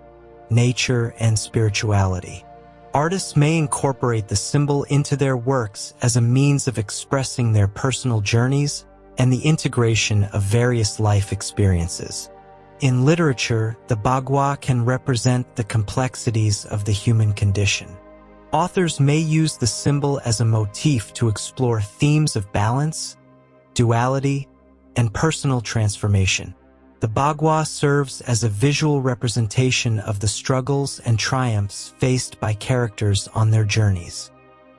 nature, and spirituality. Artists may incorporate the symbol into their works as a means of expressing their personal journeys and the integration of various life experiences. In literature, the Bagua can represent the complexities of the human condition. Authors may use the symbol as a motif to explore themes of balance, duality, and personal transformation. The Bagua serves as a visual representation of the struggles and triumphs faced by characters on their journeys.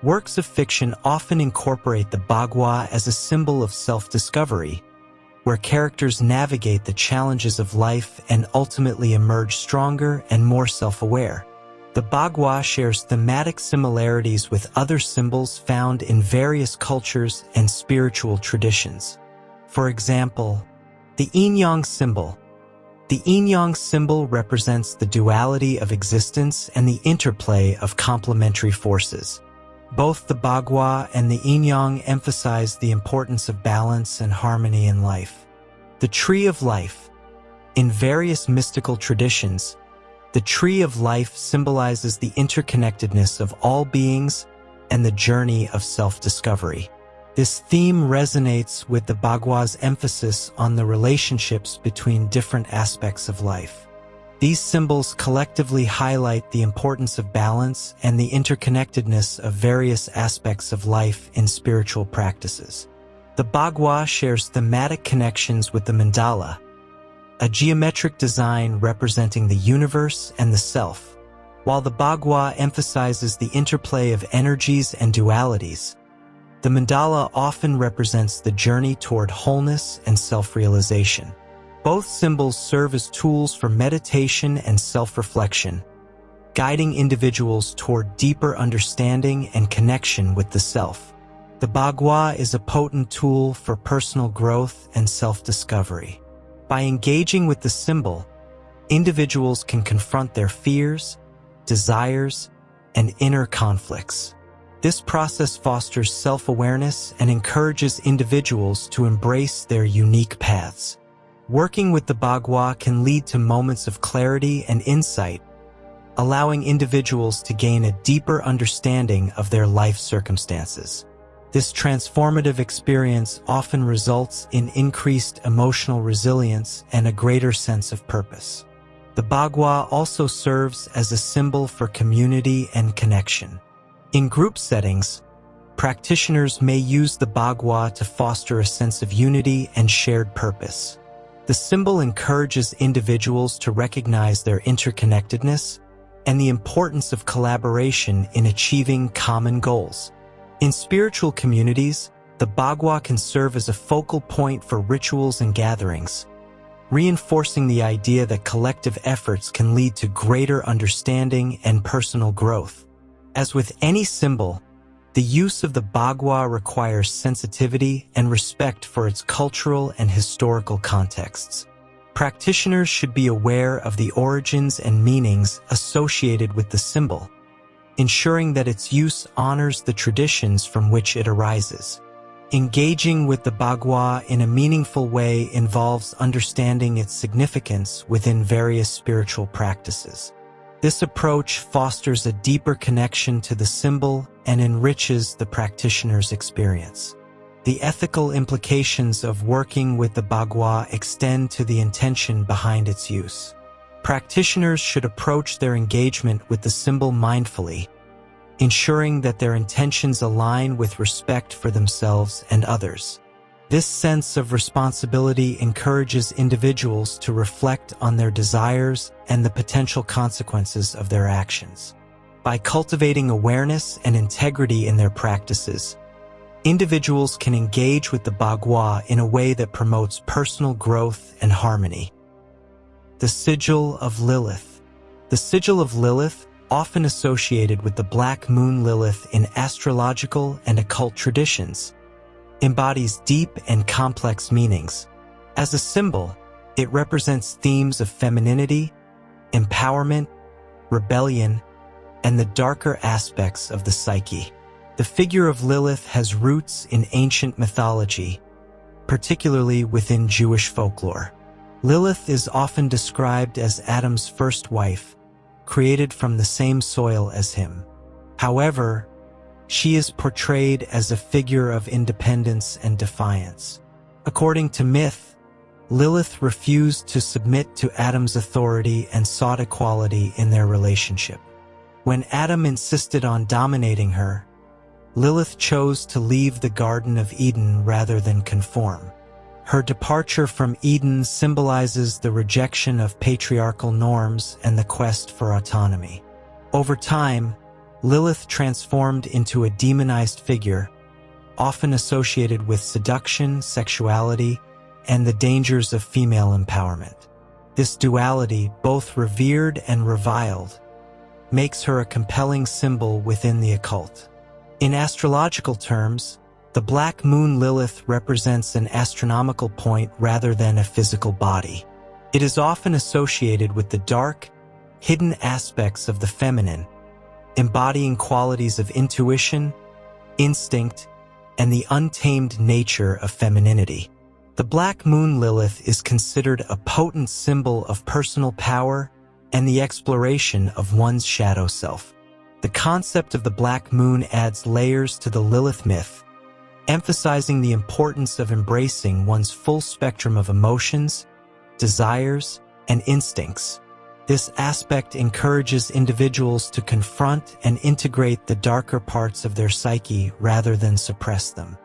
Works of fiction often incorporate the Bagua as a symbol of self-discovery, where characters navigate the challenges of life and ultimately emerge stronger and more self-aware. The Bagua shares thematic similarities with other symbols found in various cultures and spiritual traditions. For example, the yin-yang symbol. The yin-yang symbol represents the duality of existence and the interplay of complementary forces. Both the Bagua and the yin-yang emphasize the importance of balance and harmony in life. The Tree of Life. In various mystical traditions, the Tree of Life symbolizes the interconnectedness of all beings and the journey of self-discovery. This theme resonates with the Bagua's emphasis on the relationships between different aspects of life. These symbols collectively highlight the importance of balance and the interconnectedness of various aspects of life in spiritual practices. The Bagua shares thematic connections with the mandala, a geometric design representing the universe and the self. While the Bagua emphasizes the interplay of energies and dualities, the mandala often represents the journey toward wholeness and self-realization. Both symbols serve as tools for meditation and self-reflection, guiding individuals toward deeper understanding and connection with the self. The Bagua is a potent tool for personal growth and self-discovery. By engaging with the symbol, individuals can confront their fears, desires, and inner conflicts. This process fosters self-awareness and encourages individuals to embrace their unique paths. Working with the Bagua can lead to moments of clarity and insight, allowing individuals to gain a deeper understanding of their life circumstances. This transformative experience often results in increased emotional resilience and a greater sense of purpose. The Bagua also serves as a symbol for community and connection. In group settings, practitioners may use the Bagua to foster a sense of unity and shared purpose. The symbol encourages individuals to recognize their interconnectedness and the importance of collaboration in achieving common goals. In spiritual communities, the Bagua can serve as a focal point for rituals and gatherings, reinforcing the idea that collective efforts can lead to greater understanding and personal growth. As with any symbol, the use of the Bagua requires sensitivity and respect for its cultural and historical contexts. Practitioners should be aware of the origins and meanings associated with the symbol, ensuring that its use honors the traditions from which it arises. Engaging with the Bagua in a meaningful way involves understanding its significance within various spiritual practices. This approach fosters a deeper connection to the symbol and enriches the practitioner's experience. The ethical implications of working with the Bagua extend to the intention behind its use. Practitioners should approach their engagement with the symbol mindfully, ensuring that their intentions align with respect for themselves and others. This sense of responsibility encourages individuals to reflect on their desires and the potential consequences of their actions. By cultivating awareness and integrity in their practices, individuals can engage with the Bagua in a way that promotes personal growth and harmony. The Sigil of Lilith. The Sigil of Lilith, often associated with the Black Moon Lilith in astrological and occult traditions, embodies deep and complex meanings. As a symbol, it represents themes of femininity, empowerment, rebellion, and the darker aspects of the psyche. The figure of Lilith has roots in ancient mythology, particularly within Jewish folklore. Lilith is often described as Adam's first wife, created from the same soil as him. However, she is portrayed as a figure of independence and defiance. According to myth, Lilith refused to submit to Adam's authority and sought equality in their relationship. When Adam insisted on dominating her, Lilith chose to leave the Garden of Eden rather than conform. Her departure from Eden symbolizes the rejection of patriarchal norms and the quest for autonomy. Over time, Lilith transformed into a demonized figure, often associated with seduction, sexuality, and the dangers of female empowerment. This duality, both revered and reviled, makes her a compelling symbol within the occult. In astrological terms, the Black Moon Lilith represents an astronomical point rather than a physical body. It is often associated with the dark, hidden aspects of the feminine, embodying qualities of intuition, instinct, and the untamed nature of femininity. The Black Moon Lilith is considered a potent symbol of personal power and the exploration of one's shadow self. The concept of the Black Moon adds layers to the Lilith myth, emphasizing the importance of embracing one's full spectrum of emotions, desires, and instincts. This aspect encourages individuals to confront and integrate the darker parts of their psyche rather than suppress them.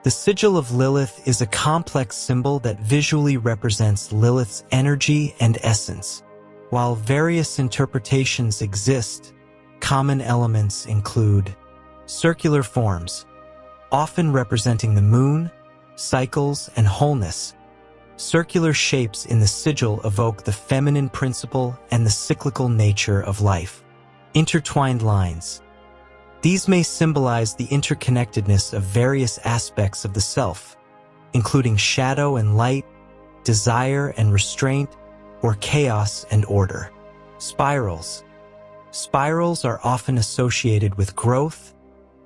The Sigil of Lilith is a complex symbol that visually represents Lilith's energy and essence. While various interpretations exist, common elements include circular forms, often representing the moon, cycles, and wholeness. Circular shapes in the sigil evoke the feminine principle and the cyclical nature of life. Intertwined lines, These may symbolize the interconnectedness of various aspects of the self, including shadow and light, desire and restraint, or chaos and order. Spirals. Spirals are often associated with growth,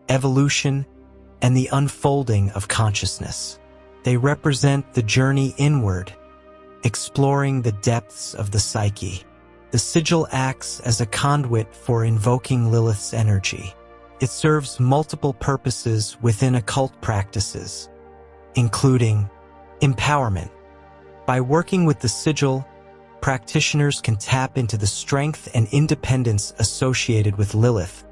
evolution, and the unfolding of consciousness. They represent the journey inward, exploring the depths of the psyche. The sigil acts as a conduit for invoking Lilith's energy. It serves multiple purposes within occult practices, including empowerment. By working with the sigil, practitioners can tap into the strength and independence associated with Lilith,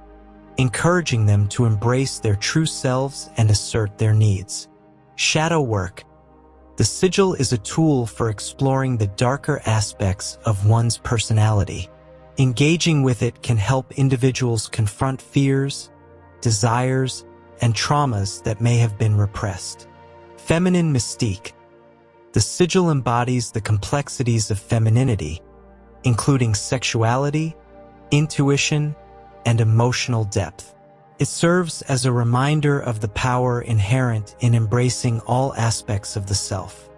encouraging them to embrace their true selves and assert their needs. Shadow work. The sigil is a tool for exploring the darker aspects of one's personality. Engaging with it can help individuals confront fears, desires, and traumas that may have been repressed. Feminine mystique. The sigil embodies the complexities of femininity, including sexuality, intuition, and emotional depth. It serves as a reminder of the power inherent in embracing all aspects of the self.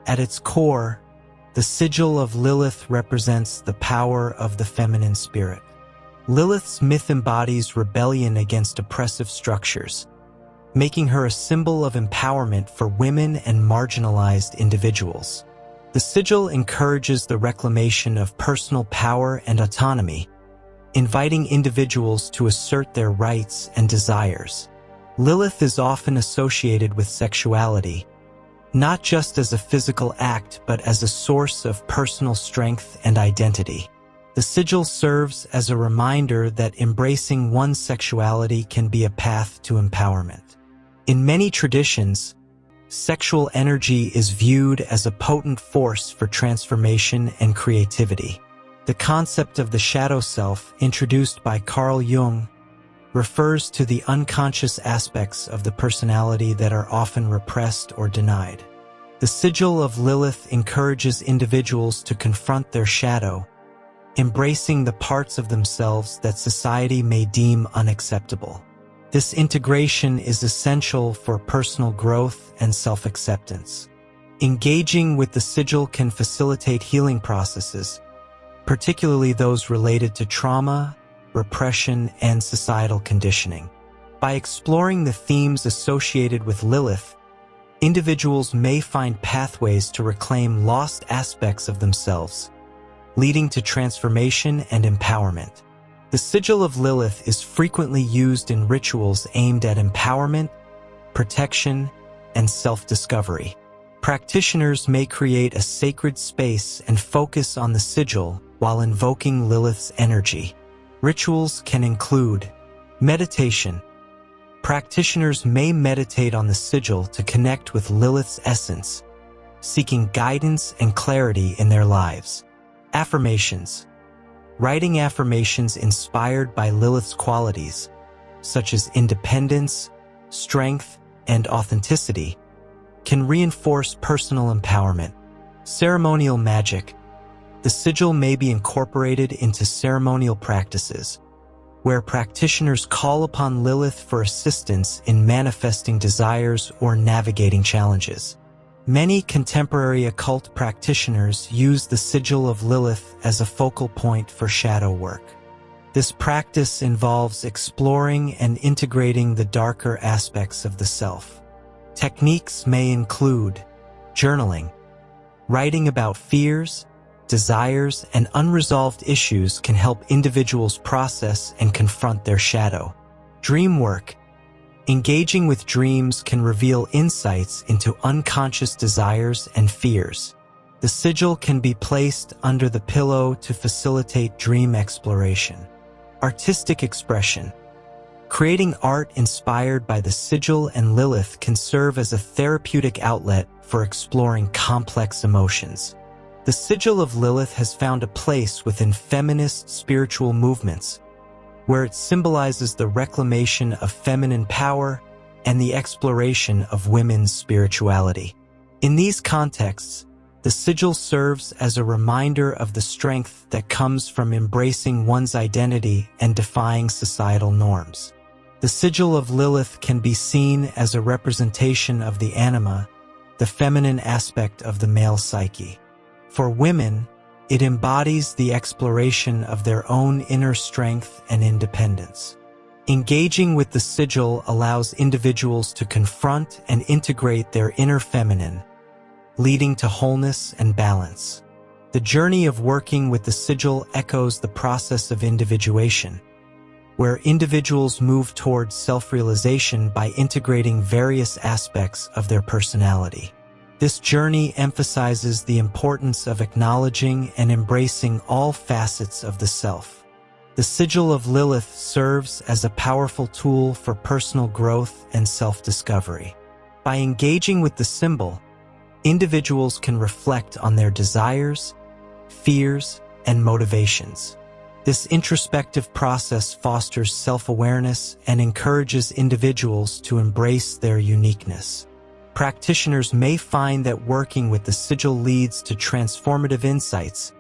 At its core, the Sigil of Lilith represents the power of the feminine spirit. Lilith's myth embodies rebellion against oppressive structures, making her a symbol of empowerment for women and marginalized individuals. The sigil encourages the reclamation of personal power and autonomy, inviting individuals to assert their rights and desires. Lilith is often associated with sexuality, not just as a physical act but as a source of personal strength and identity. The sigil serves as a reminder that embracing one's sexuality can be a path to empowerment. In many traditions, sexual energy is viewed as a potent force for transformation and creativity. The concept of the shadow self, introduced by Carl Jung, refers to the unconscious aspects of the personality that are often repressed or denied. The Sigil of Lilith encourages individuals to confront their shadow, embracing the parts of themselves that society may deem unacceptable. This integration is essential for personal growth and self-acceptance. Engaging with the sigil can facilitate healing processes, particularly those related to trauma, repression, and societal conditioning. By exploring the themes associated with Lilith, individuals may find pathways to reclaim lost aspects of themselves, leading to transformation and empowerment. The Sigil of Lilith is frequently used in rituals aimed at empowerment, protection, and self-discovery. Practitioners may create a sacred space and focus on the sigil while invoking Lilith's energy. Rituals can include meditation. Practitioners may meditate on the sigil to connect with Lilith's essence, seeking guidance and clarity in their lives. Affirmations. Writing affirmations inspired by Lilith's qualities, such as independence, strength, and authenticity, can reinforce personal empowerment. Ceremonial magic. The sigil may be incorporated into ceremonial practices, where practitioners call upon Lilith for assistance in manifesting desires or navigating challenges. Many contemporary occult practitioners use the Sigil of Lilith as a focal point for shadow work. This practice involves exploring and integrating the darker aspects of the self. Techniques may include journaling. Writing about fears, desires, and unresolved issues can help individuals process and confront their shadow. Dream work. Engaging with dreams can reveal insights into unconscious desires and fears. The sigil can be placed under the pillow to facilitate dream exploration. Artistic expression. Creating art inspired by the sigil and Lilith can serve as a therapeutic outlet for exploring complex emotions. The Sigil of Lilith has found a place within feminist spiritual movements, where it symbolizes the reclamation of feminine power and the exploration of women's spirituality. In these contexts, the sigil serves as a reminder of the strength that comes from embracing one's identity and defying societal norms. The The Sigil of Lilith can be seen as a representation of the anima, the feminine aspect of the male psyche. For women, it embodies the exploration of their own inner strength and independence. Engaging with the sigil allows individuals to confront and integrate their inner feminine, leading to wholeness and balance. The journey of working with the sigil echoes the process of individuation, where individuals move towards self-realization by integrating various aspects of their personality. This journey emphasizes the importance of acknowledging and embracing all facets of the self. The Sigil of Lilith serves as a powerful tool for personal growth and self-discovery. By engaging with the symbol, individuals can reflect on their desires, fears, and motivations. This introspective process fosters self-awareness and encourages individuals to embrace their uniqueness. Practitioners may find that working with the sigil leads to transformative insights,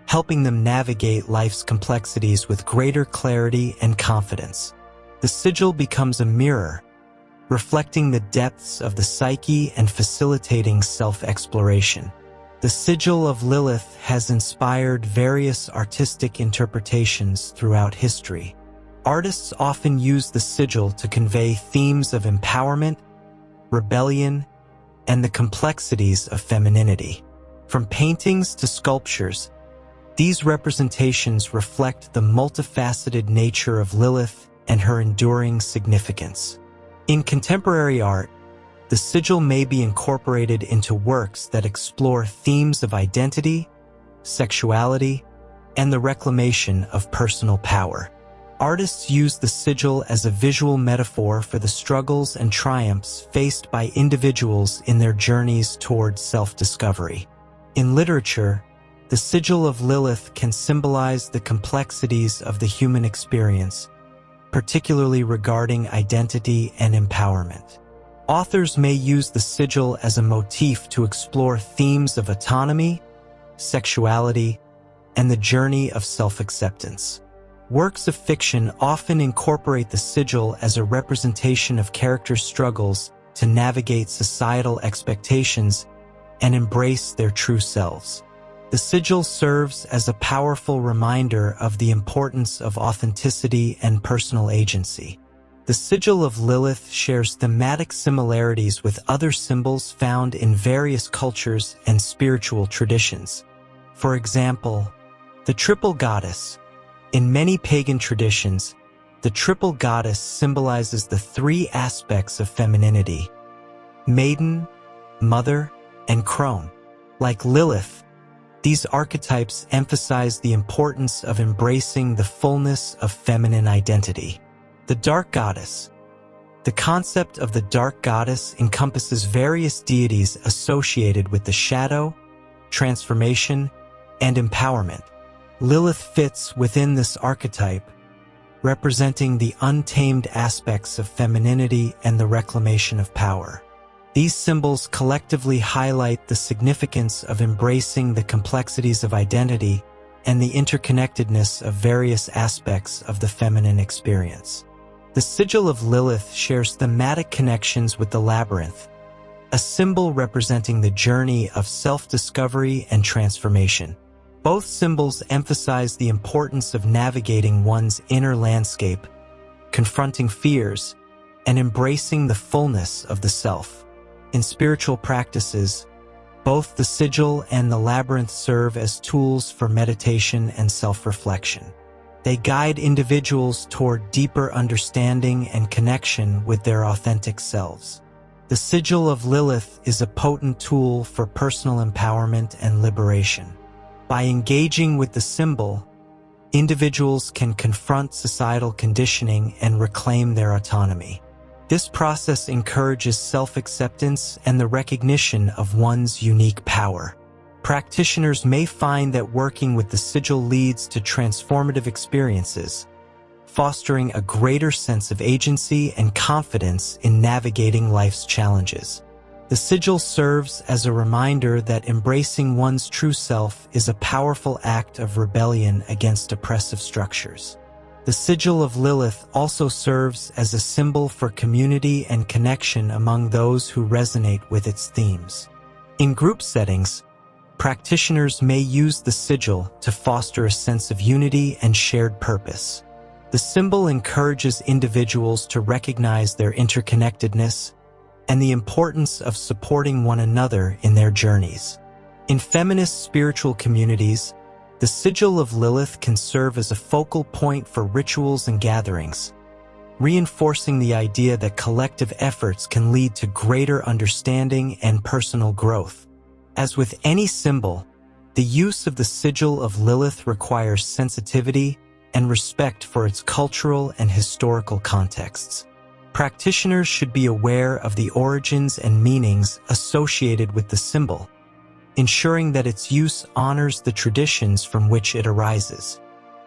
helping them navigate life's complexities with greater clarity and confidence. The sigil becomes a mirror, reflecting the depths of the psyche and facilitating self-exploration. The Sigil of Lilith has inspired various artistic interpretations throughout history. Artists often use the sigil to convey themes of empowerment, rebellion, and the complexities of femininity. From paintings to sculptures, these representations reflect the multifaceted nature of Lilith and her enduring significance. In contemporary art, the sigil may be incorporated into works that explore themes of identity, sexuality, and the reclamation of personal power. Artists use the sigil as a visual metaphor for the struggles and triumphs faced by individuals in their journeys towards self-discovery. In literature, the Sigil of Lilith can symbolize the complexities of the human experience, particularly regarding identity and empowerment. Authors may use the sigil as a motif to explore themes of autonomy, sexuality, and the journey of self-acceptance. Works of fiction often incorporate the sigil as a representation of characters' struggles to navigate societal expectations and embrace their true selves. The sigil serves as a powerful reminder of the importance of authenticity and personal agency. The Sigil of Lilith shares thematic similarities with other symbols found in various cultures and spiritual traditions. For example, the triple goddess. In many pagan traditions, the triple goddess symbolizes the three aspects of femininity: maiden, mother, and crone. Like Lilith, these archetypes emphasize the importance of embracing the fullness of feminine identity. The Dark Goddess. The concept of the Dark Goddess encompasses various deities associated with the shadow, transformation, and empowerment. Lilith fits within this archetype, representing the untamed aspects of femininity and the reclamation of power. These symbols collectively highlight the significance of embracing the complexities of identity and the interconnectedness of various aspects of the feminine experience. The Sigil of Lilith shares thematic connections with the Labyrinth, a symbol representing the journey of self-discovery and transformation. Both symbols emphasize the importance of navigating one's inner landscape, confronting fears, and embracing the fullness of the self. In spiritual practices, both the sigil and the labyrinth serve as tools for meditation and self-reflection. They guide individuals toward deeper understanding and connection with their authentic selves. The Sigil of Lilith is a potent tool for personal empowerment and liberation. By engaging with the symbol, individuals can confront societal conditioning and reclaim their autonomy. This process encourages self-acceptance and the recognition of one's unique power. Practitioners may find that working with the sigil leads to transformative experiences, fostering a greater sense of agency and confidence in navigating life's challenges. The sigil serves as a reminder that embracing one's true self is a powerful act of rebellion against oppressive structures. The Sigil of Lilith also serves as a symbol for community and connection among those who resonate with its themes. In group settings, practitioners may use the sigil to foster a sense of unity and shared purpose. The symbol encourages individuals to recognize their interconnectedness and the importance of supporting one another in their journeys. In feminist spiritual communities, the Sigil of Lilith can serve as a focal point for rituals and gatherings, reinforcing the idea that collective efforts can lead to greater understanding and personal growth. As with any symbol, the use of the Sigil of Lilith requires sensitivity and respect for its cultural and historical contexts. Practitioners should be aware of the origins and meanings associated with the symbol, ensuring that its use honors the traditions from which it arises.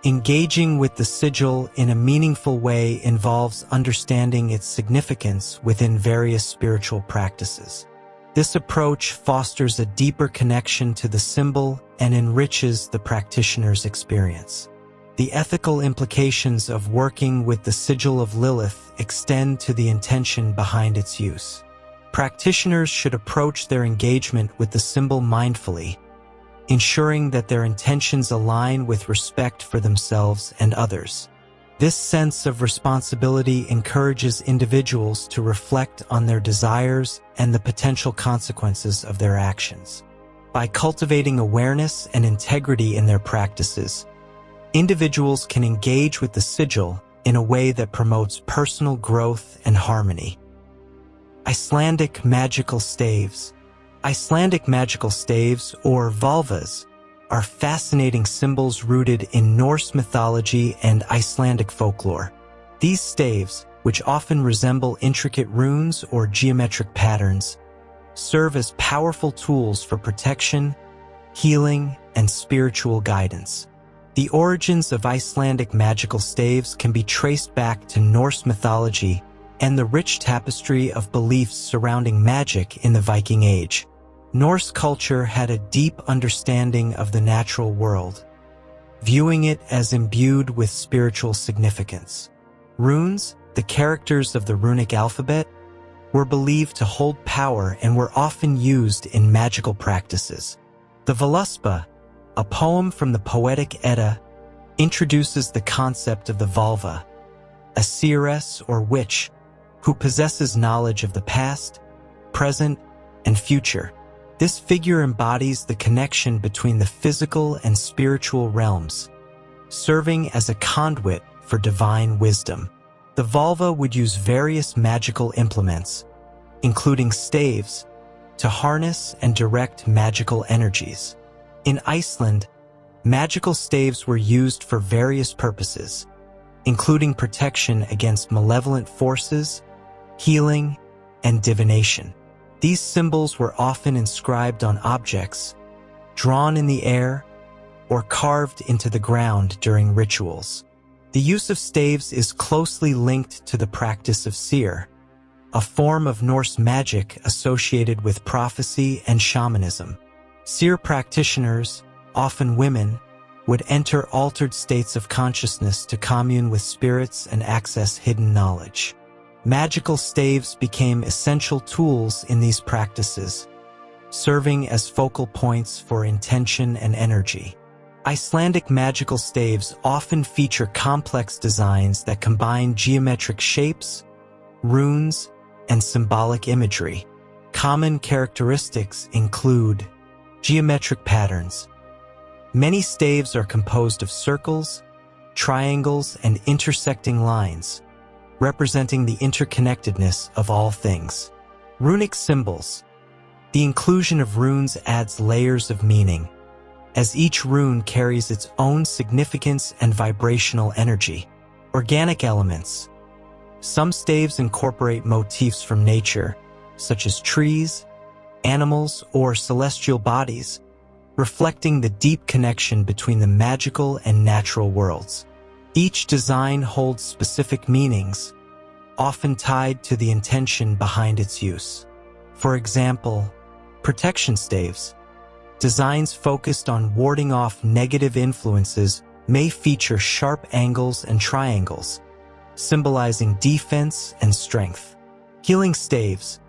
Engaging with the sigil in a meaningful way involves understanding its significance within various spiritual practices. This approach fosters a deeper connection to the symbol and enriches the practitioner's experience. The ethical implications of working with the Sigil of Lilith extend to the intention behind its use. Practitioners should approach their engagement with the symbol mindfully, ensuring that their intentions align with respect for themselves and others. This sense of responsibility encourages individuals to reflect on their desires and the potential consequences of their actions. By cultivating awareness and integrity in their practices, individuals can engage with the sigil in a way that promotes personal growth and harmony. Icelandic magical staves. Icelandic magical staves, or vulvas, are fascinating symbols rooted in Norse mythology and Icelandic folklore. These staves, which often resemble intricate runes or geometric patterns, serve as powerful tools for protection, healing, and spiritual guidance. The origins of Icelandic magical staves can be traced back to Norse mythology and the rich tapestry of beliefs surrounding magic in the Viking Age. Norse culture had a deep understanding of the natural world, viewing it as imbued with spiritual significance. Runes, the characters of the runic alphabet, were believed to hold power and were often used in magical practices. The Voluspa, a poem from the Poetic Edda, introduces the concept of the vulva, a seeress or witch who possesses knowledge of the past, present, and future. This figure embodies the connection between the physical and spiritual realms, serving as a conduit for divine wisdom. The vulva would use various magical implements, including staves, to harness and direct magical energies. In Iceland, magical staves were used for various purposes, including protection against malevolent forces, healing, and divination. These symbols were often inscribed on objects, drawn in the air, or carved into the ground during rituals. The use of staves is closely linked to the practice of seer, a form of Norse magic associated with prophecy and shamanism. Seer practitioners, often women, would enter altered states of consciousness to commune with spirits and access hidden knowledge. Magical staves became essential tools in these practices, serving as focal points for intention and energy. Icelandic magical staves often feature complex designs that combine geometric shapes, runes, and symbolic imagery. Common characteristics include geometric patterns. Many staves are composed of circles, triangles, and intersecting lines, representing the interconnectedness of all things. Runic symbols. The inclusion of runes adds layers of meaning, as each rune carries its own significance and vibrational energy. Organic elements. Some staves incorporate motifs from nature, such as trees, animals, or celestial bodies, reflecting the deep connection between the magical and natural worlds. Each design holds specific meanings, often tied to the intention behind its use. For example, protection staves, designs focused on warding off negative influences may feature sharp angles and triangles, symbolizing defense and strength. Healing staves,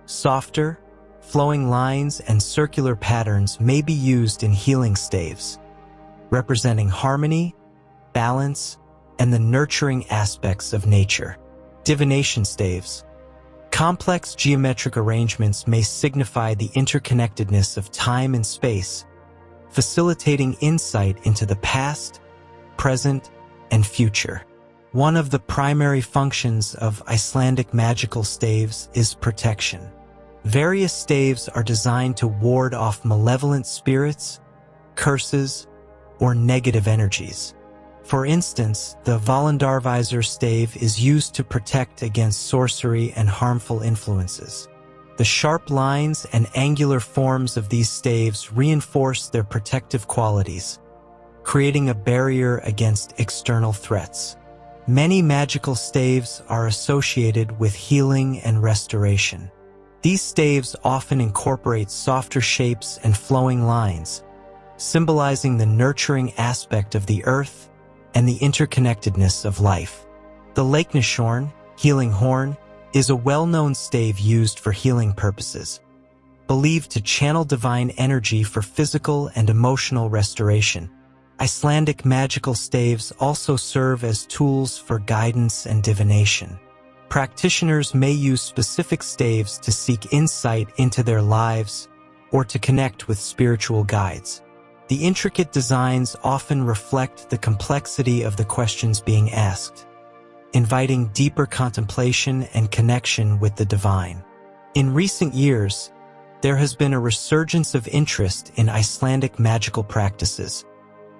softer, flowing lines and circular patterns may be used in healing staves, representing harmony, balance, and the nurturing aspects of nature. Divination staves. Complex geometric arrangements may signify the interconnectedness of time and space, facilitating insight into the past, present, and future. One of the primary functions of Icelandic magical staves is protection. Various staves are designed to ward off malevolent spirits, curses, or negative energies. For instance, the Volundarvisor stave is used to protect against sorcery and harmful influences. The sharp lines and angular forms of these staves reinforce their protective qualities, creating a barrier against external threats. Many magical staves are associated with healing and restoration. These staves often incorporate softer shapes and flowing lines, symbolizing the nurturing aspect of the earth and the interconnectedness of life. The Leiknishorn, healing horn, is a well-known stave used for healing purposes, believed to channel divine energy for physical and emotional restoration. Icelandic magical staves also serve as tools for guidance and divination. Practitioners may use specific staves to seek insight into their lives or to connect with spiritual guides. The intricate designs often reflect the complexity of the questions being asked, inviting deeper contemplation and connection with the divine. In recent years, there has been a resurgence of interest in Icelandic magical practices,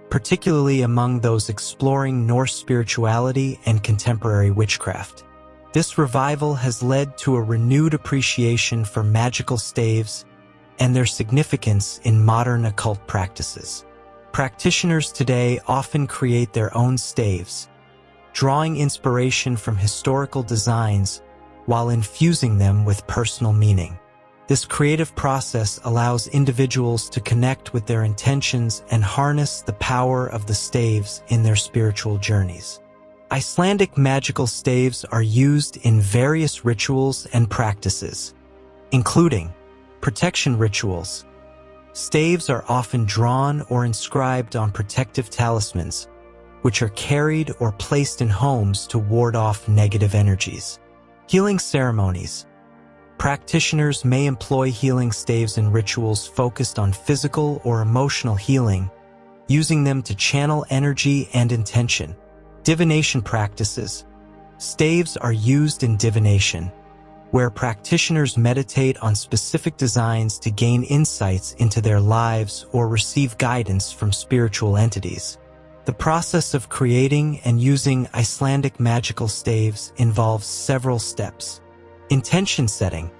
particularly among those exploring Norse spirituality and contemporary witchcraft. This revival has led to a renewed appreciation for magical staves and their significance in modern occult practices. Practitioners today often create their own staves, drawing inspiration from historical designs while infusing them with personal meaning. This creative process allows individuals to connect with their intentions and harness the power of the staves in their spiritual journeys. Icelandic magical staves are used in various rituals and practices, including protection rituals. Staves are often drawn or inscribed on protective talismans, which are carried or placed in homes to ward off negative energies. Healing ceremonies. Practitioners may employ healing staves in rituals focused on physical or emotional healing, using them to channel energy and intention. Divination practices. Staves are used in divination, where practitioners meditate on specific designs to gain insights into their lives or receive guidance from spiritual entities. The process of creating and using Icelandic magical staves involves several steps. Intention setting.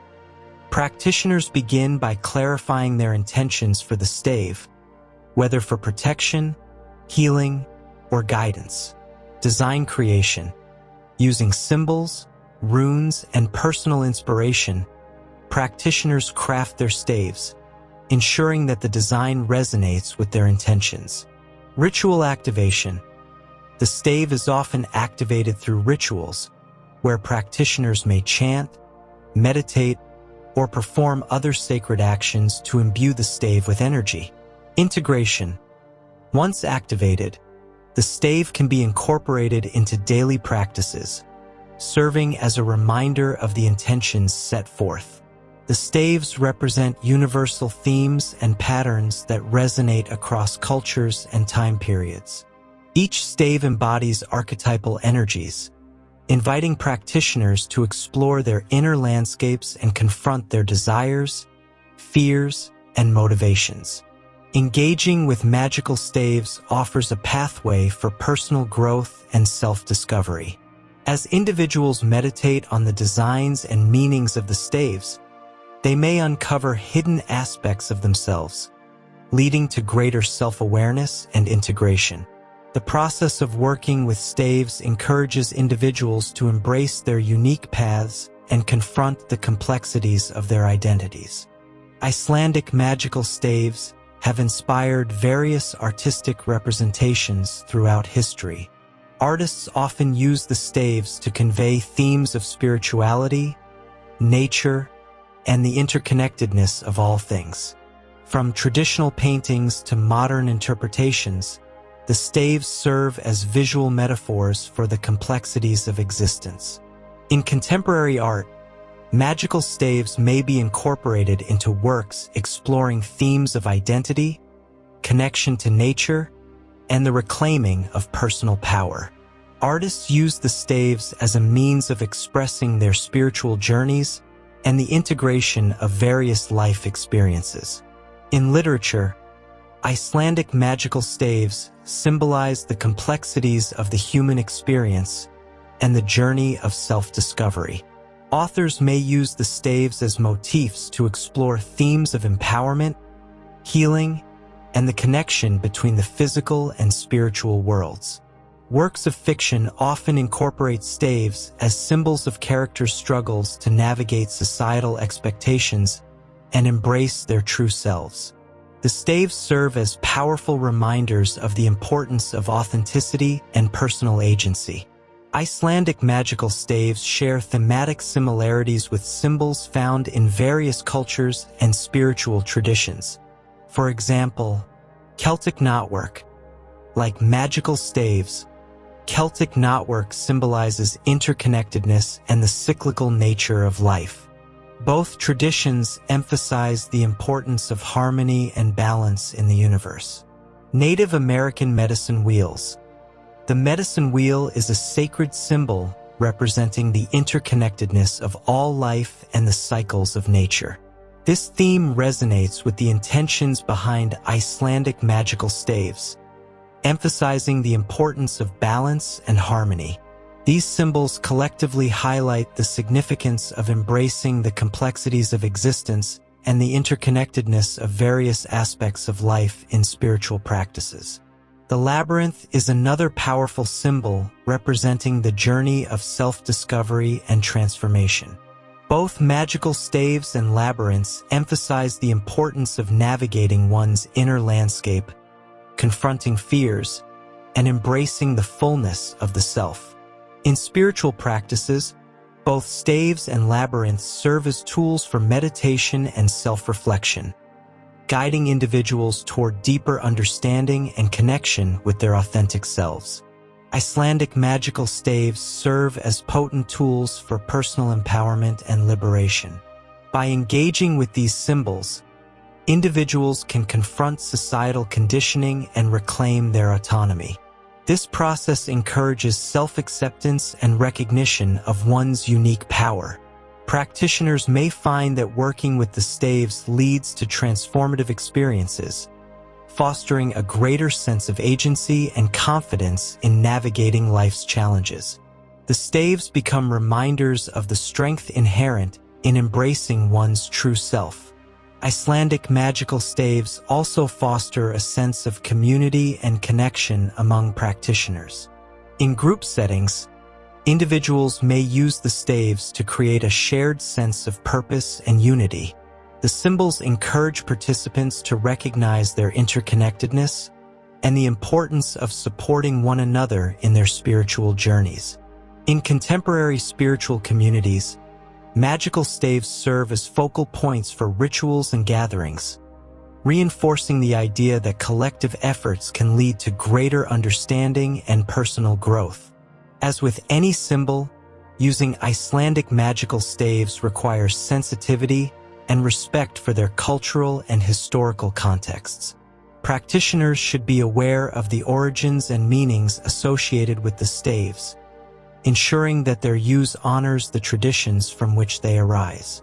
Practitioners begin by clarifying their intentions for the stave, whether for protection, healing, or guidance. Design creation. Using symbols, runes, and personal inspiration, practitioners craft their staves, ensuring that the design resonates with their intentions. Ritual activation. The stave is often activated through rituals, where practitioners may chant, meditate, or perform other sacred actions to imbue the stave with energy. Integration. Once activated, the stave can be incorporated into daily practices, serving as a reminder of the intentions set forth. The staves represent universal themes and patterns that resonate across cultures and time periods. Each stave embodies archetypal energies, inviting practitioners to explore their inner landscapes and confront their desires, fears, and motivations. Engaging with magical staves offers a pathway for personal growth and self-discovery. As individuals meditate on the designs and meanings of the staves, they may uncover hidden aspects of themselves, leading to greater self-awareness and integration. The process of working with staves encourages individuals to embrace their unique paths and confront the complexities of their identities. Icelandic magical staves have inspired various artistic representations throughout history. Artists often use the staves to convey themes of spirituality, nature, and the interconnectedness of all things. From traditional paintings to modern interpretations, the staves serve as visual metaphors for the complexities of existence. In contemporary art, magical staves may be incorporated into works exploring themes of identity, connection to nature, and the reclaiming of personal power. Artists use the staves as a means of expressing their spiritual journeys and the integration of various life experiences. In literature, Icelandic magical staves symbolize the complexities of the human experience and the journey of self-discovery. Authors may use the staves as motifs to explore themes of empowerment, healing, and the connection between the physical and spiritual worlds. Works of fiction often incorporate staves as symbols of characters' struggles to navigate societal expectations and embrace their true selves. The staves serve as powerful reminders of the importance of authenticity and personal agency. Icelandic magical staves share thematic similarities with symbols found in various cultures and spiritual traditions. For example, Celtic knotwork. Like magical staves, Celtic knotwork symbolizes interconnectedness and the cyclical nature of life. Both traditions emphasize the importance of harmony and balance in the universe. Native American medicine wheels. The medicine wheel is a sacred symbol representing the interconnectedness of all life and the cycles of nature. This theme resonates with the intentions behind Icelandic magical staves, emphasizing the importance of balance and harmony. These symbols collectively highlight the significance of embracing the complexities of existence and the interconnectedness of various aspects of life in spiritual practices. The labyrinth is another powerful symbol representing the journey of self-discovery and transformation. Both magical staves and labyrinths emphasize the importance of navigating one's inner landscape, confronting fears, and embracing the fullness of the self. In spiritual practices, both staves and labyrinths serve as tools for meditation and self-reflection, guiding individuals toward deeper understanding and connection with their authentic selves. Icelandic magical staves serve as potent tools for personal empowerment and liberation. By engaging with these symbols, individuals can confront societal conditioning and reclaim their autonomy. This process encourages self-acceptance and recognition of one's unique power. Practitioners may find that working with the staves leads to transformative experiences, fostering a greater sense of agency and confidence in navigating life's challenges. The staves become reminders of the strength inherent in embracing one's true self. Icelandic magical staves also foster a sense of community and connection among practitioners. In group settings, individuals may use the staves to create a shared sense of purpose and unity. The symbols encourage participants to recognize their interconnectedness and the importance of supporting one another in their spiritual journeys. In contemporary spiritual communities, magical staves serve as focal points for rituals and gatherings, reinforcing the idea that collective efforts can lead to greater understanding and personal growth. As with any symbol, using Icelandic magical staves requires sensitivity and respect for their cultural and historical contexts. Practitioners should be aware of the origins and meanings associated with the staves, ensuring that their use honors the traditions from which they arise.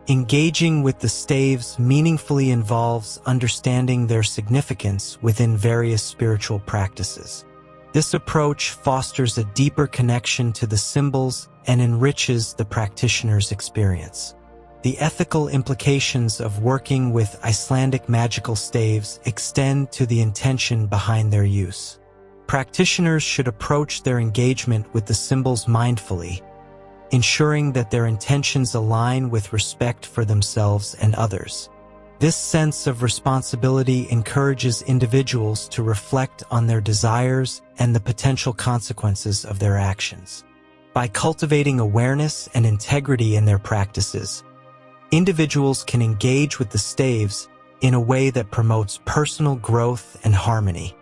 Engaging with the staves meaningfully involves understanding their significance within various spiritual practices. This approach fosters a deeper connection to the symbols and enriches the practitioner's experience. The ethical implications of working with Icelandic magical staves extend to the intention behind their use. Practitioners should approach their engagement with the symbols mindfully, ensuring that their intentions align with respect for themselves and others. This sense of responsibility encourages individuals to reflect on their desires and the potential consequences of their actions. By cultivating awareness and integrity in their practices, individuals can engage with the staves in a way that promotes personal growth and harmony.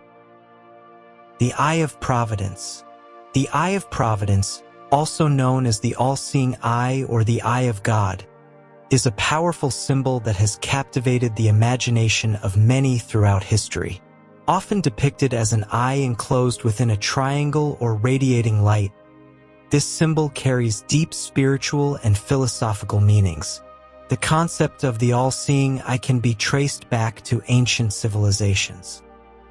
The Eye of Providence. The Eye of Providence, also known as the all-seeing eye or the Eye of God, is a powerful symbol that has captivated the imagination of many throughout history. Often depicted as an eye enclosed within a triangle or radiating light, this symbol carries deep spiritual and philosophical meanings. The concept of the all-seeing eye can be traced back to ancient civilizations.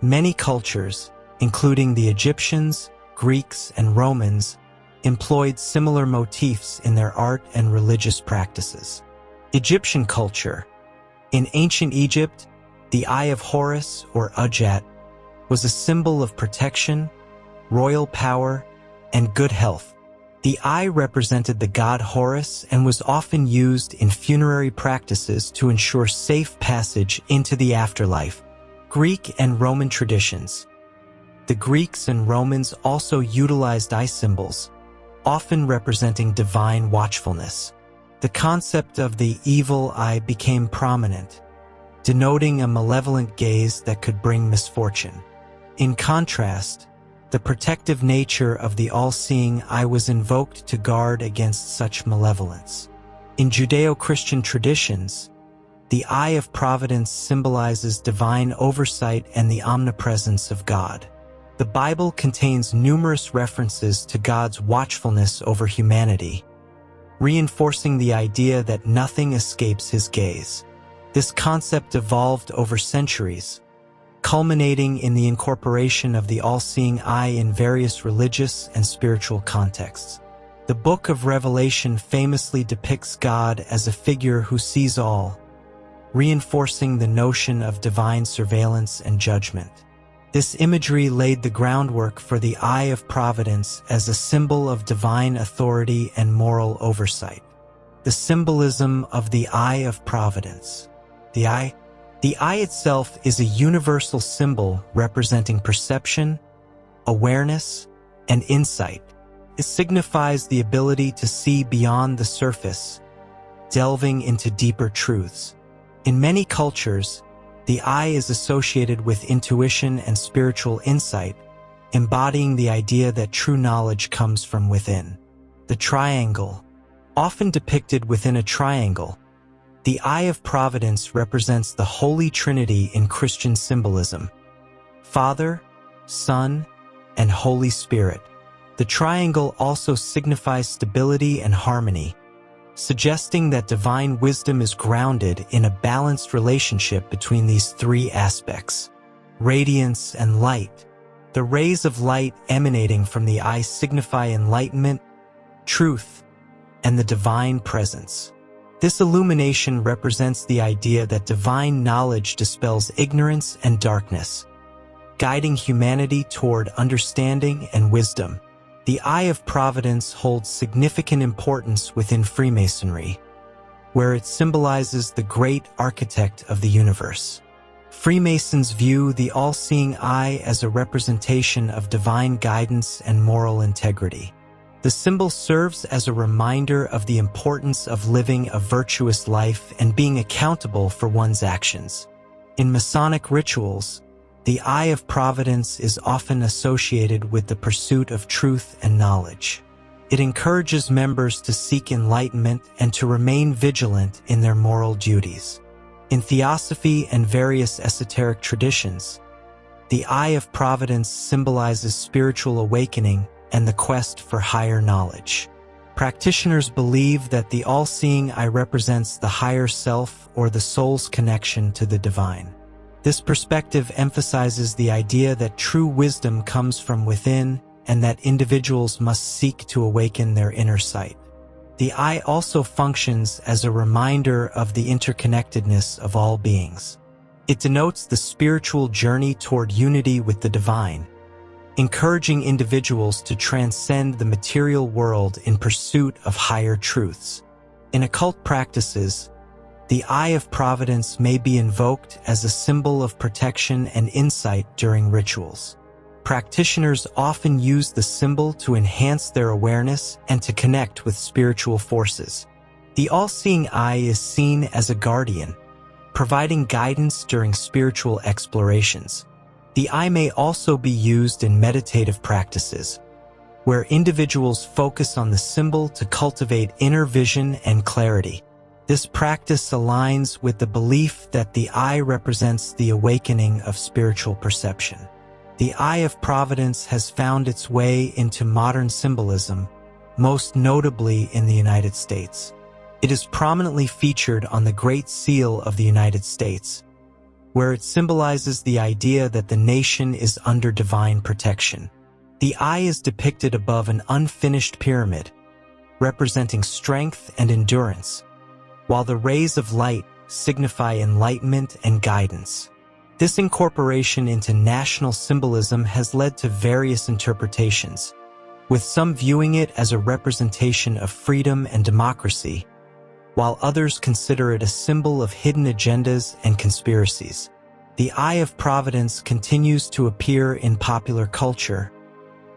Many cultures, including the Egyptians, Greeks, and Romans, employed similar motifs in their art and religious practices. Egyptian culture. In ancient Egypt, the Eye of Horus, or Udjat, was a symbol of protection, royal power, and good health. The eye represented the god Horus and was often used in funerary practices to ensure safe passage into the afterlife. Greek and Roman traditions. The Greeks and Romans also utilized eye symbols, often representing divine watchfulness. The concept of the evil eye became prominent, denoting a malevolent gaze that could bring misfortune. In contrast, the protective nature of the all-seeing eye was invoked to guard against such malevolence. In Judeo-Christian traditions, the Eye of Providence symbolizes divine oversight and the omnipresence of God. The Bible contains numerous references to God's watchfulness over humanity, reinforcing the idea that nothing escapes his gaze. This concept evolved over centuries, culminating in the incorporation of the all-seeing eye in various religious and spiritual contexts. The Book of Revelation famously depicts God as a figure who sees all, reinforcing the notion of divine surveillance and judgment. This imagery laid the groundwork for the Eye of Providence as a symbol of divine authority and moral oversight. The symbolism of the Eye of Providence. The eye itself is a universal symbol representing perception, awareness, and insight. It signifies the ability to see beyond the surface, delving into deeper truths. In many cultures, the eye is associated with intuition and spiritual insight, embodying the idea that true knowledge comes from within. The triangle. Often depicted within a triangle, the Eye of Providence represents the Holy Trinity in Christian symbolism: Father, Son, and Holy Spirit. The triangle also signifies stability and harmony, suggesting that divine wisdom is grounded in a balanced relationship between these three aspects. Radiance and light. The rays of light emanating from the eye signify enlightenment, truth, and the divine presence. This illumination represents the idea that divine knowledge dispels ignorance and darkness, guiding humanity toward understanding and wisdom. The Eye of Providence holds significant importance within Freemasonry, where it symbolizes the great architect of the universe. Freemasons view the all-seeing eye as a representation of divine guidance and moral integrity. The symbol serves as a reminder of the importance of living a virtuous life and being accountable for one's actions. In Masonic rituals, the Eye of Providence is often associated with the pursuit of truth and knowledge. It encourages members to seek enlightenment and to remain vigilant in their moral duties. In Theosophy and various esoteric traditions, the Eye of Providence symbolizes spiritual awakening and the quest for higher knowledge. Practitioners believe that the all-seeing eye represents the higher self or the soul's connection to the divine. This perspective emphasizes the idea that true wisdom comes from within and that individuals must seek to awaken their inner sight. The eye also functions as a reminder of the interconnectedness of all beings. It denotes the spiritual journey toward unity with the divine, encouraging individuals to transcend the material world in pursuit of higher truths. In occult practices, The Eye of Providence may be invoked as a symbol of protection and insight during rituals. Practitioners often use the symbol to enhance their awareness and to connect with spiritual forces. The all-seeing eye is seen as a guardian, providing guidance during spiritual explorations. The eye may also be used in meditative practices, where individuals focus on the symbol to cultivate inner vision and clarity. This practice aligns with the belief that the eye represents the awakening of spiritual perception. The Eye of Providence has found its way into modern symbolism, most notably in the United States. It is prominently featured on the Great Seal of the United States, where it symbolizes the idea that the nation is under divine protection. The eye is depicted above an unfinished pyramid, representing strength and endurance, while the rays of light signify enlightenment and guidance. This incorporation into national symbolism has led to various interpretations, with some viewing it as a representation of freedom and democracy, while others consider it a symbol of hidden agendas and conspiracies. The Eye of Providence continues to appear in popular culture,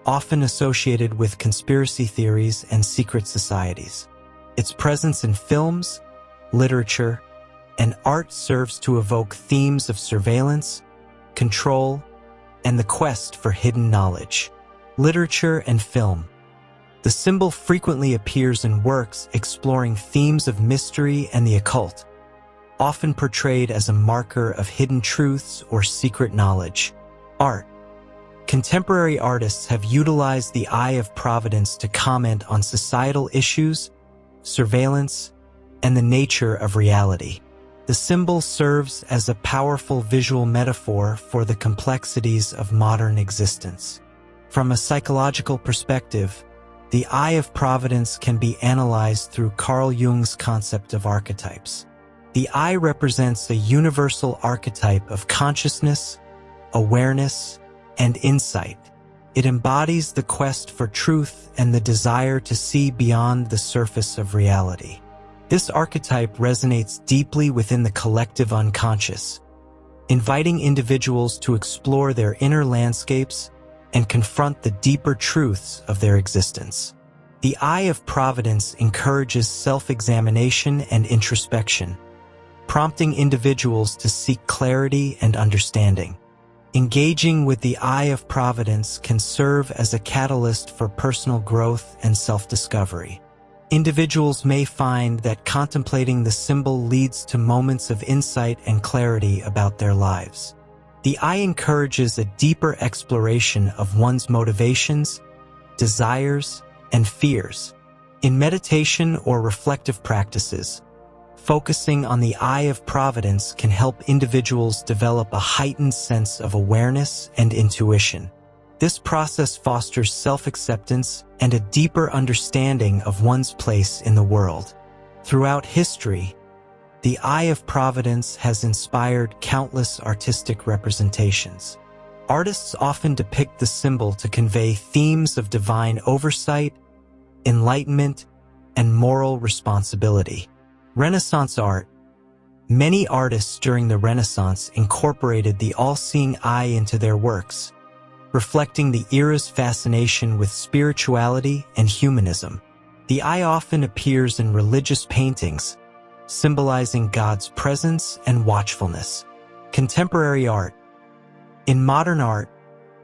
often associated with conspiracy theories and secret societies. Its presence in films, literature, and art serves to evoke themes of surveillance, control, and the quest for hidden knowledge. Literature and film. The symbol frequently appears in works exploring themes of mystery and the occult, often portrayed as a marker of hidden truths or secret knowledge. Art. Contemporary artists have utilized the Eye of Providence to comment on societal issues, surveillance, and the nature of reality. The symbol serves as a powerful visual metaphor for the complexities of modern existence. From a psychological perspective, the Eye of Providence can be analyzed through Carl Jung's concept of archetypes. The eye represents a universal archetype of consciousness, awareness, and insight. It embodies the quest for truth and the desire to see beyond the surface of reality. This archetype resonates deeply within the collective unconscious, inviting individuals to explore their inner landscapes and confront the deeper truths of their existence. The Eye of Providence encourages self-examination and introspection, prompting individuals to seek clarity and understanding. Engaging with the Eye of Providence can serve as a catalyst for personal growth and self-discovery. Individuals may find that contemplating the symbol leads to moments of insight and clarity about their lives. The eye encourages a deeper exploration of one's motivations, desires, and fears. In meditation or reflective practices, focusing on the Eye of Providence can help individuals develop a heightened sense of awareness and intuition. This process fosters self-acceptance and a deeper understanding of one's place in the world. Throughout history, the Eye of Providence has inspired countless artistic representations. Artists often depict the symbol to convey themes of divine oversight, enlightenment, and moral responsibility. Renaissance art. Many artists during the Renaissance incorporated the all-seeing eye into their works, reflecting the era's fascination with spirituality and humanism. The eye often appears in religious paintings, symbolizing God's presence and watchfulness. Contemporary art. In modern art,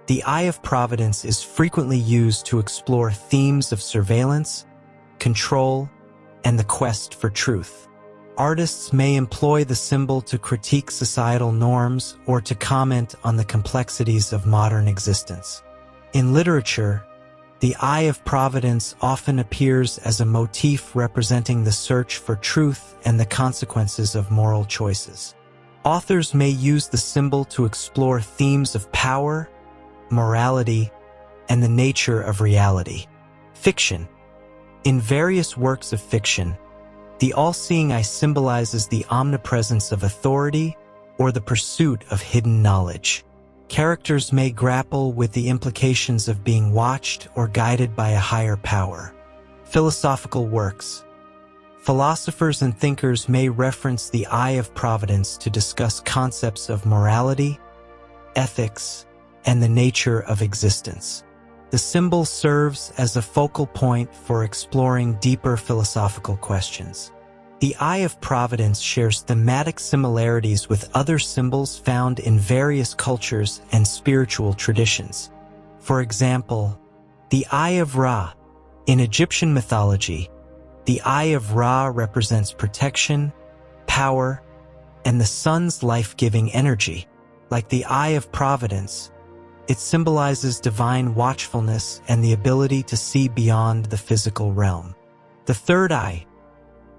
the Eye of Providence is frequently used to explore themes of surveillance, control, and the quest for truth. Artists may employ the symbol to critique societal norms or to comment on the complexities of modern existence. In literature, the Eye of Providence often appears as a motif representing the search for truth and the consequences of moral choices. Authors may use the symbol to explore themes of power, morality, and the nature of reality. Fiction. In various works of fiction, the all-seeing eye symbolizes the omnipresence of authority or the pursuit of hidden knowledge. Characters may grapple with the implications of being watched or guided by a higher power. Philosophical works. Philosophers and thinkers may reference the Eye of Providence to discuss concepts of morality, ethics, and the nature of existence. The symbol serves as a focal point for exploring deeper philosophical questions. The Eye of Providence shares thematic similarities with other symbols found in various cultures and spiritual traditions. For example, the Eye of Ra. In Egyptian mythology, the Eye of Ra represents protection, power, and the sun's life-giving energy. Like the Eye of Providence, it symbolizes divine watchfulness and the ability to see beyond the physical realm. The third eye.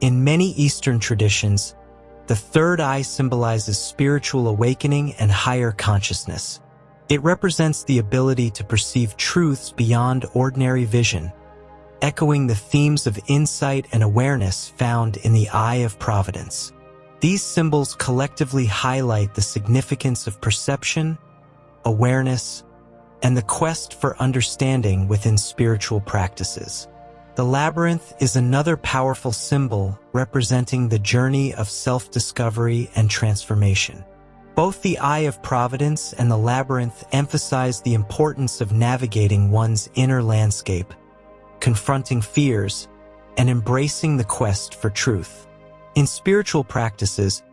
In many Eastern traditions, the third eye symbolizes spiritual awakening and higher consciousness. It represents the ability to perceive truths beyond ordinary vision, echoing the themes of insight and awareness found in the Eye of Providence. These symbols collectively highlight the significance of perception, awareness, and the quest for understanding within spiritual practices. The Labyrinth is another powerful symbol representing the journey of self-discovery and transformation. Both the Eye of Providence and the Labyrinth emphasize the importance of navigating one's inner landscape, confronting fears, and embracing the quest for truth. In spiritual practices,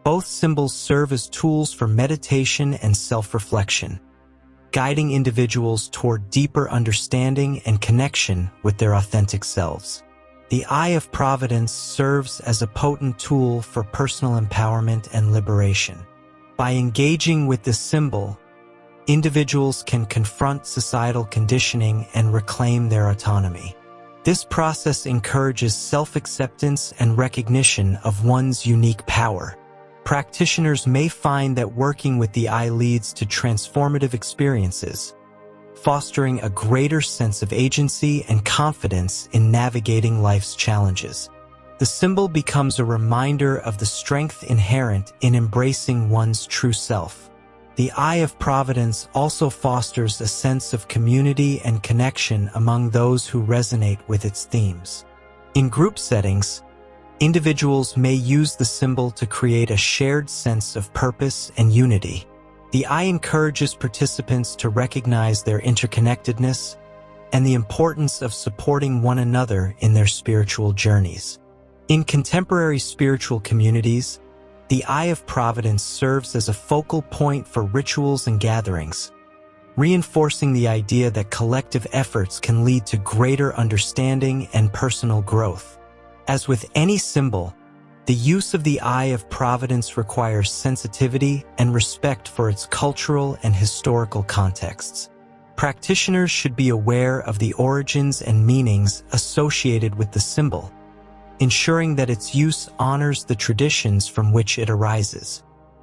both symbols serve as tools for meditation and self-reflection, guiding individuals toward deeper understanding and connection with their authentic selves. The Eye of Providence serves as a potent tool for personal empowerment and liberation. By engaging with this symbol, individuals can confront societal conditioning and reclaim their autonomy. This process encourages self-acceptance and recognition of one's unique power. Practitioners may find that working with the eye leads to transformative experiences, fostering a greater sense of agency and confidence in navigating life's challenges. The symbol becomes a reminder of the strength inherent in embracing one's true self. The Eye of Providence also fosters a sense of community and connection among those who resonate with its themes. In group settings, individuals may use the symbol to create a shared sense of purpose and unity. The eye encourages participants to recognize their interconnectedness and the importance of supporting one another in their spiritual journeys. In contemporary spiritual communities, the Eye of Providence serves as a focal point for rituals and gatherings, reinforcing the idea that collective efforts can lead to greater understanding and personal growth. As with any symbol, the use of the Eye of Providence requires sensitivity and respect for its cultural and historical contexts. Practitioners should be aware of the origins and meanings associated with the symbol, ensuring that its use honors the traditions from which it arises.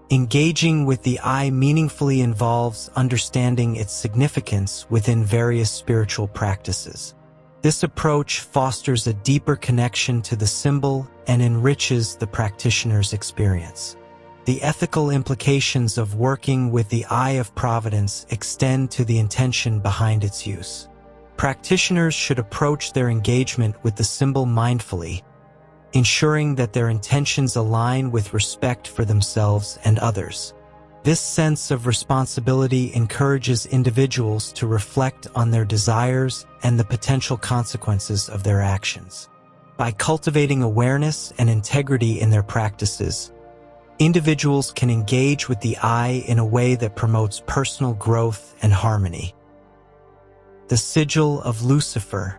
Engaging with the eye meaningfully involves understanding its significance within various spiritual practices. This approach fosters a deeper connection to the symbol and enriches the practitioner's experience. The ethical implications of working with the Eye of Providence extend to the intention behind its use. Practitioners should approach their engagement with the symbol mindfully, ensuring that their intentions align with respect for themselves and others. This sense of responsibility encourages individuals to reflect on their desires and the potential consequences of their actions. By cultivating awareness and integrity in their practices, individuals can engage with the eye in a way that promotes personal growth and harmony. The Sigil of Lucifer.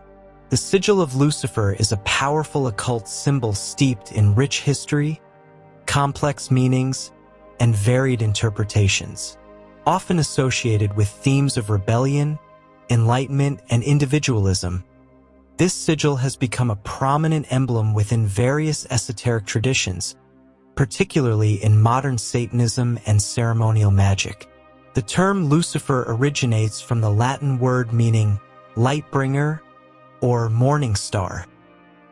The Sigil of Lucifer is a powerful occult symbol steeped in rich history, complex meanings, and varied interpretations. Often associated with themes of rebellion, enlightenment, and individualism, this sigil has become a prominent emblem within various esoteric traditions, particularly in modern Satanism and ceremonial magic. The term Lucifer originates from the Latin word meaning light bringer or morning star.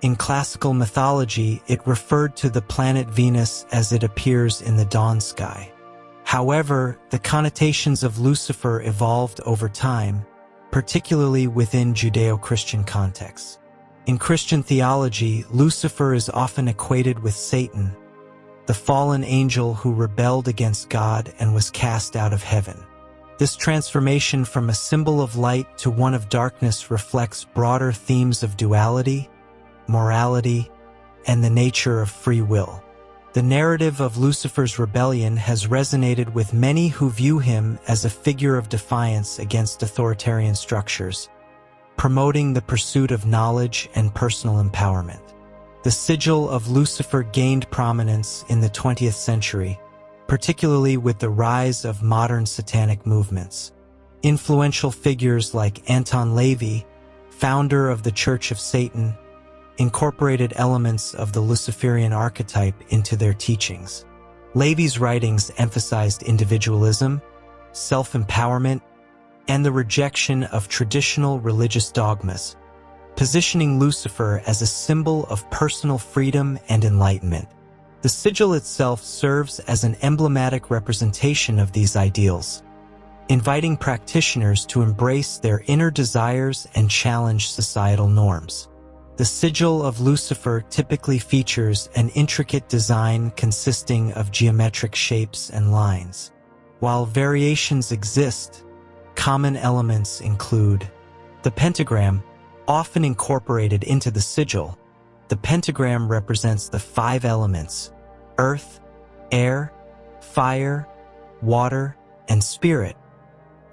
In classical mythology, it referred to the planet Venus as it appears in the dawn sky. However, the connotations of Lucifer evolved over time, particularly within Judeo-Christian contexts. In Christian theology, Lucifer is often equated with Satan, the fallen angel who rebelled against God and was cast out of heaven. This transformation from a symbol of light to one of darkness reflects broader themes of duality, morality, and the nature of free will. The narrative of Lucifer's rebellion has resonated with many who view him as a figure of defiance against authoritarian structures, promoting the pursuit of knowledge and personal empowerment. The Sigil of Lucifer gained prominence in the 20th century, particularly with the rise of modern satanic movements. Influential figures like Anton LaVey, founder of the Church of Satan, incorporated elements of the Luciferian archetype into their teachings. LaVey's writings emphasized individualism, self-empowerment, and the rejection of traditional religious dogmas, positioning Lucifer as a symbol of personal freedom and enlightenment. The sigil itself serves as an emblematic representation of these ideals, inviting practitioners to embrace their inner desires and challenge societal norms. The Sigil of Lucifer typically features an intricate design consisting of geometric shapes and lines. While variations exist, common elements include the pentagram, often incorporated into the sigil. The pentagram represents the 5 elements: earth, air, fire, water, and spirit,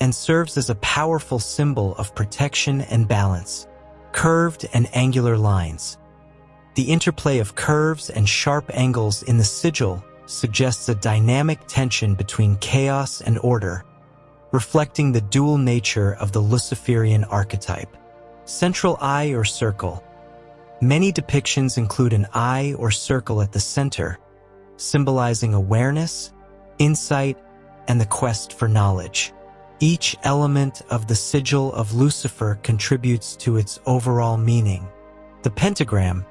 and serves as a powerful symbol of protection and balance. Curved and angular lines. The interplay of curves and sharp angles in the sigil suggests a dynamic tension between chaos and order, reflecting the dual nature of the Luciferian archetype. Central eye or circle. Many depictions include an eye or circle at the center, symbolizing awareness, insight, and the quest for knowledge. Each element of the Sigil of Lucifer contributes to its overall meaning. The pentagram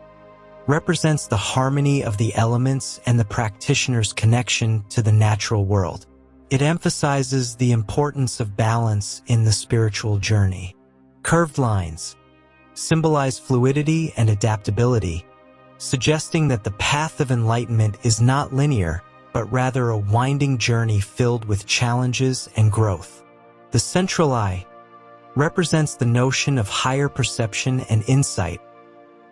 represents the harmony of the elements and the practitioner's connection to the natural world. It emphasizes the importance of balance in the spiritual journey. Curved lines symbolize fluidity and adaptability, suggesting that the path of enlightenment is not linear, but rather a winding journey filled with challenges and growth. The central eye represents the notion of higher perception and insight,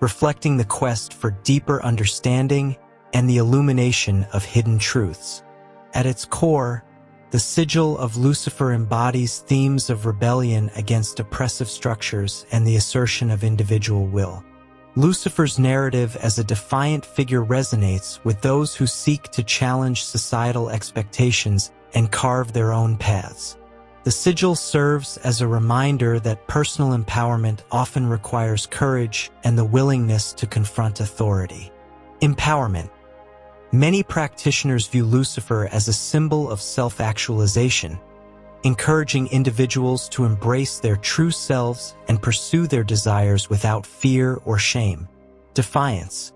reflecting the quest for deeper understanding and the illumination of hidden truths. At its core, the Sigil of Lucifer embodies themes of rebellion against oppressive structures and the assertion of individual will. Lucifer's narrative as a defiant figure resonates with those who seek to challenge societal expectations and carve their own paths. The sigil serves as a reminder that personal empowerment often requires courage and the willingness to confront authority. Empowerment. Many practitioners view Lucifer as a symbol of self-actualization, encouraging individuals to embrace their true selves and pursue their desires without fear or shame. Defiance.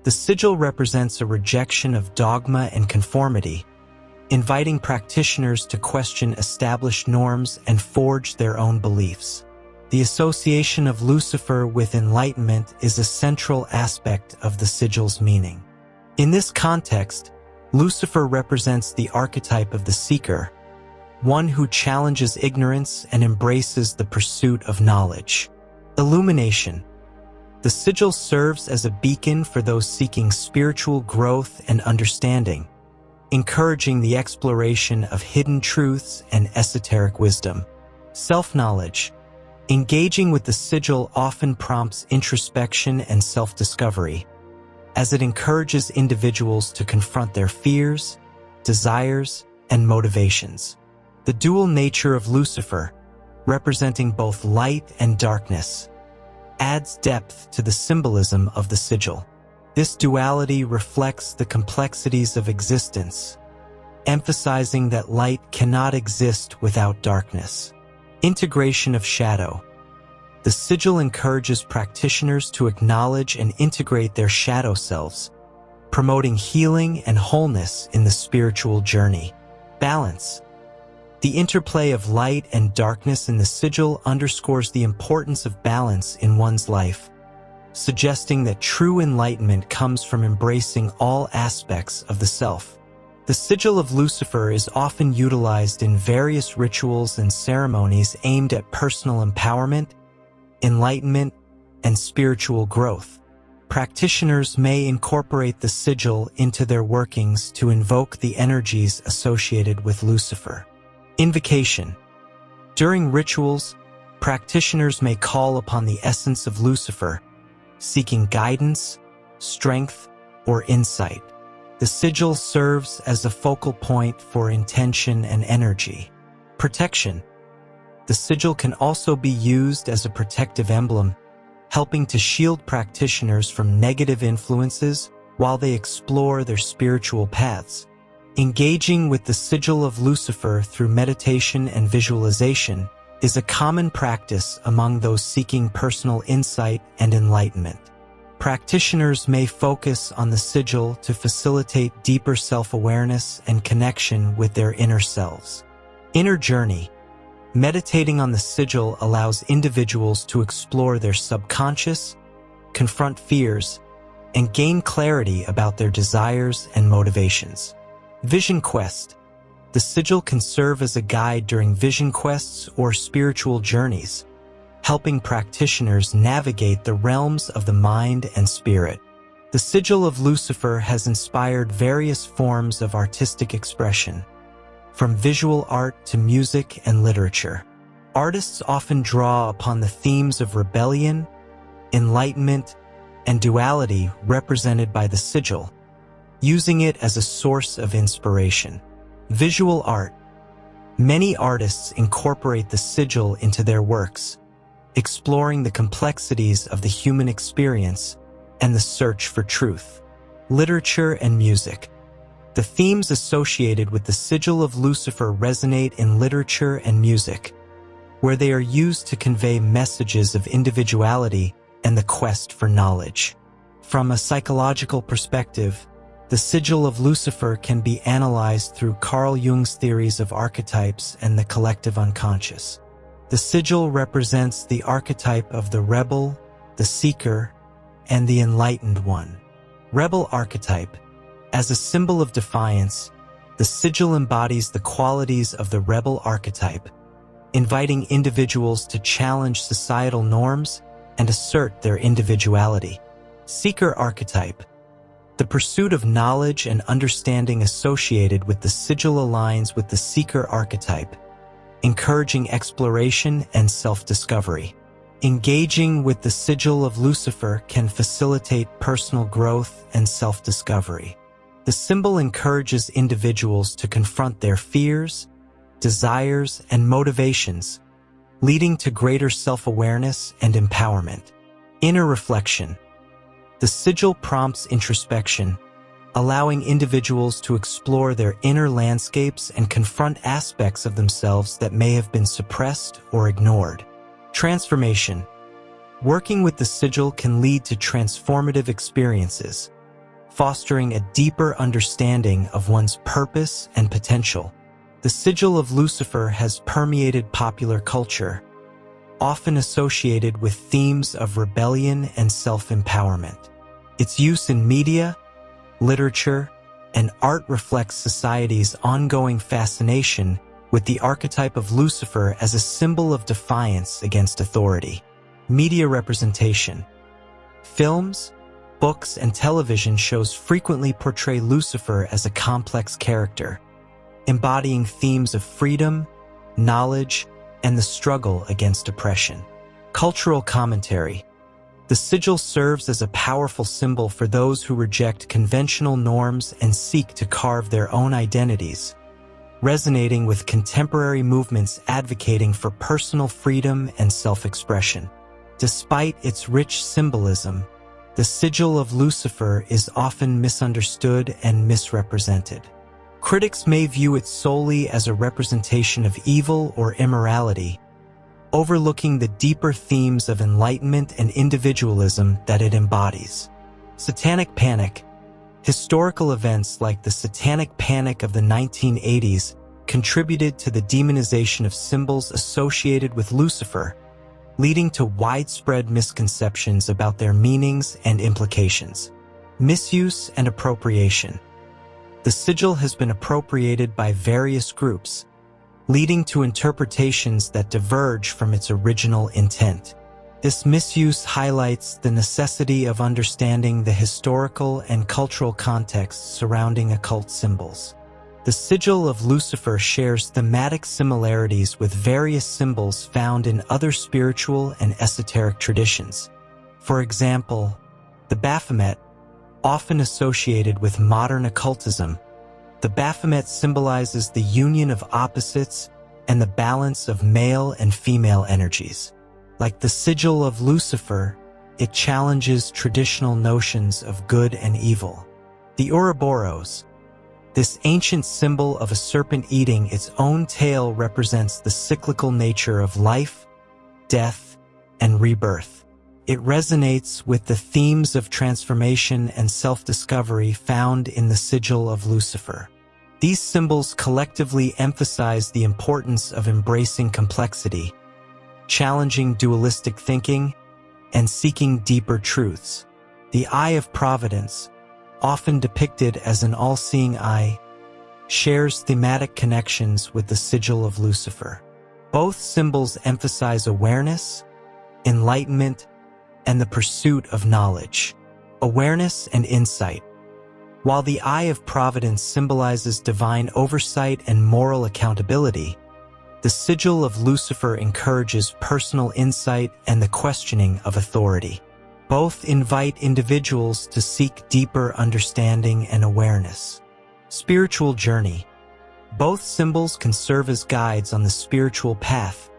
The sigil represents a rejection of dogma and conformity, inviting practitioners to question established norms and forge their own beliefs. The association of Lucifer with enlightenment is a central aspect of the sigil's meaning. In this context, Lucifer represents the archetype of the seeker, one who challenges ignorance and embraces the pursuit of knowledge. Illumination. The sigil serves as a beacon for those seeking spiritual growth and understanding, encouraging the exploration of hidden truths and esoteric wisdom. Self-knowledge. Engaging with the sigil often prompts introspection and self-discovery, as it encourages individuals to confront their fears, desires, and motivations. The dual nature of Lucifer, representing both light and darkness, adds depth to the symbolism of the sigil. This duality reflects the complexities of existence, emphasizing that light cannot exist without darkness. Integration of shadow. The sigil encourages practitioners to acknowledge and integrate their shadow selves, promoting healing and wholeness in the spiritual journey. Balance. The interplay of light and darkness in the sigil underscores the importance of balance in one's life, suggesting that true enlightenment comes from embracing all aspects of the self. The Sigil of Lucifer is often utilized in various rituals and ceremonies aimed at personal empowerment, enlightenment, and spiritual growth. Practitioners may incorporate the sigil into their workings to invoke the energies associated with Lucifer. Invocation. During rituals, practitioners may call upon the essence of Lucifer, seeking guidance, strength, or insight. The sigil serves as a focal point for intention and energy. Protection. The sigil can also be used as a protective emblem, helping to shield practitioners from negative influences while they explore their spiritual paths. Engaging with the Sigil of Lucifer through meditation and visualization is a common practice among those seeking personal insight and enlightenment. Practitioners may focus on the sigil to facilitate deeper self-awareness and connection with their inner selves. Inner journey. Meditating on the sigil allows individuals to explore their subconscious, confront fears, and gain clarity about their desires and motivations. Vision quest. The sigil can serve as a guide during vision quests or spiritual journeys, helping practitioners navigate the realms of the mind and spirit. The Sigil of Lucifer has inspired various forms of artistic expression, from visual art to music and literature. Artists often draw upon the themes of rebellion, enlightenment, and duality represented by the sigil, using it as a source of inspiration. Visual art. Many artists incorporate the sigil into their works, exploring the complexities of the human experience and the search for truth. Literature and music. The themes associated with the Sigil of Lucifer resonate in literature and music, where they are used to convey messages of individuality and the quest for knowledge. From a psychological perspective, the Sigil of Lucifer can be analyzed through Carl Jung's theories of archetypes and the collective unconscious. The sigil represents the archetype of the rebel, the seeker, and the enlightened one. Rebel archetype. As a symbol of defiance, the sigil embodies the qualities of the rebel archetype, inviting individuals to challenge societal norms and assert their individuality. Seeker archetype. The pursuit of knowledge and understanding associated with the sigil aligns with the seeker archetype, encouraging exploration and self-discovery. Engaging with the Sigil of Lucifer can facilitate personal growth and self-discovery. The symbol encourages individuals to confront their fears, desires, and motivations, leading to greater self-awareness and empowerment. Inner reflection. The sigil prompts introspection, allowing individuals to explore their inner landscapes and confront aspects of themselves that may have been suppressed or ignored. Transformation. Working with the sigil can lead to transformative experiences, fostering a deeper understanding of one's purpose and potential. The Sigil of Lucifer has permeated popular culture, often associated with themes of rebellion and self-empowerment. Its use in media, literature, and art reflects society's ongoing fascination with the archetype of Lucifer as a symbol of defiance against authority. Media representation. Films, books, and television shows frequently portray Lucifer as a complex character, embodying themes of freedom, knowledge, and the struggle against oppression. Cultural commentary. The sigil serves as a powerful symbol for those who reject conventional norms and seek to carve their own identities, resonating with contemporary movements advocating for personal freedom and self-expression. Despite its rich symbolism, the Sigil of Lucifer is often misunderstood and misrepresented. Critics may view it solely as a representation of evil or immorality, overlooking the deeper themes of enlightenment and individualism that it embodies. Satanic panic. Historical events like the Satanic Panic of the 1980s contributed to the demonization of symbols associated with Lucifer, leading to widespread misconceptions about their meanings and implications. Misuse and appropriation. The sigil has been appropriated by various groups, leading to interpretations that diverge from its original intent. This misuse highlights the necessity of understanding the historical and cultural context surrounding occult symbols. The Sigil of Lucifer shares thematic similarities with various symbols found in other spiritual and esoteric traditions. For example, the Baphomet, often associated with modern occultism, the Baphomet symbolizes the union of opposites and the balance of male and female energies. Like the Sigil of Lucifer, it challenges traditional notions of good and evil. The Ouroboros, this ancient symbol of a serpent eating its own tail, represents the cyclical nature of life, death, and rebirth. It resonates with the themes of transformation and self-discovery found in the Sigil of Lucifer. These symbols collectively emphasize the importance of embracing complexity, challenging dualistic thinking, and seeking deeper truths. The Eye of Providence, often depicted as an all-seeing eye, shares thematic connections with the Sigil of Lucifer. Both symbols emphasize awareness, enlightenment, and the pursuit of knowledge, awareness and insight. While the Eye of Providence symbolizes divine oversight and moral accountability, the Sigil of Lucifer encourages personal insight and the questioning of authority. Both invite individuals to seek deeper understanding and awareness. Spiritual journey. Both symbols can serve as guides on the spiritual path,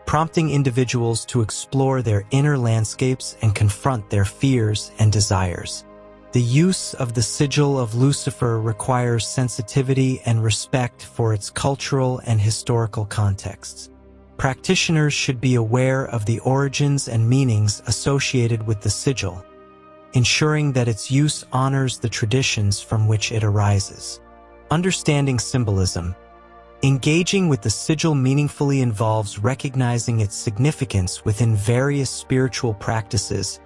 prompting individuals to explore their inner landscapes and confront their fears and desires. The use of the Sigil of Lucifer requires sensitivity and respect for its cultural and historical contexts. Practitioners should be aware of the origins and meanings associated with the sigil, ensuring that its use honors the traditions from which it arises. Understanding symbolism. Engaging with the sigil meaningfully involves recognizing its significance within various spiritual practices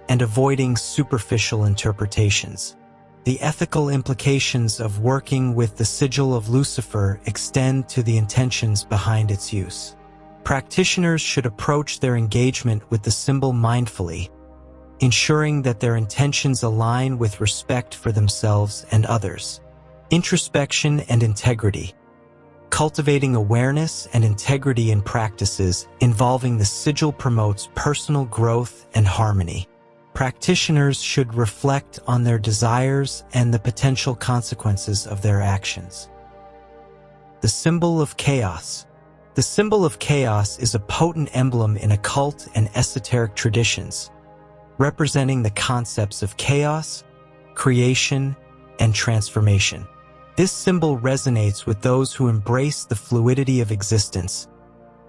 and avoiding superficial interpretations. The ethical implications of working with the Sigil of Lucifer extend to the intentions behind its use. Practitioners should approach their engagement with the symbol mindfully, ensuring that their intentions align with respect for themselves and others. Introspection and integrity. Cultivating awareness and integrity in practices involving the sigil promotes personal growth and harmony. Practitioners should reflect on their desires and the potential consequences of their actions. The symbol of chaos. The symbol of chaos is a potent emblem in occult and esoteric traditions, representing the concepts of chaos, creation, and transformation. This symbol resonates with those who embrace the fluidity of existence,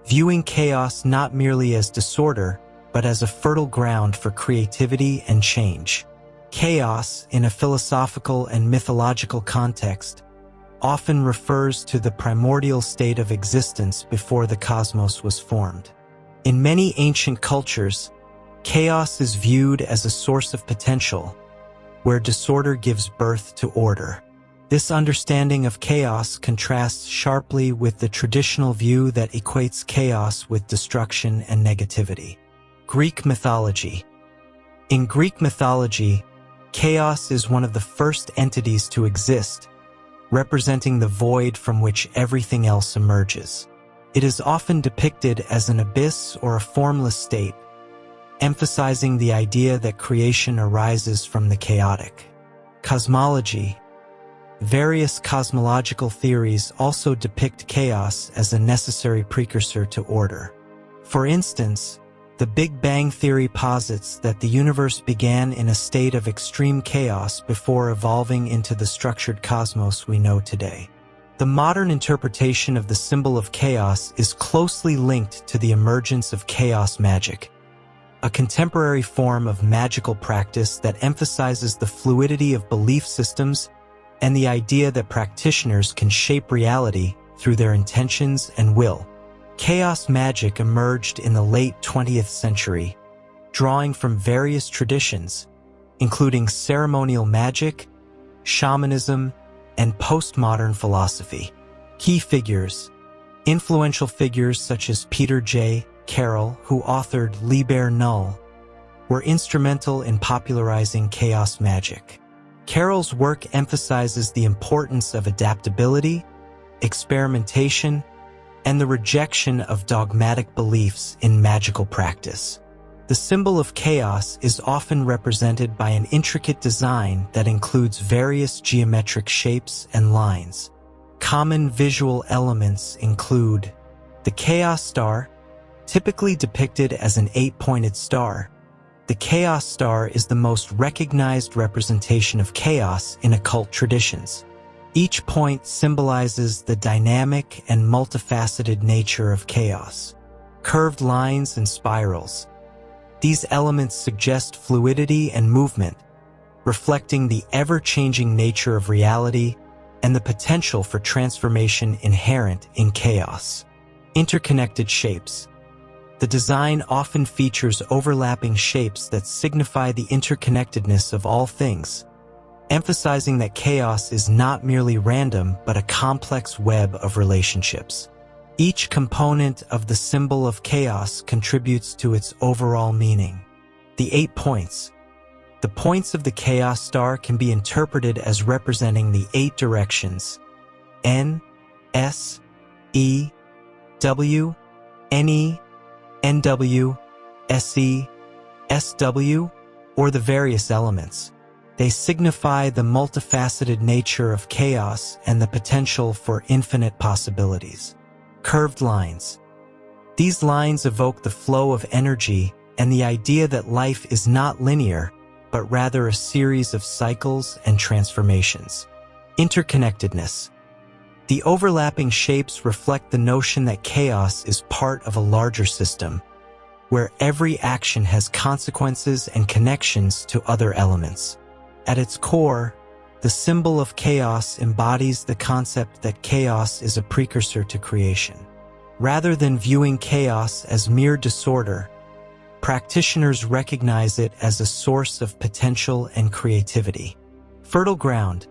viewing chaos not merely as disorder, but as a fertile ground for creativity and change. Chaos, in a philosophical and mythological context, often refers to the primordial state of existence before the cosmos was formed. In many ancient cultures, chaos is viewed as a source of potential, where disorder gives birth to order. This understanding of chaos contrasts sharply with the traditional view that equates chaos with destruction and negativity. Greek mythology. In Greek mythology, chaos is one of the first entities to exist, representing the void from which everything else emerges. It is often depicted as an abyss or a formless state, emphasizing the idea that creation arises from the chaotic. Cosmology. Various cosmological theories also depict chaos as a necessary precursor to order. For instance, the Big Bang Theory posits that the universe began in a state of extreme chaos before evolving into the structured cosmos we know today. The modern interpretation of the symbol of chaos is closely linked to the emergence of chaos magic, a contemporary form of magical practice that emphasizes the fluidity of belief systems and the idea that practitioners can shape reality through their intentions and will. Chaos magic emerged in the late 20th century, drawing from various traditions, including ceremonial magic, shamanism, and postmodern philosophy. Key figures. Influential figures such as Peter J. Carroll, who authored Liber Null, were instrumental in popularizing chaos magic. Carroll's work emphasizes the importance of adaptability, experimentation, and the rejection of dogmatic beliefs in magical practice. The symbol of chaos is often represented by an intricate design that includes various geometric shapes and lines. Common visual elements include the chaos star, typically depicted as an 8-pointed star. The chaos star is the most recognized representation of chaos in occult traditions. Each point symbolizes the dynamic and multifaceted nature of chaos. Curved lines and spirals. These elements suggest fluidity and movement, reflecting the ever-changing nature of reality and the potential for transformation inherent in chaos. Interconnected shapes. The design often features overlapping shapes that signify the interconnectedness of all things, emphasizing that chaos is not merely random but a complex web of relationships. Each component of the symbol of chaos contributes to its overall meaning. The 8 points. The points of the chaos star can be interpreted as representing the 8 directions: N, S, E, W, NE, NW, SE, SW, or the various elements. They signify the multifaceted nature of chaos and the potential for infinite possibilities. Curved lines. These lines evoke the flow of energy and the idea that life is not linear, but rather a series of cycles and transformations. Interconnectedness. The overlapping shapes reflect the notion that chaos is part of a larger system, where every action has consequences and connections to other elements. At its core, the symbol of chaos embodies the concept that chaos is a precursor to creation. Rather than viewing chaos as mere disorder, practitioners recognize it as a source of potential and creativity. Fertile ground.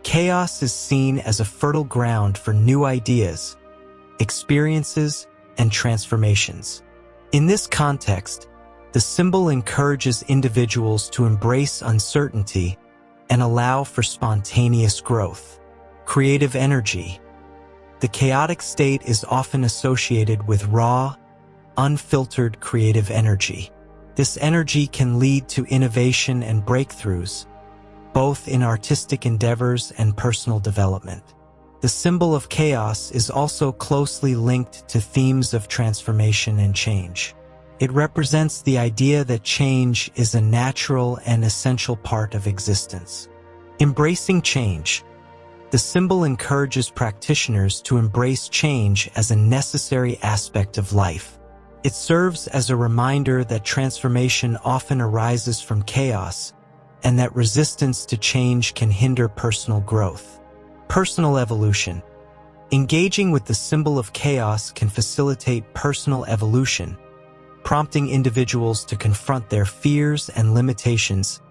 Chaos is seen as a fertile ground for new ideas, experiences, and transformations. In this context, the symbol encourages individuals to embrace uncertainty and allow for spontaneous growth. Creative energy. The chaotic state is often associated with raw, unfiltered creative energy. This energy can lead to innovation and breakthroughs, both in artistic endeavors and personal development. The symbol of chaos is also closely linked to themes of transformation and change. It represents the idea that change is a natural and essential part of existence. Embracing change. The symbol encourages practitioners to embrace change as a necessary aspect of life. It serves as a reminder that transformation often arises from chaos, and that resistance to change can hinder personal growth. Personal evolution. Engaging with the symbol of chaos can facilitate personal evolution, prompting individuals to confront their fears and limitations,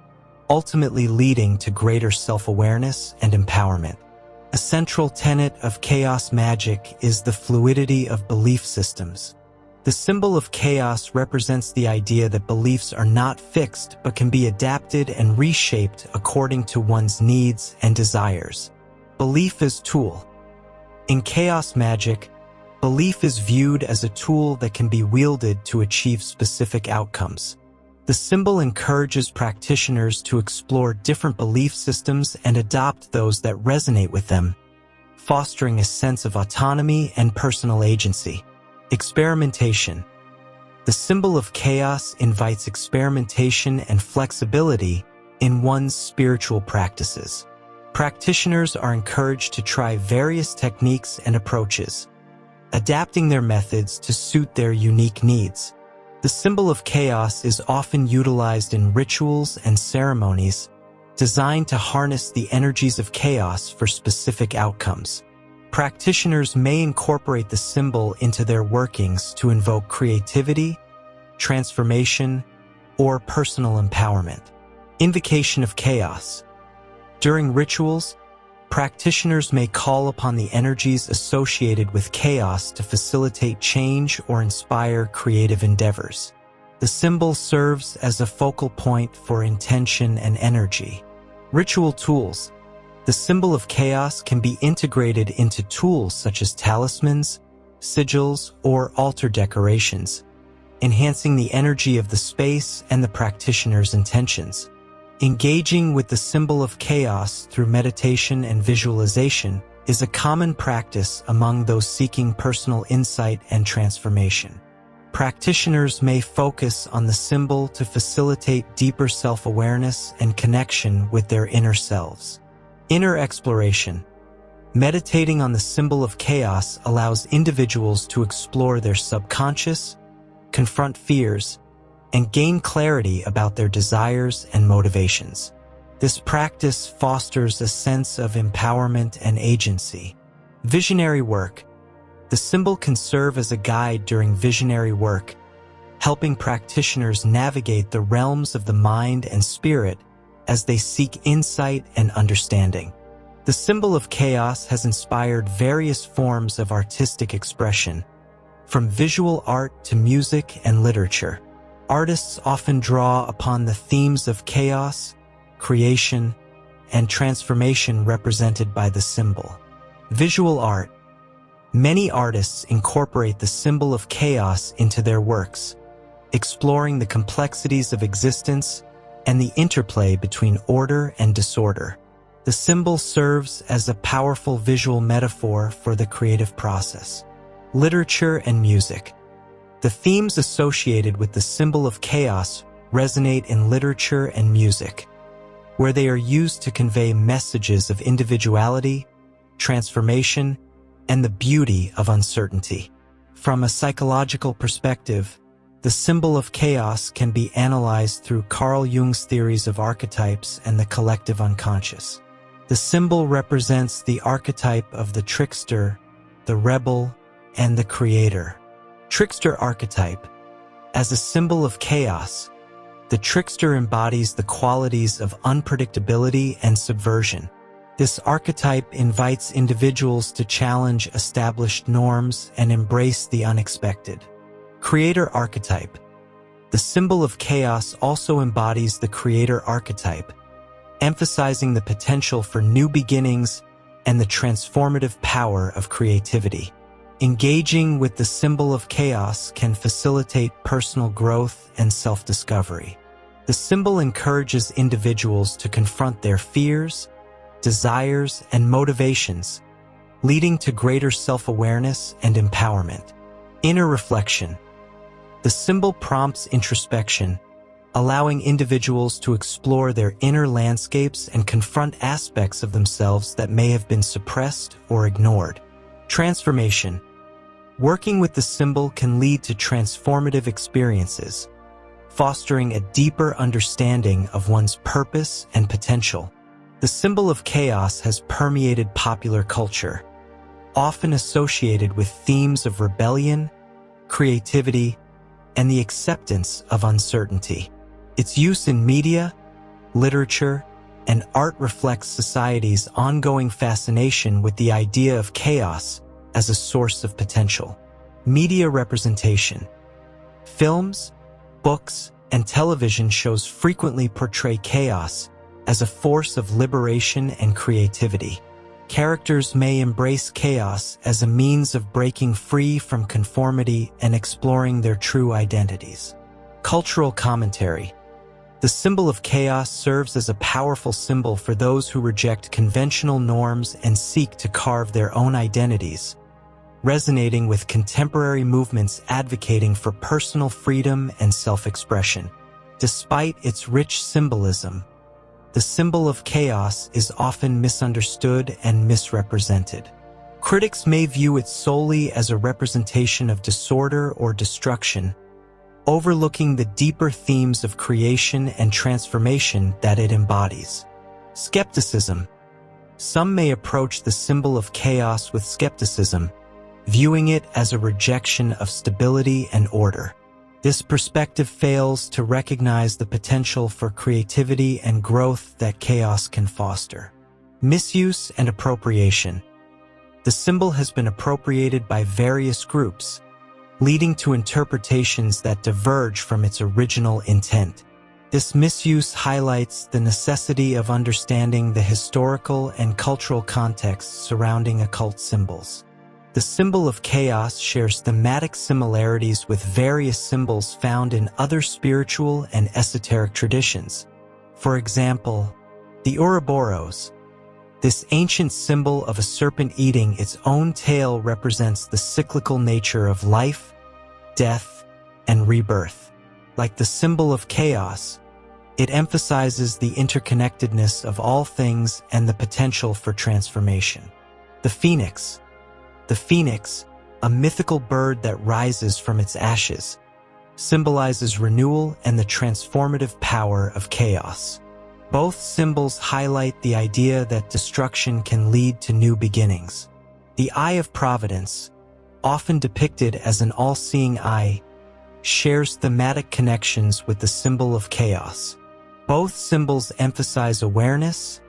ultimately leading to greater self-awareness and empowerment. A central tenet of chaos magic is the fluidity of belief systems. The symbol of chaos represents the idea that beliefs are not fixed but can be adapted and reshaped according to one's needs and desires. Belief as tool. In chaos magic, belief is viewed as a tool that can be wielded to achieve specific outcomes. The symbol encourages practitioners to explore different belief systems and adopt those that resonate with them, fostering a sense of autonomy and personal agency. Experimentation. The symbol of chaos invites experimentation and flexibility in one's spiritual practices. Practitioners are encouraged to try various techniques and approaches, adapting their methods to suit their unique needs. The symbol of chaos is often utilized in rituals and ceremonies designed to harness the energies of chaos for specific outcomes. Practitioners may incorporate the symbol into their workings to invoke creativity, transformation, or personal empowerment. Invocation of chaos. During rituals, practitioners may call upon the energies associated with chaos to facilitate change or inspire creative endeavors. The symbol serves as a focal point for intention and energy. Ritual tools. The symbol of chaos can be integrated into tools such as talismans, sigils, or altar decorations, enhancing the energy of the space and the practitioner's intentions. Engaging with the symbol of chaos through meditation and visualization is a common practice among those seeking personal insight and transformation. Practitioners may focus on the symbol to facilitate deeper self-awareness and connection with their inner selves. Inner exploration. Meditating on the symbol of chaos allows individuals to explore their subconscious, confront fears, and gain clarity about their desires and motivations. This practice fosters a sense of empowerment and agency. Visionary work. The symbol can serve as a guide during visionary work, helping practitioners navigate the realms of the mind and spirit as they seek insight and understanding. The symbol of chaos has inspired various forms of artistic expression, from visual art to music and literature. Artists often draw upon the themes of chaos, creation, and transformation represented by the symbol. Visual art. Many artists incorporate the symbol of chaos into their works, exploring the complexities of existence and the interplay between order and disorder. The symbol serves as a powerful visual metaphor for the creative process. Literature and music. The themes associated with the symbol of chaos resonate in literature and music, where they are used to convey messages of individuality, transformation, and the beauty of uncertainty. From a psychological perspective, the symbol of chaos can be analyzed through Carl Jung's theories of archetypes and the collective unconscious. The symbol represents the archetype of the trickster, the rebel, and the creator. Trickster archetype. As a symbol of chaos, the trickster embodies the qualities of unpredictability and subversion. This archetype invites individuals to challenge established norms and embrace the unexpected. Creator archetype. The symbol of chaos also embodies the creator archetype, emphasizing the potential for new beginnings and the transformative power of creativity. Engaging with the symbol of chaos can facilitate personal growth and self-discovery. The symbol encourages individuals to confront their fears, desires, and motivations, leading to greater self-awareness and empowerment. Inner reflection. The symbol prompts introspection, allowing individuals to explore their inner landscapes and confront aspects of themselves that may have been suppressed or ignored. Transformation. Working with the symbol can lead to transformative experiences, fostering a deeper understanding of one's purpose and potential. The symbol of chaos has permeated popular culture, often associated with themes of rebellion, creativity, and the acceptance of uncertainty. Its use in media, literature, and art reflects society's ongoing fascination with the idea of chaos as a source of potential. Media representation. Films, books, and television shows frequently portray chaos as a force of liberation and creativity. Characters may embrace chaos as a means of breaking free from conformity and exploring their true identities. Cultural commentary. The symbol of chaos serves as a powerful symbol for those who reject conventional norms and seek to carve their own identities, resonating with contemporary movements advocating for personal freedom and self-expression. Despite its rich symbolism, the symbol of chaos is often misunderstood and misrepresented. Critics may view it solely as a representation of disorder or destruction, overlooking the deeper themes of creation and transformation that it embodies. Skepticism. Some may approach the symbol of chaos with skepticism, viewing it as a rejection of stability and order. This perspective fails to recognize the potential for creativity and growth that chaos can foster. Misuse and appropriation. The symbol has been appropriated by various groups, leading to interpretations that diverge from its original intent. This misuse highlights the necessity of understanding the historical and cultural context surrounding occult symbols. The symbol of chaos shares thematic similarities with various symbols found in other spiritual and esoteric traditions. For example, the Ouroboros. This ancient symbol of a serpent eating its own tail represents the cyclical nature of life, death, and rebirth. Like the symbol of chaos, it emphasizes the interconnectedness of all things and the potential for transformation. The Phoenix. The phoenix, a mythical bird that rises from its ashes, symbolizes renewal and the transformative power of chaos. Both symbols highlight the idea that destruction can lead to new beginnings. The Eye of Providence, often depicted as an all-seeing eye, shares thematic connections with the symbol of chaos. Both symbols emphasize awareness,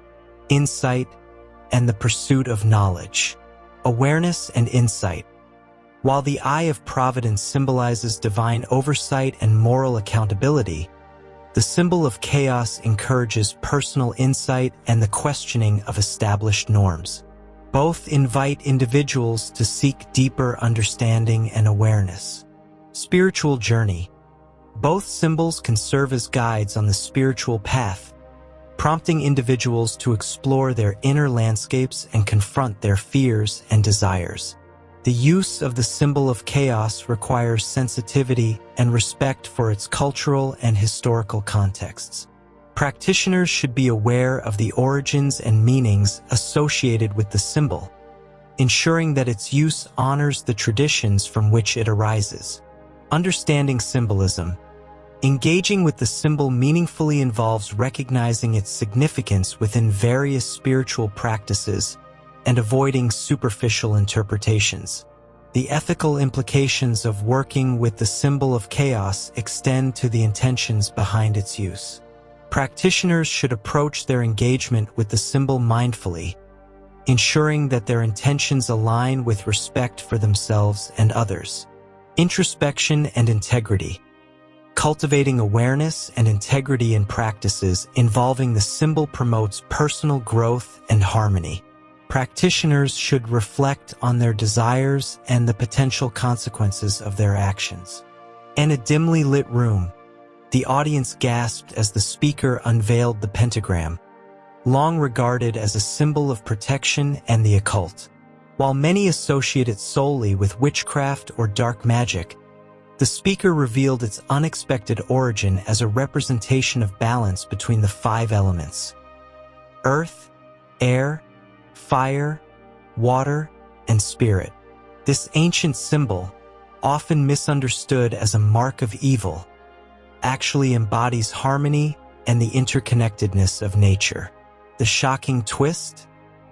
insight, and the pursuit of knowledge. Awareness and insight. While the Eye of Providence symbolizes divine oversight and moral accountability, the symbol of chaos encourages personal insight and the questioning of established norms. Both invite individuals to seek deeper understanding and awareness. Spiritual journey. Both symbols can serve as guides on the spiritual path, prompting individuals to explore their inner landscapes and confront their fears and desires. The use of the symbol of chaos requires sensitivity and respect for its cultural and historical contexts. Practitioners should be aware of the origins and meanings associated with the symbol, ensuring that its use honors the traditions from which it arises. Understanding symbolism. Engaging with the symbol meaningfully involves recognizing its significance within various spiritual practices and avoiding superficial interpretations. The ethical implications of working with the symbol of chaos extend to the intentions behind its use. Practitioners should approach their engagement with the symbol mindfully, ensuring that their intentions align with respect for themselves and others. Introspection and integrity. Cultivating awareness and integrity in practices involving the symbol promotes personal growth and harmony. Practitioners should reflect on their desires and the potential consequences of their actions. In a dimly lit room, the audience gasped as the speaker unveiled the pentagram, long regarded as a symbol of protection and the occult. While many associate it solely with witchcraft or dark magic, the speaker revealed its unexpected origin as a representation of balance between the 5 elements: earth, air, fire, water, and spirit. This ancient symbol, often misunderstood as a mark of evil, actually embodies harmony and the interconnectedness of nature. The shocking twist?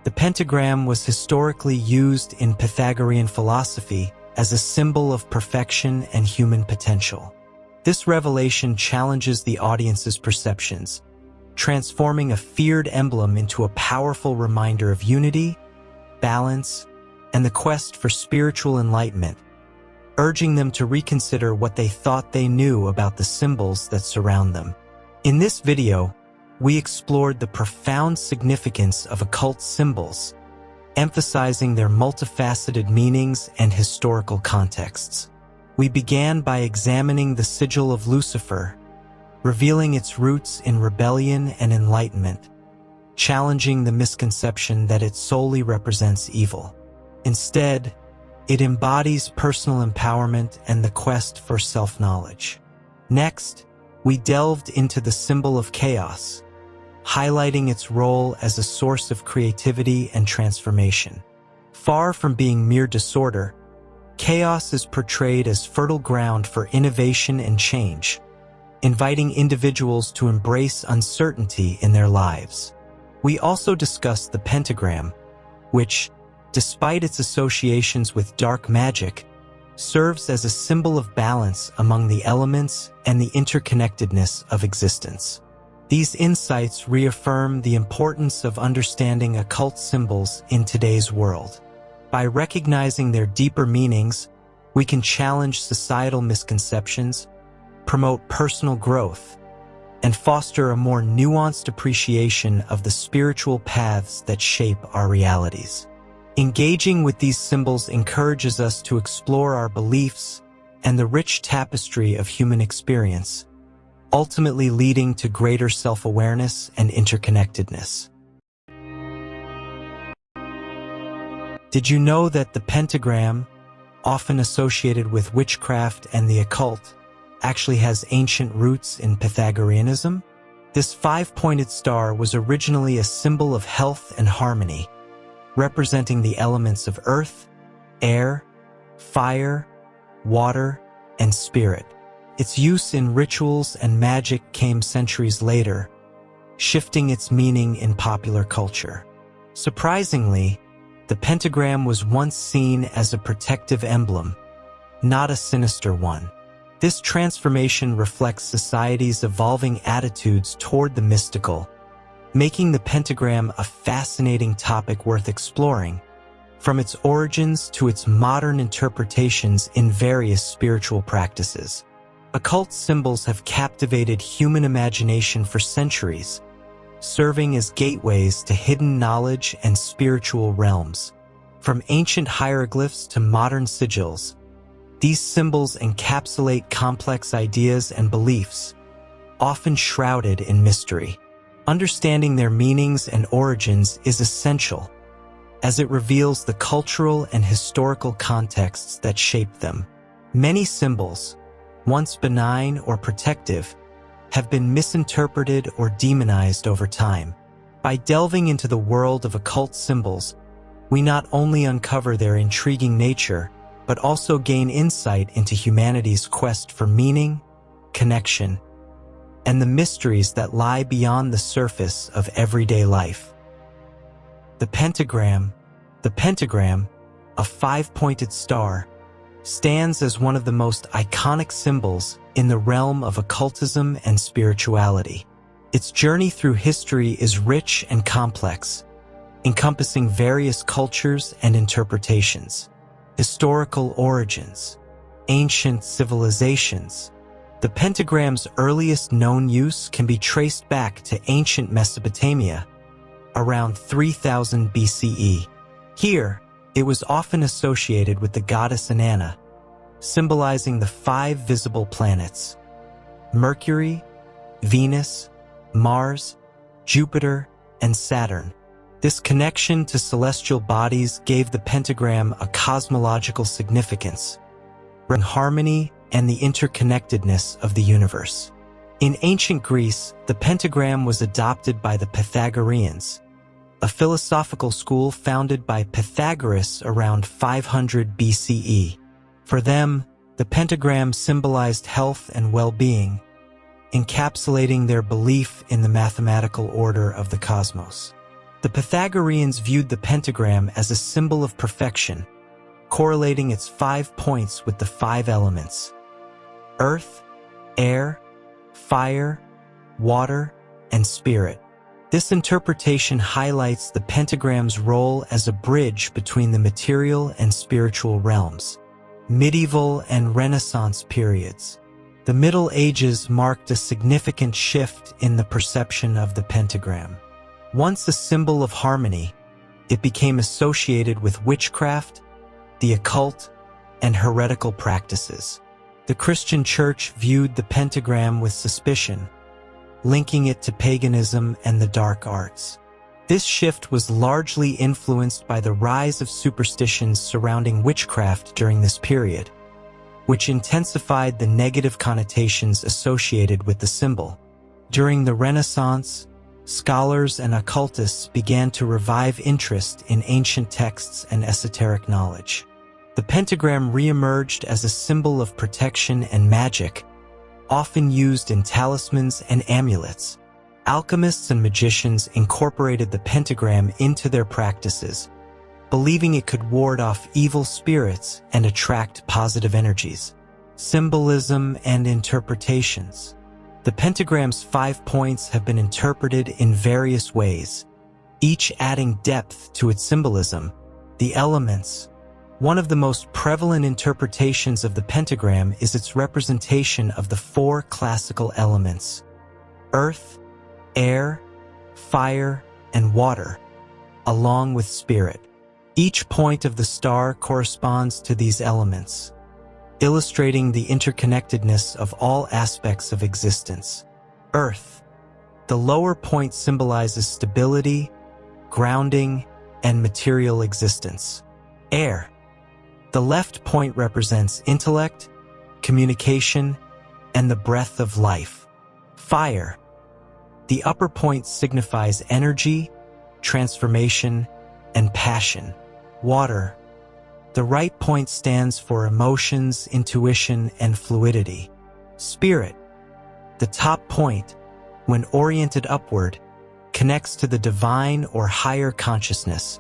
The pentagram was historically used in Pythagorean philosophy as a symbol of perfection and human potential. This revelation challenges the audience's perceptions, transforming a feared emblem into a powerful reminder of unity, balance, and the quest for spiritual enlightenment, urging them to reconsider what they thought they knew about the symbols that surround them. In this video, we explored the profound significance of occult symbols, emphasizing their multifaceted meanings and historical contexts. We began by examining the Sigil of Lucifer, revealing its roots in rebellion and enlightenment, challenging the misconception that it solely represents evil. Instead, it embodies personal empowerment and the quest for self-knowledge. Next, we delved into the symbol of chaos, highlighting its role as a source of creativity and transformation. Far from being mere disorder, chaos is portrayed as fertile ground for innovation and change, inviting individuals to embrace uncertainty in their lives. We also discussed the pentagram, which, despite its associations with dark magic, serves as a symbol of balance among the elements and the interconnectedness of existence. These insights reaffirm the importance of understanding occult symbols in today's world. By recognizing their deeper meanings, we can challenge societal misconceptions, promote personal growth, and foster a more nuanced appreciation of the spiritual paths that shape our realities. Engaging with these symbols encourages us to explore our beliefs and the rich tapestry of human experience, ultimately leading to greater self-awareness and interconnectedness. Did you know that the pentagram, often associated with witchcraft and the occult, actually has ancient roots in Pythagoreanism? This five-pointed star was originally a symbol of health and harmony, representing the elements of earth, air, fire, water, and spirit. Its use in rituals and magic came centuries later, shifting its meaning in popular culture. Surprisingly, the pentagram was once seen as a protective emblem, not a sinister one. This transformation reflects society's evolving attitudes toward the mystical, making the pentagram a fascinating topic worth exploring, from its origins to its modern interpretations in various spiritual practices. Occult symbols have captivated human imagination for centuries, serving as gateways to hidden knowledge and spiritual realms. From ancient hieroglyphs to modern sigils, these symbols encapsulate complex ideas and beliefs, often shrouded in mystery. Understanding their meanings and origins is essential, as it reveals the cultural and historical contexts that shape them. Many symbols, once benign or protective, have been misinterpreted or demonized over time. By delving into the world of occult symbols, we not only uncover their intriguing nature, but also gain insight into humanity's quest for meaning, connection, and the mysteries that lie beyond the surface of everyday life. The pentagram, a five-pointed star, stands as one of the most iconic symbols in the realm of occultism and spirituality. Its journey through history is rich and complex, encompassing various cultures and interpretations. Historical origins, ancient civilizations. The pentagram's earliest known use can be traced back to ancient Mesopotamia, around 3000 BCE. Here, it was often associated with the goddess Inanna, symbolizing the five visible planets: Mercury, Venus, Mars, Jupiter, and Saturn. This connection to celestial bodies gave the pentagram a cosmological significance, bringing harmony and the interconnectedness of the universe. In ancient Greece, the pentagram was adopted by the Pythagoreans, a philosophical school founded by Pythagoras around 500 BCE. For them, the pentagram symbolized health and well-being, encapsulating their belief in the mathematical order of the cosmos. The Pythagoreans viewed the pentagram as a symbol of perfection, correlating its 5 points with the 5 elements: earth, air, fire, water, and spirit. This interpretation highlights the pentagram's role as a bridge between the material and spiritual realms. Medieval and Renaissance periods. The Middle Ages marked a significant shift in the perception of the pentagram. Once a symbol of harmony, it became associated with witchcraft, the occult, and heretical practices. The Christian Church viewed the pentagram with suspicion, linking it to paganism and the dark arts. This shift was largely influenced by the rise of superstitions surrounding witchcraft during this period, which intensified the negative connotations associated with the symbol. During the Renaissance, scholars and occultists began to revive interest in ancient texts and esoteric knowledge. The pentagram re-emerged as a symbol of protection and magic, often used in talismans and amulets. Alchemists and magicians incorporated the pentagram into their practices, believing it could ward off evil spirits and attract positive energies. Symbolism and interpretations. The pentagram's 5 points have been interpreted in various ways, each adding depth to its symbolism. The elements. One of the most prevalent interpretations of the pentagram is its representation of the 4 classical elements: earth, air, fire, and water, along with spirit. Each point of the star corresponds to these elements, illustrating the interconnectedness of all aspects of existence. Earth. The lower point symbolizes stability, grounding, and material existence. Air. The left point represents intellect, communication, and the breath of life. Fire. The upper point signifies energy, transformation, and passion. Water. The right point stands for emotions, intuition, and fluidity. Spirit. The top point, when oriented upward, connects to the divine or higher consciousness,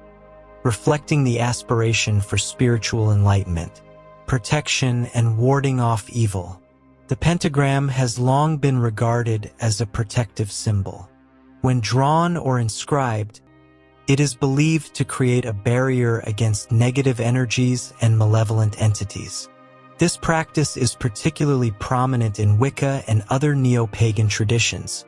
reflecting the aspiration for spiritual enlightenment, protection, and warding off evil. The pentagram has long been regarded as a protective symbol. When drawn or inscribed, it is believed to create a barrier against negative energies and malevolent entities. This practice is particularly prominent in Wicca and other neo-pagan traditions,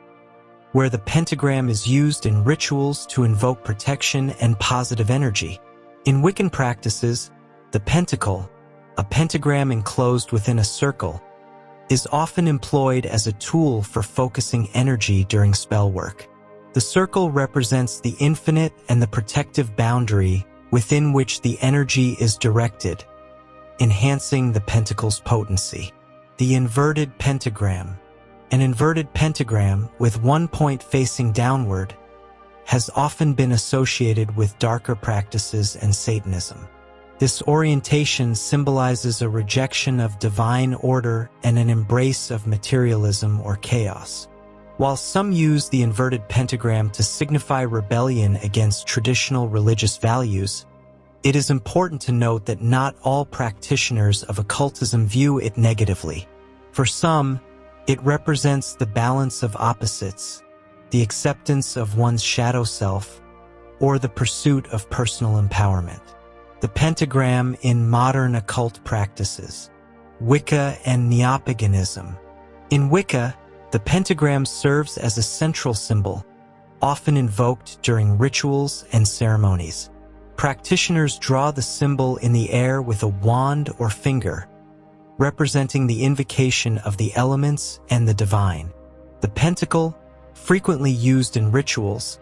where the pentagram is used in rituals to invoke protection and positive energy. In Wiccan practices, the pentacle, a pentagram enclosed within a circle, is often employed as a tool for focusing energy during spell work. The circle represents the infinite and the protective boundary within which the energy is directed, enhancing the pentacle's potency. The inverted pentagram. An inverted pentagram with 1 point facing downward has often been associated with darker practices and Satanism. This orientation symbolizes a rejection of divine order and an embrace of materialism or chaos. While some use the inverted pentagram to signify rebellion against traditional religious values, it is important to note that not all practitioners of occultism view it negatively. For some, it represents the balance of opposites, the acceptance of one's shadow self, or the pursuit of personal empowerment. The pentagram in modern occult practices. Wicca and Neopaganism. In Wicca, the pentagram serves as a central symbol, often invoked during rituals and ceremonies. Practitioners draw the symbol in the air with a wand or finger, representing the invocation of the elements and the divine. The pentacle, frequently used in rituals,